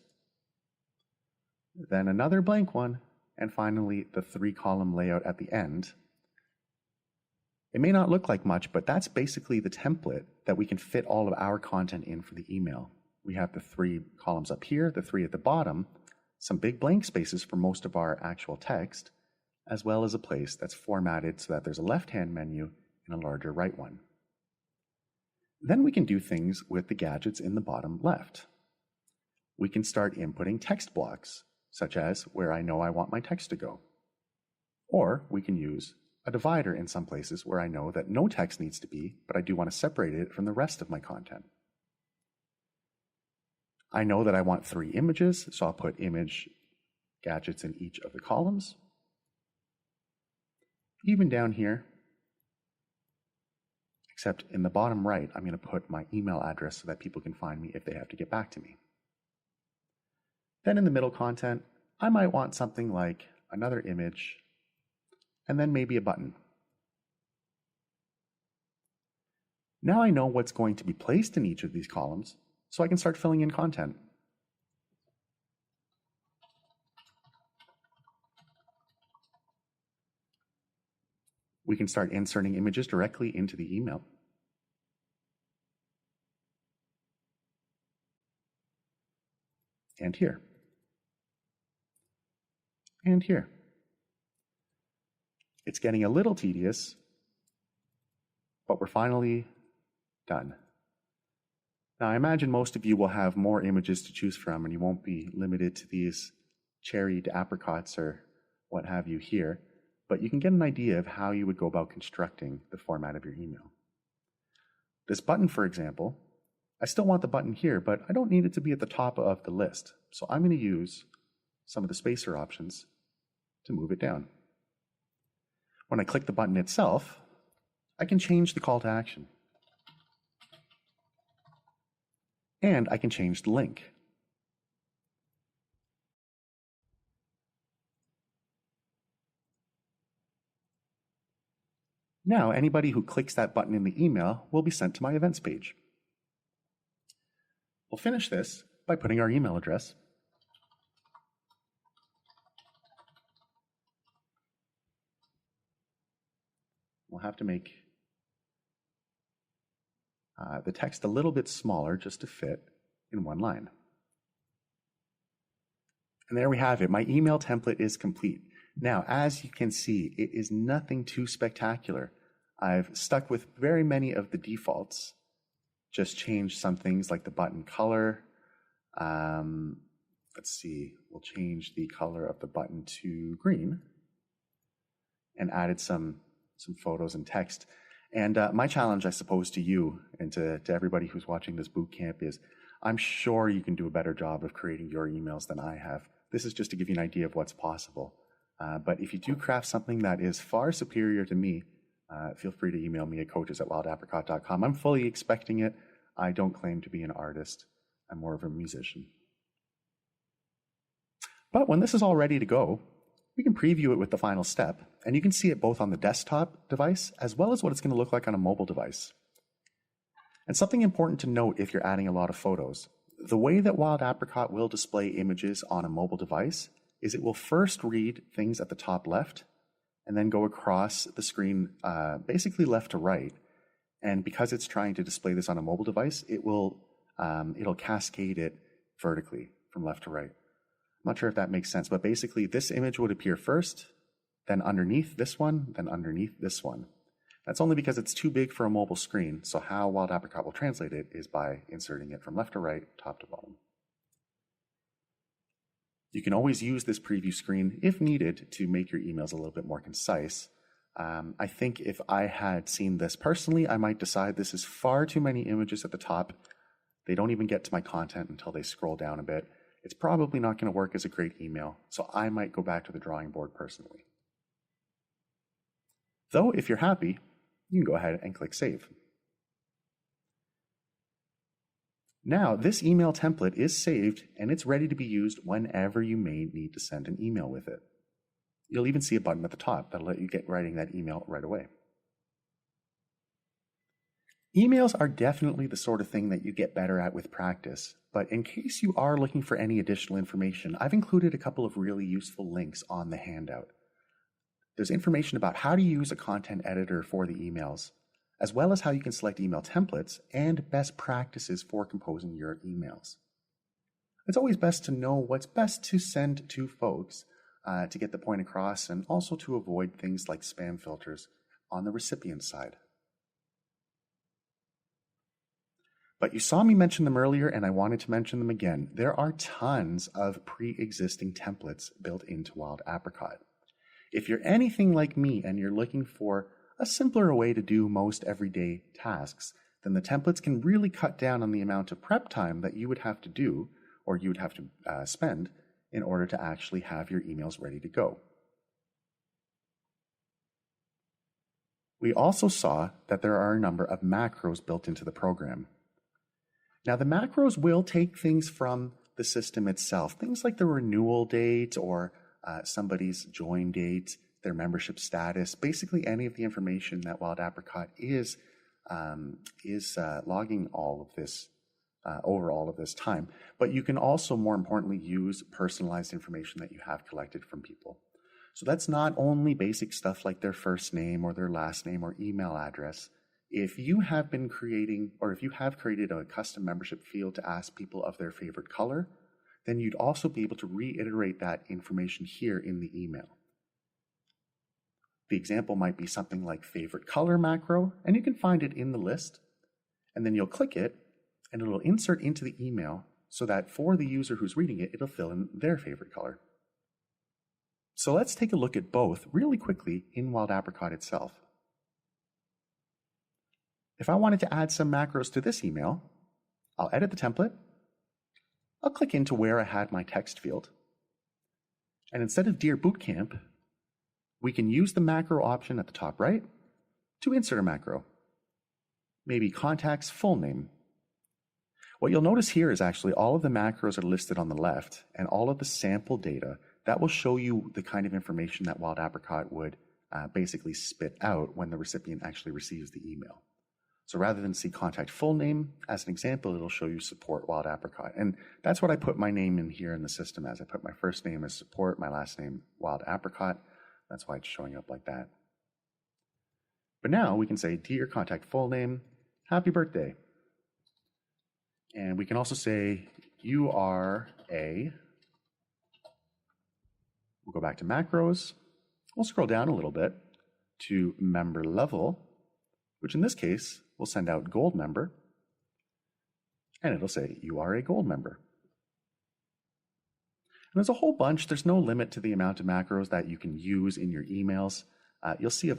then another blank one, and finally the 3-column layout at the end. It may not look like much, but that's basically the template that we can fit all of our content in for the email. We have the 3 columns up here, the 3 at the bottom, some big blank spaces for most of our actual text, as well as a place that's formatted so that there's a left-hand menu and a larger right one. Then we can do things with the gadgets in the bottom left. We can start inputting text blocks, such as where I know I want my text to go. Or we can use a divider in some places where I know that no text needs to be, but I do want to separate it from the rest of my content. I know that I want 3 images, so I'll put image gadgets in each of the columns. Even down here, except in the bottom right, I'm going to put my email address so that people can find me if they have to get back to me. Then in the middle content, I might want something like another image, and then maybe a button. Now I know what's going to be placed in each of these columns, so I can start filling in content. We can start inserting images directly into the email. And here. And here. It's getting a little tedious, but we're finally done. Now, I imagine most of you will have more images to choose from, and you won't be limited to these cherried apricots or what have you here, but you can get an idea of how you would go about constructing the format of your email. This button, for example, I still want the button here, but I don't need it to be at the top of the list, so I'm going to use some of the spacer options to move it down. When I click the button itself, I can change the call to action. And I can change the link. Now, anybody who clicks that button in the email will be sent to my events page. We'll finish this by putting our email address. We'll have to make the text a little bit smaller just to fit in one line. And there we have it. My email template is complete. Now, as you can see, it is nothing too spectacular. I've stuck with very many of the defaults, just changed some things like the button color. Let's see, we'll change the color of the button to green and added some photos and text. And my challenge, I suppose, to you and to everybody who's watching this boot camp is I'm sure you can do a better job of creating your emails than I have. This is just to give you an idea of what's possible. But if you do craft something that is far superior to me, feel free to email me at coaches@wildapricot.com. I'm fully expecting it. I don't claim to be an artist. I'm more of a musician. But when this is all ready to go, we can preview it with the final step, and you can see it both on the desktop device as well as what it's going to look like on a mobile device. And something important to note if you're adding a lot of photos, the way that Wild Apricot will display images on a mobile device is it will first read things at the top left and then go across the screen basically left to right. And because it's trying to display this on a mobile device, it'll cascade it vertically from left to right. I'm not sure if that makes sense, but basically this image would appear first, then underneath this one, then underneath this one. That's only because it's too big for a mobile screen, so how Wild Apricot will translate it is by inserting it from left to right, top to bottom. You can always use this preview screen if needed to make your emails a little bit more concise. I think if I had seen this personally, I might decide this is far too many images at the top. They don't even get to my content until they scroll down a bit. It's probably not going to work as a great email, so I might go back to the drawing board personally. Though, if you're happy, You can go ahead and click Save. Now, this email template is saved and it's ready to be used whenever you may need to send an email with it. You'll even see a button at the top that'll let you get writing that email right away. Emails are definitely the sort of thing that you get better at with practice, but in case you are looking for any additional information, I've included a couple of really useful links on the handout. There's information about how to use a content editor for the emails, as well as how you can select email templates and best practices for composing your emails. It's always best to know what's best to send to folks to get the point across, and also to avoid things like spam filters on the recipient side. But you saw me mention them earlier, and I wanted to mention them again. There are tons of pre-existing templates built into Wild Apricot. If you're anything like me and you're looking for a simpler way to do most everyday tasks, then the templates can really cut down on the amount of prep time that you would have to do, or you would have to spend, in order to actually have your emails ready to go. We also saw that there are a number of macros built into the program. Now, the macros will take things from the system itself, things like the renewal date or somebody's join date, their membership status, basically any of the information that Wild Apricot is logging all of this over all of this time. But you can also, more importantly, use personalized information that you have collected from people. So that's not only basic stuff like their first name or their last name or email address. If you have been creating, or if you have created a custom membership field to ask people of their favorite color, then you'd also be able to reiterate that information here in the email. The example might be something like favorite color macro, and you can find it in the list, and then you'll click it, and it'll insert into the email so that for the user who's reading it, it'll fill in their favorite color. So let's take a look at both really quickly in Wild Apricot itself. If I wanted to add some macros to this email, I'll edit the template. I'll click into where I had my text field. And instead of Dear Boot Camp, we can use the macro option at the top right to insert a macro. Maybe contact's full name. What you'll notice here is actually all of the macros are listed on the left, and all of the sample data that will show you the kind of information that Wild Apricot would basically spit out when the recipient actually receives the email. So rather than see contact full name, as an example, it'll show you support Wild Apricot. And that's what I put my name in here in the system as. I put my first name as support, my last name Wild Apricot. That's why it's showing up like that. But now we can say, Dear contact full name, happy birthday. And we can also say, you are a, we'll go back to macros. We'll scroll down a little bit to member level, which in this case will send out gold member, and it'll say you are a gold member. And there's a whole bunch. There's no limit to the amount of macros that you can use in your emails. You'll see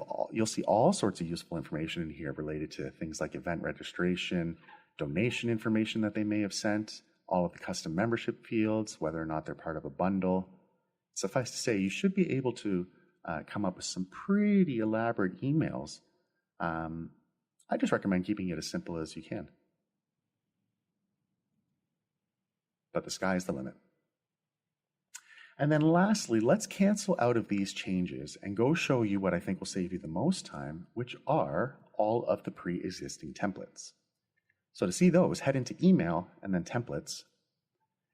all sorts of useful information in here related to things like event registration, donation information that they may have sent, all of the custom membership fields, whether or not they're part of a bundle. Suffice to say, you should be able to come up with some pretty elaborate emails. I just recommend keeping it as simple as you can. But the sky is the limit. And then lastly, let's cancel out of these changes and go show you what I think will save you the most time, which are all of the pre-existing templates. So to see those, head into Email and then Templates.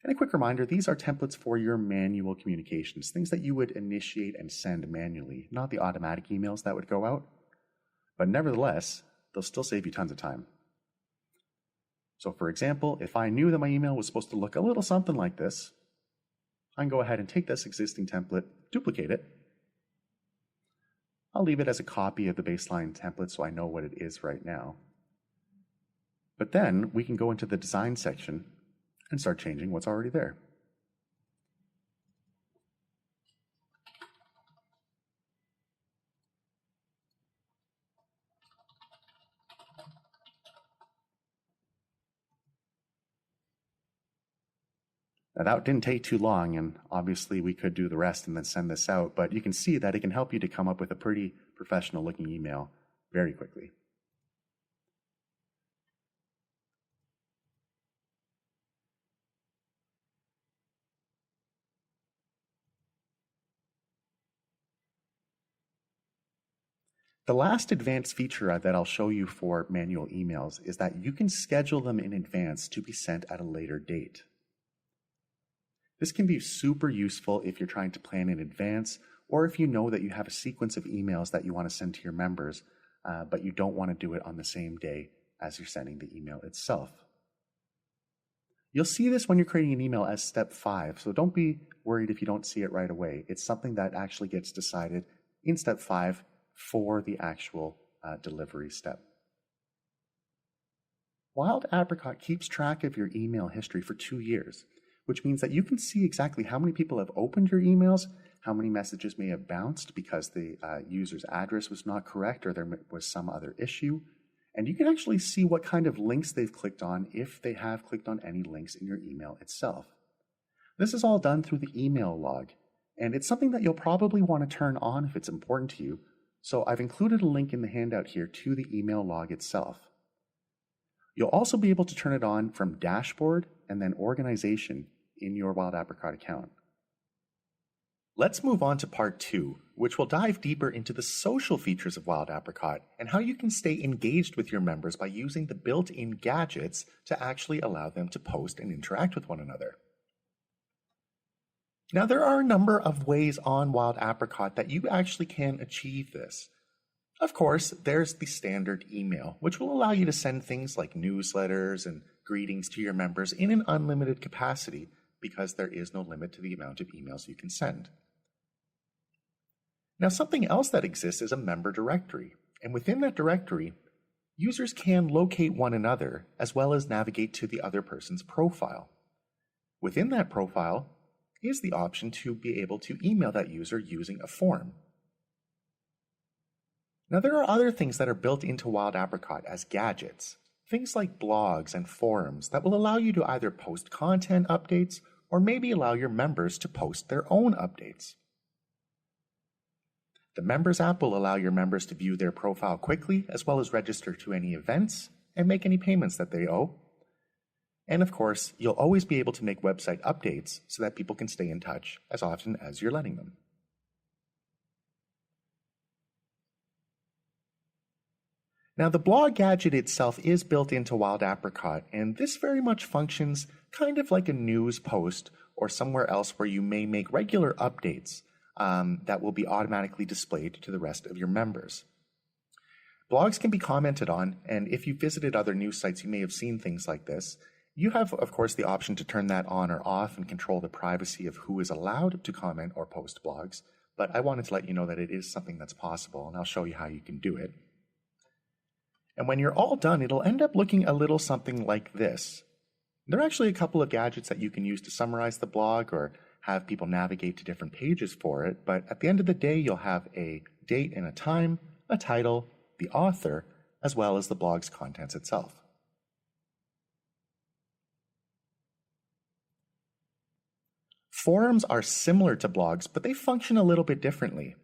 And a quick reminder, these are templates for your manual communications, things that you would initiate and send manually, not the automatic emails that would go out. But nevertheless, they'll still save you tons of time. So for example, if I knew that my email was supposed to look a little something like this, I can go ahead and take this existing template, duplicate it. I'll leave it as a copy of the baseline template so I know what it is right now. But then we can go into the design section and start changing what's already there. Now that didn't take too long, and obviously we could do the rest and then send this out, but you can see that it can help you to come up with a pretty professional looking email very quickly. The last advanced feature that I'll show you for manual emails is that you can schedule them in advance to be sent at a later date. This can be super useful if you're trying to plan in advance, or if you know that you have a sequence of emails that you want to send to your members, but you don't want to do it on the same day as you're sending the email itself. You'll see this when you're creating an email as step 5, so don't be worried if you don't see it right away. It's something that actually gets decided in step 5 for the actual delivery step. Wild Apricot keeps track of your email history for 2 years, which means that you can see exactly how many people have opened your emails, how many messages may have bounced because the user's address was not correct or there was some other issue. And you can actually see what kind of links they've clicked on if they have clicked on any links in your email itself. This is all done through the email log, and it's something that you'll probably want to turn on if it's important to you. So I've included a link in the handout here to the email log itself. You'll also be able to turn it on from Dashboard and then Organization in your Wild Apricot account. Let's move on to part 2, which will dive deeper into the social features of Wild Apricot and how you can stay engaged with your members by using the built-in gadgets to actually allow them to post and interact with one another. Now, there are a number of ways on Wild Apricot that you actually can achieve this. Of course, there's the standard email, which will allow you to send things like newsletters and greetings to your members in an unlimited capacity because there is no limit to the amount of emails you can send. Now, something else that exists is a member directory, and within that directory, users can locate one another as well as navigate to the other person's profile. Within that profile is the option to be able to email that user using a form. Now, there are other things that are built into Wild Apricot as gadgets, things like blogs and forums that will allow you to either post content updates or maybe allow your members to post their own updates. The Members app will allow your members to view their profile quickly as well as register to any events and make any payments that they owe. And of course, you'll always be able to make website updates so that people can stay in touch as often as you're letting them. Now, the blog gadget itself is built into Wild Apricot, and this very much functions kind of like a news post or somewhere else where you may make regular updates that will be automatically displayed to the rest of your members. Blogs can be commented on, and if you visited other news sites, you may have seen things like this. You have, of course, the option to turn that on or off and control the privacy of who is allowed to comment or post blogs, but I wanted to let you know that it is something that's possible, and I'll show you how you can do it. And when you're all done, it'll end up looking a little something like this. There are actually a couple of gadgets that you can use to summarize the blog or have people navigate to different pages for it, but at the end of the day, you'll have a date and a time, a title, the author, as well as the blog's contents itself. Forums are similar to blogs, but they function a little bit differently.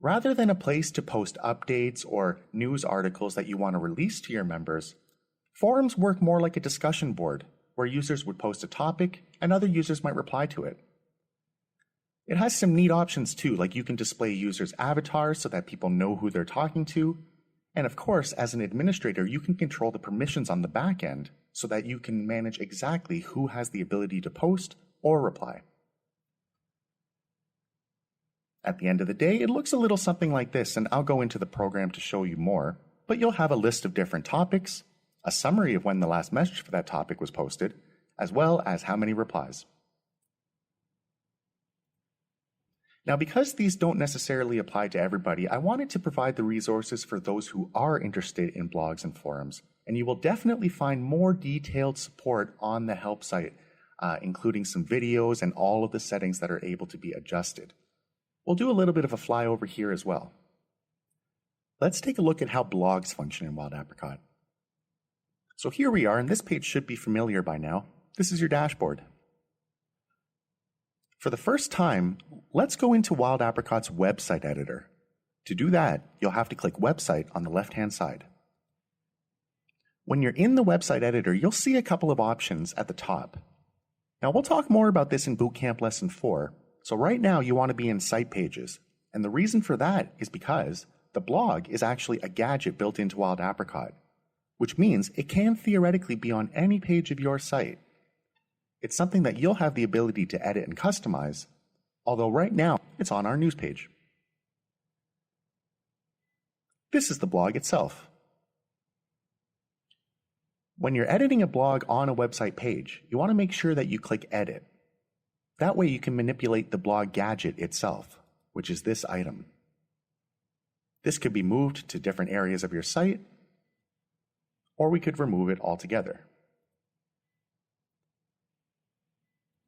Rather than a place to post updates or news articles that you want to release to your members, forums work more like a discussion board where users would post a topic and other users might reply to it. It has some neat options too, like you can display users' avatars so that people know who they're talking to. And of course, as an administrator, you can control the permissions on the back end so that you can manage exactly who has the ability to post or reply. At the end of the day, it looks a little something like this, and I'll go into the program to show you more, but you'll have a list of different topics, a summary of when the last message for that topic was posted, as well as how many replies. Now, because these don't necessarily apply to everybody, I wanted to provide the resources for those who are interested in blogs and forums, and you will definitely find more detailed support on the help site, including some videos and all of the settings that are able to be adjusted. We'll do a little bit of a flyover here as well. Let's take a look at how blogs function in Wild Apricot. So here we are, and this page should be familiar by now. This is your dashboard. For the first time, let's go into Wild Apricot's website editor. To do that, you'll have to click Website on the left-hand side. When you're in the website editor, you'll see a couple of options at the top. Now, we'll talk more about this in Bootcamp Lesson 4, so right now you want to be in Site Pages, and the reason for that is because the blog is actually a gadget built into Wild Apricot, which means it can theoretically be on any page of your site. It's something that you'll have the ability to edit and customize, although right now it's on our news page. This is the blog itself. When you're editing a blog on a website page, you want to make sure that you click Edit. That way you can manipulate the blog gadget itself, which is this item. This could be moved to different areas of your site, or we could remove it altogether.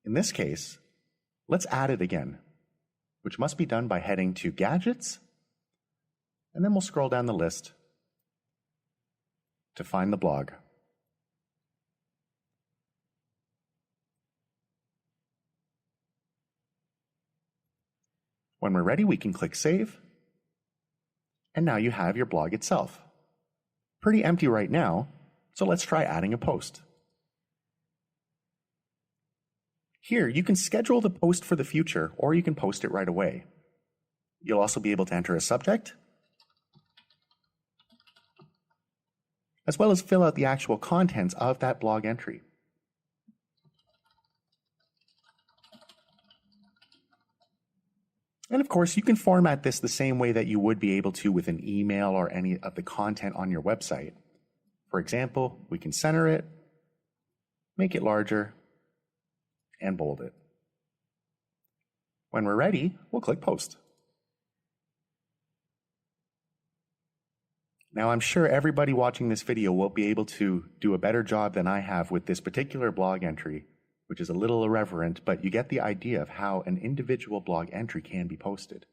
In this case, let's add it again, which must be done by heading to Gadgets, and then we'll scroll down the list to find the blog. When we're ready, we can click Save, and now you have your blog itself. Pretty empty right now, so let's try adding a post. Here, you can schedule the post for the future, or you can post it right away. You'll also be able to enter a subject, as well as fill out the actual contents of that blog entry. And of course, you can format this the same way that you would be able to with an email or any of the content on your website. For example, we can center it, make it larger, and bold it. When we're ready, we'll click Post. Now, I'm sure everybody watching this video will be able to do a better job than I have with this particular blog entry, which is a little irreverent, but you get the idea of how an individual blog entry can be posted.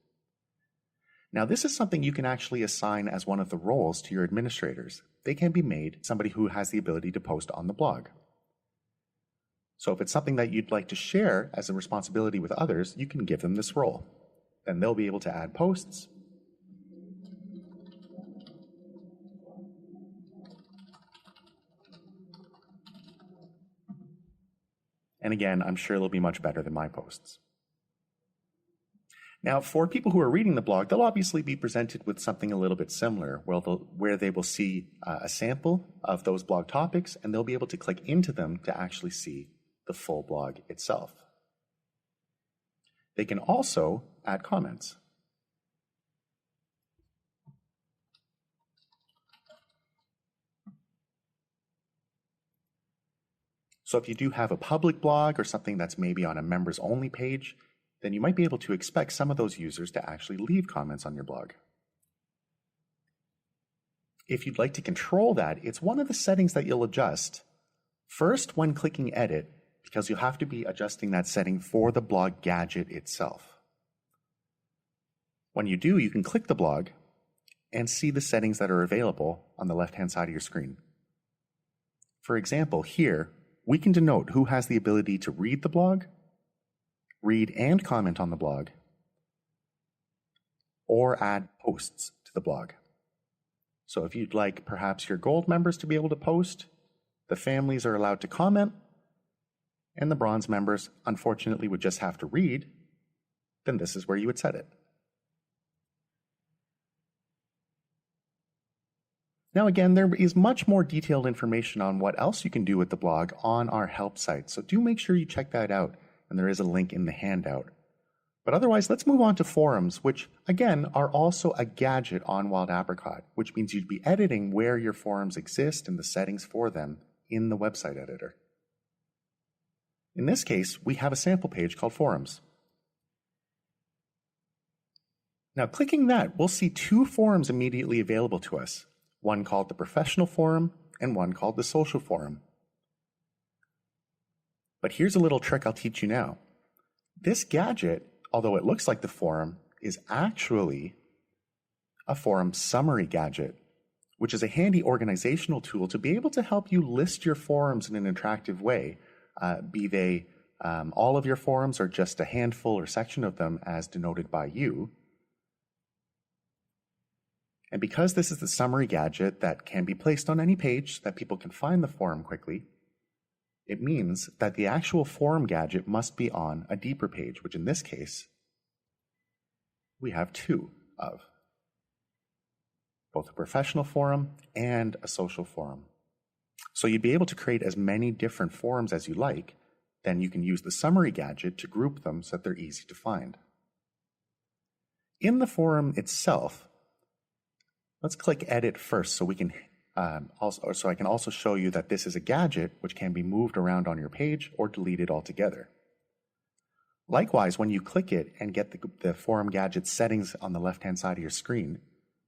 Now, this is something you can actually assign as one of the roles to your administrators. They can be made somebody who has the ability to post on the blog. So if it's something that you'd like to share as a responsibility with others, you can give them this role. Then they'll be able to add posts, and again, I'm sure they'll be much better than my posts. Now, for people who are reading the blog, they'll obviously be presented with something a little bit similar, where they will see a sample of those blog topics, and they'll be able to click into them to actually see the full blog itself. They can also add comments. So if you do have a public blog or something that's maybe on a members only page, then you might be able to expect some of those users to actually leave comments on your blog. If you'd like to control that, it's one of the settings that you'll adjust. First, when clicking Edit, because you'll have to be adjusting that setting for the blog gadget itself. When you do, you can click the blog and see the settings that are available on the left-hand side of your screen. For example, here, we can denote who has the ability to read the blog, read and comment on the blog, or add posts to the blog. So if you'd like perhaps your gold members to be able to post, the families are allowed to comment, and the bronze members unfortunately would just have to read, then this is where you would set it. Now again, there is much more detailed information on what else you can do with the blog on our help site, so do make sure you check that out, and there is a link in the handout. But otherwise, let's move on to forums, which again are also a gadget on Wild Apricot, which means you'd be editing where your forums exist and the settings for them in the website editor. In this case, we have a sample page called Forums. Now, clicking that, we'll see two forums immediately available to us. One called the Professional Forum and one called the Social Forum. But here's a little trick I'll teach you now. This gadget, although it looks like the forum, is actually a forum summary gadget, which is a handy organizational tool to be able to help you list your forums in an attractive way, be they all of your forums or just a handful or section of them as denoted by you. And because this is the summary gadget that can be placed on any page that people can find the forum quickly, it means that the actual forum gadget must be on a deeper page, which in this case, we have two of, both a professional forum and a social forum. So you'd be able to create as many different forums as you like. Then you can use the summary gadget to group them so that they're easy to find. In the forum itself, let's click Edit first so we can I can also show you that this is a gadget which can be moved around on your page or deleted altogether. Likewise, when you click it and get the forum gadget settings on the left-hand side of your screen,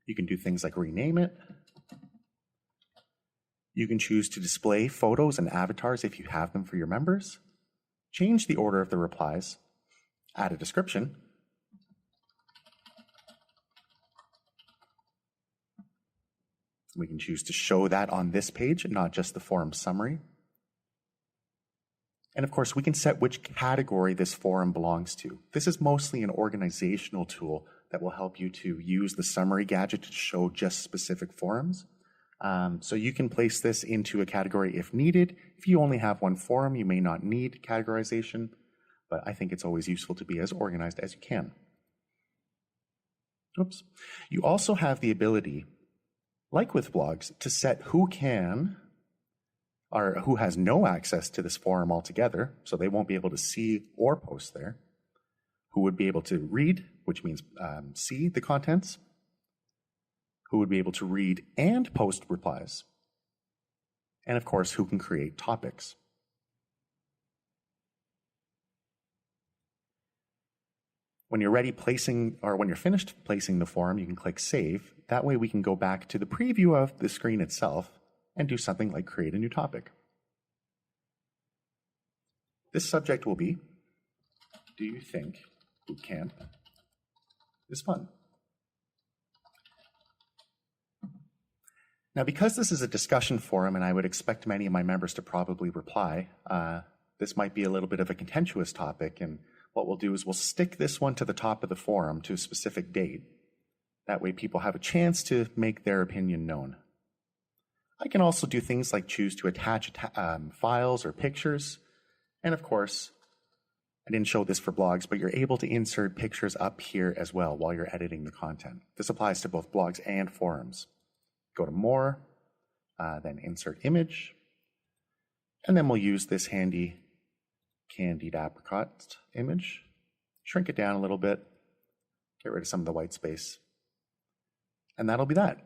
you can do things like rename it. You can choose to display photos and avatars if you have them for your members, change the order of the replies, add a description, we can choose to show that on this page, not just the forum summary. And of course, we can set which category this forum belongs to. This is mostly an organizational tool that will help you to use the summary gadget to show just specific forums. So you can place this into a category if needed. If you only have one forum, you may not need categorization, but I think it's always useful to be as organized as you can. Oops. You also have the ability, like with blogs, to set who can or who has no access to this forum altogether, so they won't be able to see or post there, who would be able to read, which means see the contents, who would be able to read and post replies, and of course, who can create topics. When you're finished placing the forum, you can click Save. That way we can go back to the preview of the screen itself and do something like create a new topic. This subject will be, do you think boot camp is fun? Now, because this is a discussion forum and I would expect many of my members to probably reply, this might be a little bit of a contentious topic, and what we'll do is we'll stick this one to the top of the forum to a specific date. That way people have a chance to make their opinion known. I can also do things like choose to attach files or pictures. And of course, I didn't show this for blogs, but you're able to insert pictures up here as well while you're editing the content. This applies to both blogs and forums. Go to More, then Insert Image, and then we'll use this handy candied apricot image, shrink it down a little bit, get rid of some of the white space, and that'll be that.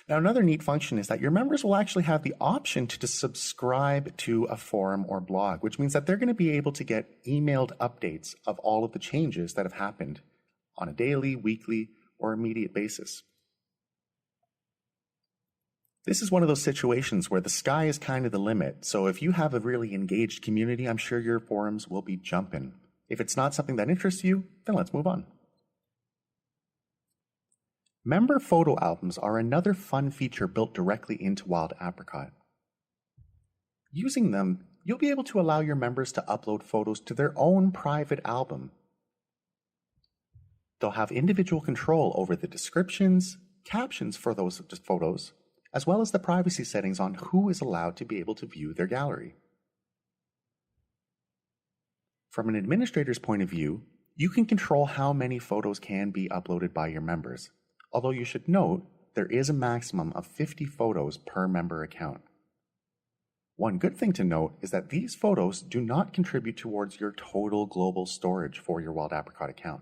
Now, another neat function is that your members will actually have the option to subscribe to a forum or blog, which means that they're going to be able to get emailed updates of all of the changes that have happened on a daily, weekly, or immediate basis. This is one of those situations where the sky is kind of the limit, so if you have a really engaged community, I'm sure your forums will be jumping. If it's not something that interests you, then let's move on. Member photo albums are another fun feature built directly into Wild Apricot. Using them, you'll be able to allow your members to upload photos to their own private album. They'll have individual control over the descriptions, captions for those photos, as well as the privacy settings on who is allowed to be able to view their gallery. From an administrator's point of view, you can control how many photos can be uploaded by your members, although you should note there is a maximum of 50 photos per member account. One good thing to note is that these photos do not contribute towards your total global storage for your Wild Apricot account.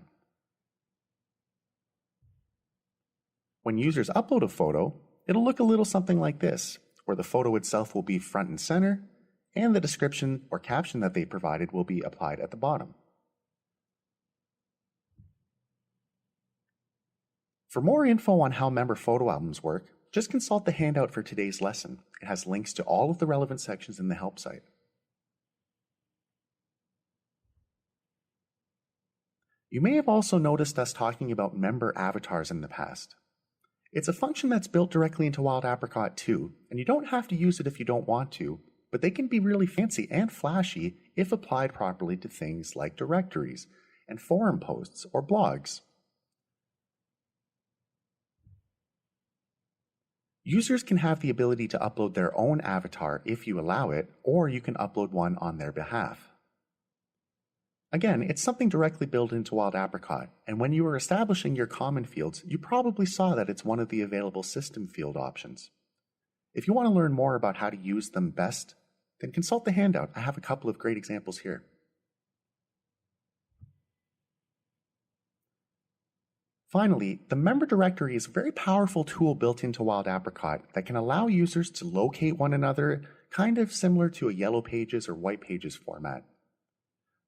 When users upload a photo, it'll look a little something like this, where the photo itself will be front and center, and the description or caption that they provided will be applied at the bottom. For more info on how member photo albums work, just consult the handout for today's lesson. It has links to all of the relevant sections in the help site. You may have also noticed us talking about member avatars in the past. It's a function that's built directly into Wild Apricot too, and you don't have to use it if you don't want to, but they can be really fancy and flashy if applied properly to things like directories and forum posts or blogs. Users can have the ability to upload their own avatar if you allow it, or you can upload one on their behalf. Again, it's something directly built into Wild Apricot, and when you were establishing your common fields, you probably saw that it's one of the available system field options. If you want to learn more about how to use them best, then consult the handout. I have a couple of great examples here. Finally, the member directory is a very powerful tool built into Wild Apricot that can allow users to locate one another, kind of similar to a Yellow Pages or White Pages format.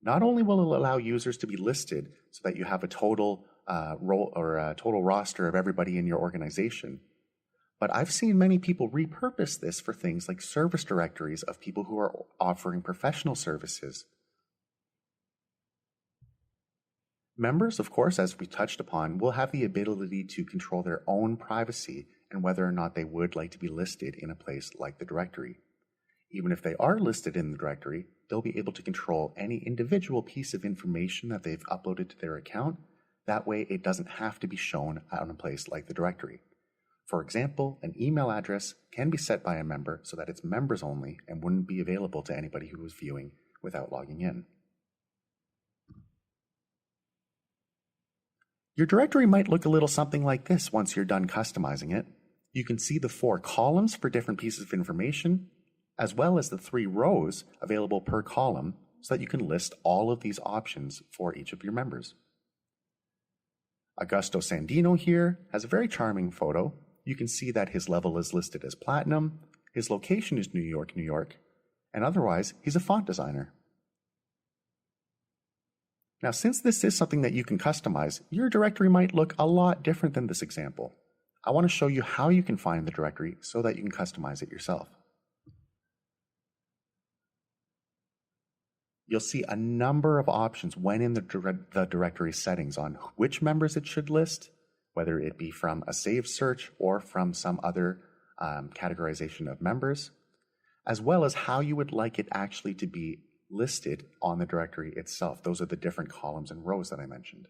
Not only will it allow users to be listed so that you have a total total roster of everybody in your organization, but I've seen many people repurpose this for things like service directories of people who are offering professional services. Members, of course, as we touched upon, will have the ability to control their own privacy and whether or not they would like to be listed in a place like the directory. Even if they are listed in the directory, they'll be able to control any individual piece of information that they've uploaded to their account. That way, it doesn't have to be shown on a place like the directory. For example, an email address can be set by a member so that it's members only and wouldn't be available to anybody who was viewing without logging in. Your directory might look a little something like this once you're done customizing it. You can see the 4 columns for different pieces of information, as well as the 3 rows available per column so that you can list all of these options for each of your members. Augusto Sandino here has a very charming photo. You can see that his level is listed as Platinum, his location is New York, New York, and otherwise he's a font designer. Now, since this is something that you can customize, your directory might look a lot different than this example. I want to show you how you can find the directory so that you can customize it yourself. You'll see a number of options when in the directory settings on which members it should list, whether it be from a saved search or from some other categorization of members, as well as how you would like it actually to be listed on the directory itself. Those are the different columns and rows that I mentioned.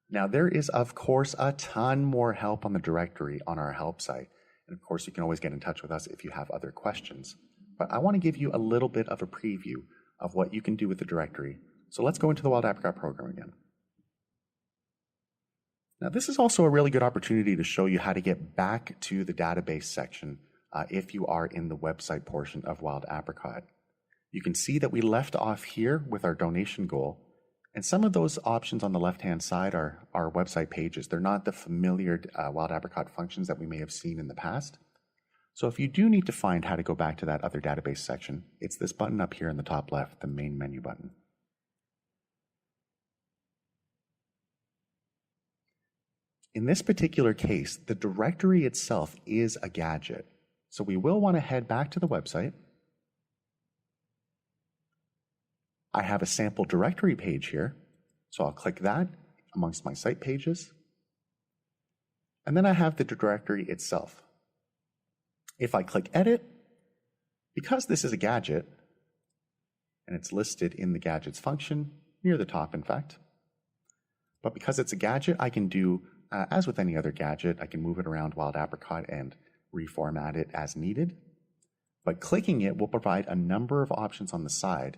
Now, there is, of course, a ton more help on the directory on our help site. And of course, you can always get in touch with us if you have other questions. But I want to give you a little bit of a preview of what you can do with the directory. So let's go into the Wild Apricot program again. Now, this is also a really good opportunity to show you how to get back to the database section if you are in the website portion of Wild Apricot. You can see that we left off here with our donation goal, and some of those options on the left-hand side are our website pages. They're not the familiar Wild Apricot functions that we may have seen in the past. So if you do need to find how to go back to that other database section, it's this button up here in the top left, the main menu button. In this particular case, the directory itself is a gadget. So we will want to head back to the website. I have a sample directory page here, so I'll click that amongst my site pages. And then I have the directory itself. If I click Edit, because this is a gadget, and it's listed in the gadgets function, near the top in fact, but because it's a gadget, I can do, as with any other gadget, I can move it around Wild Apricot and reformat it as needed. But clicking it will provide a number of options on the side,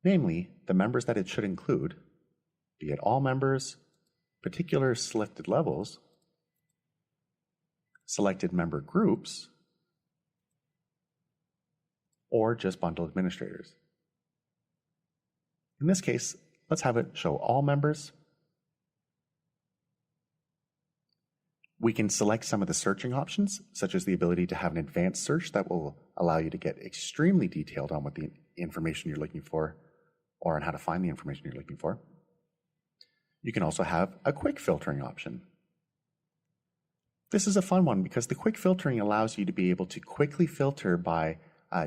namely the members that it should include, be it all members, particular selected levels, selected member groups, or just bundle administrators. In this case, let's have it show all members. We can select some of the searching options, such as the ability to have an advanced search that will allow you to get extremely detailed on what the information you're looking for or on how to find the information you're looking for. You can also have a quick filtering option. This is a fun one because the quick filtering allows you to be able to quickly filter by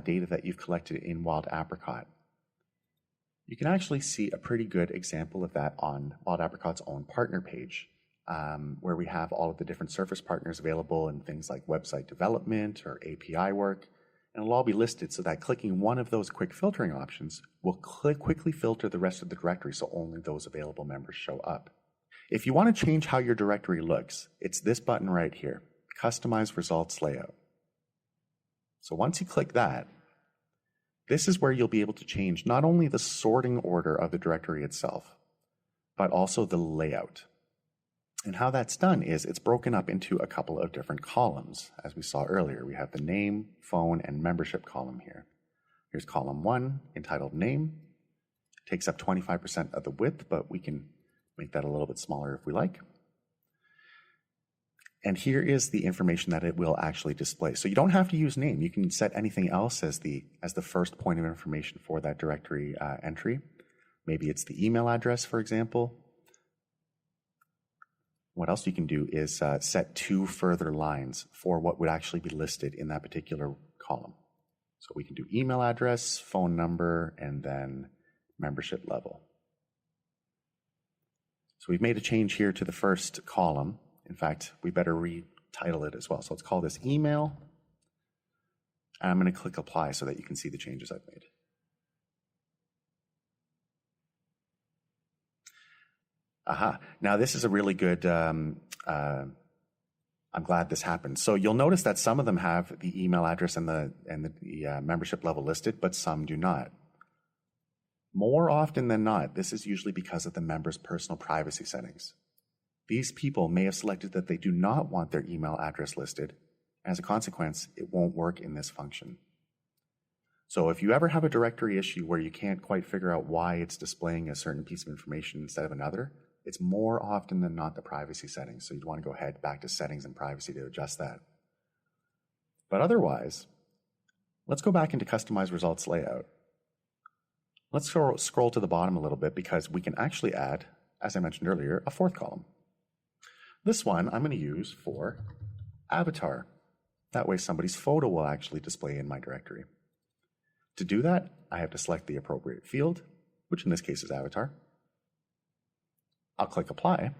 data that you've collected in Wild Apricot. You can actually see a pretty good example of that on Wild Apricot's own partner page, where we have all of the different Surface partners available in things like website development or API work, and it'll all be listed so that clicking one of those quick filtering options will quickly filter the rest of the directory so only those available members show up. If you want to change how your directory looks, it's this button right here. Customize Results Layout. So once you click that, this is where you'll be able to change not only the sorting order of the directory itself, but also the layout. And how that's done is it's broken up into a couple of different columns. As we saw earlier, we have the name, phone, and membership column here. Here's column 1, entitled Name. It takes up 25% of the width, but we can make that a little bit smaller if we like. And here is the information that it will actually display. So you don't have to use name. You can set anything else as the first point of information for that directory entry. Maybe it's the email address, for example. What else you can do is set 2 further lines for what would actually be listed in that particular column. So we can do email address, phone number, and then membership level. So we've made a change here to the first column. In fact, we better retitle it as well. So let's call this email. And I'm going to click apply so that you can see the changes I've made. Aha. Now this is a really good, I'm glad this happened. So you'll notice that some of them have the email address and the membership level listed, but some do not. More often than not, this is usually because of the member's personal privacy settings. These people may have selected that they do not want their email address listed. As a consequence, it won't work in this function. So if you ever have a directory issue where you can't quite figure out why it's displaying a certain piece of information instead of another, it's more often than not the privacy settings. So you'd want to go ahead back to settings and privacy to adjust that. But otherwise, let's go back into Customize Results Layout. Let's scroll to the bottom a little bit because we can actually add, as I mentioned earlier, a 4th column. This one I'm going to use for avatar. That way somebody's photo will actually display in my directory. To do that, I have to select the appropriate field, which in this case is avatar. I'll click apply.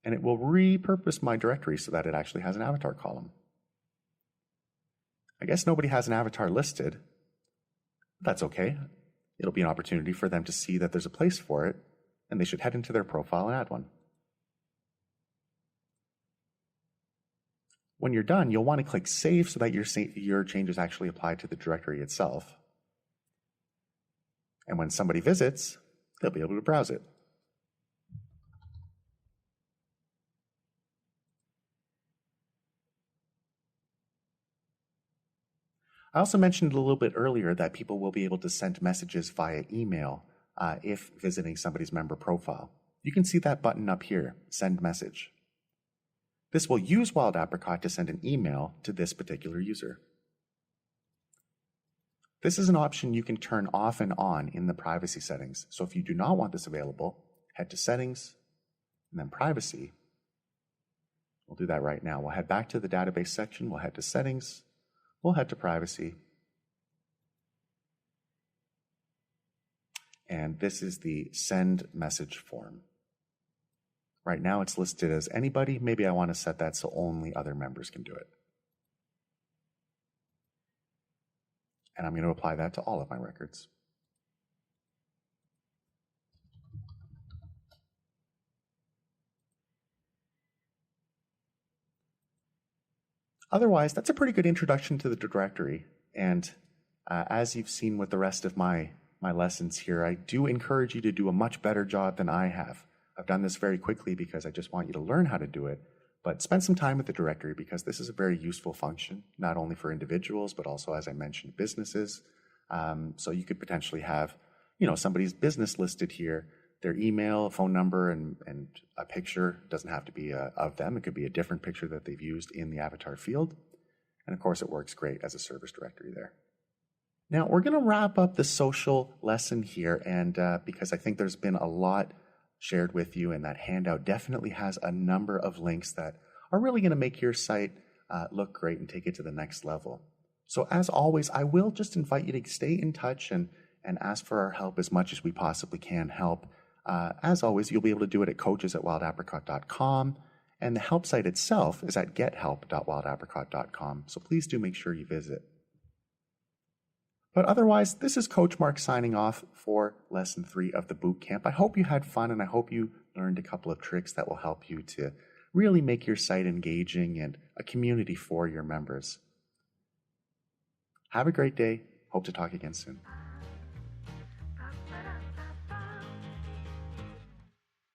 And it will repurpose my directory so that it actually has an avatar column. I guess nobody has an avatar listed. That's okay. It'll be an opportunity for them to see that there's a place for it, and they should head into their profile and add one. When you're done, you'll want to click Save so that your changes actually apply to the directory itself. And when somebody visits, they'll be able to browse it. I also mentioned a little bit earlier that people will be able to send messages via email if visiting somebody's member profile. You can see that button up here, Send Message. This will use Wild Apricot to send an email to this particular user. This is an option you can turn off and on in the privacy settings. So if you do not want this available, head to Settings and then Privacy. We'll do that right now. We'll head back to the database section. We'll head to Settings. We'll head to Privacy. And this is the Send Message form. Right now it's listed as anybody. Maybe I want to set that so only other members can do it. And I'm going to apply that to all of my records. Otherwise, that's a pretty good introduction to the directory. And as you've seen with the rest of my lessons here, I do encourage you to do a much better job than I have. I've done this very quickly because I just want you to learn how to do it. But spend some time with the directory because this is a very useful function, not only for individuals, but also, as I mentioned, businesses. So you could potentially have, somebody's business listed here, their email, phone number, and a picture. Doesn't have to be of them. It could be a different picture that they've used in the avatar field. And of course, it works great as a service directory there. Now, we're going to wrap up the social lesson here, and because I think there's been a lot shared with you, and that handout definitely has a number of links that are really going to make your site look great and take it to the next level. So as always, I will just invite you to stay in touch and ask for our help as much as we possibly can help. As always, you'll be able to do it at coaches@wildapricot.com, and the help site itself is at gethelp.wildapricot.com, so please do make sure you visit. But otherwise, this is Coach Mark signing off for Lesson 3 of the boot camp. I hope you had fun, and I hope you learned a couple of tricks that will help you to really make your site engaging and a community for your members. Have a great day. Hope to talk again soon.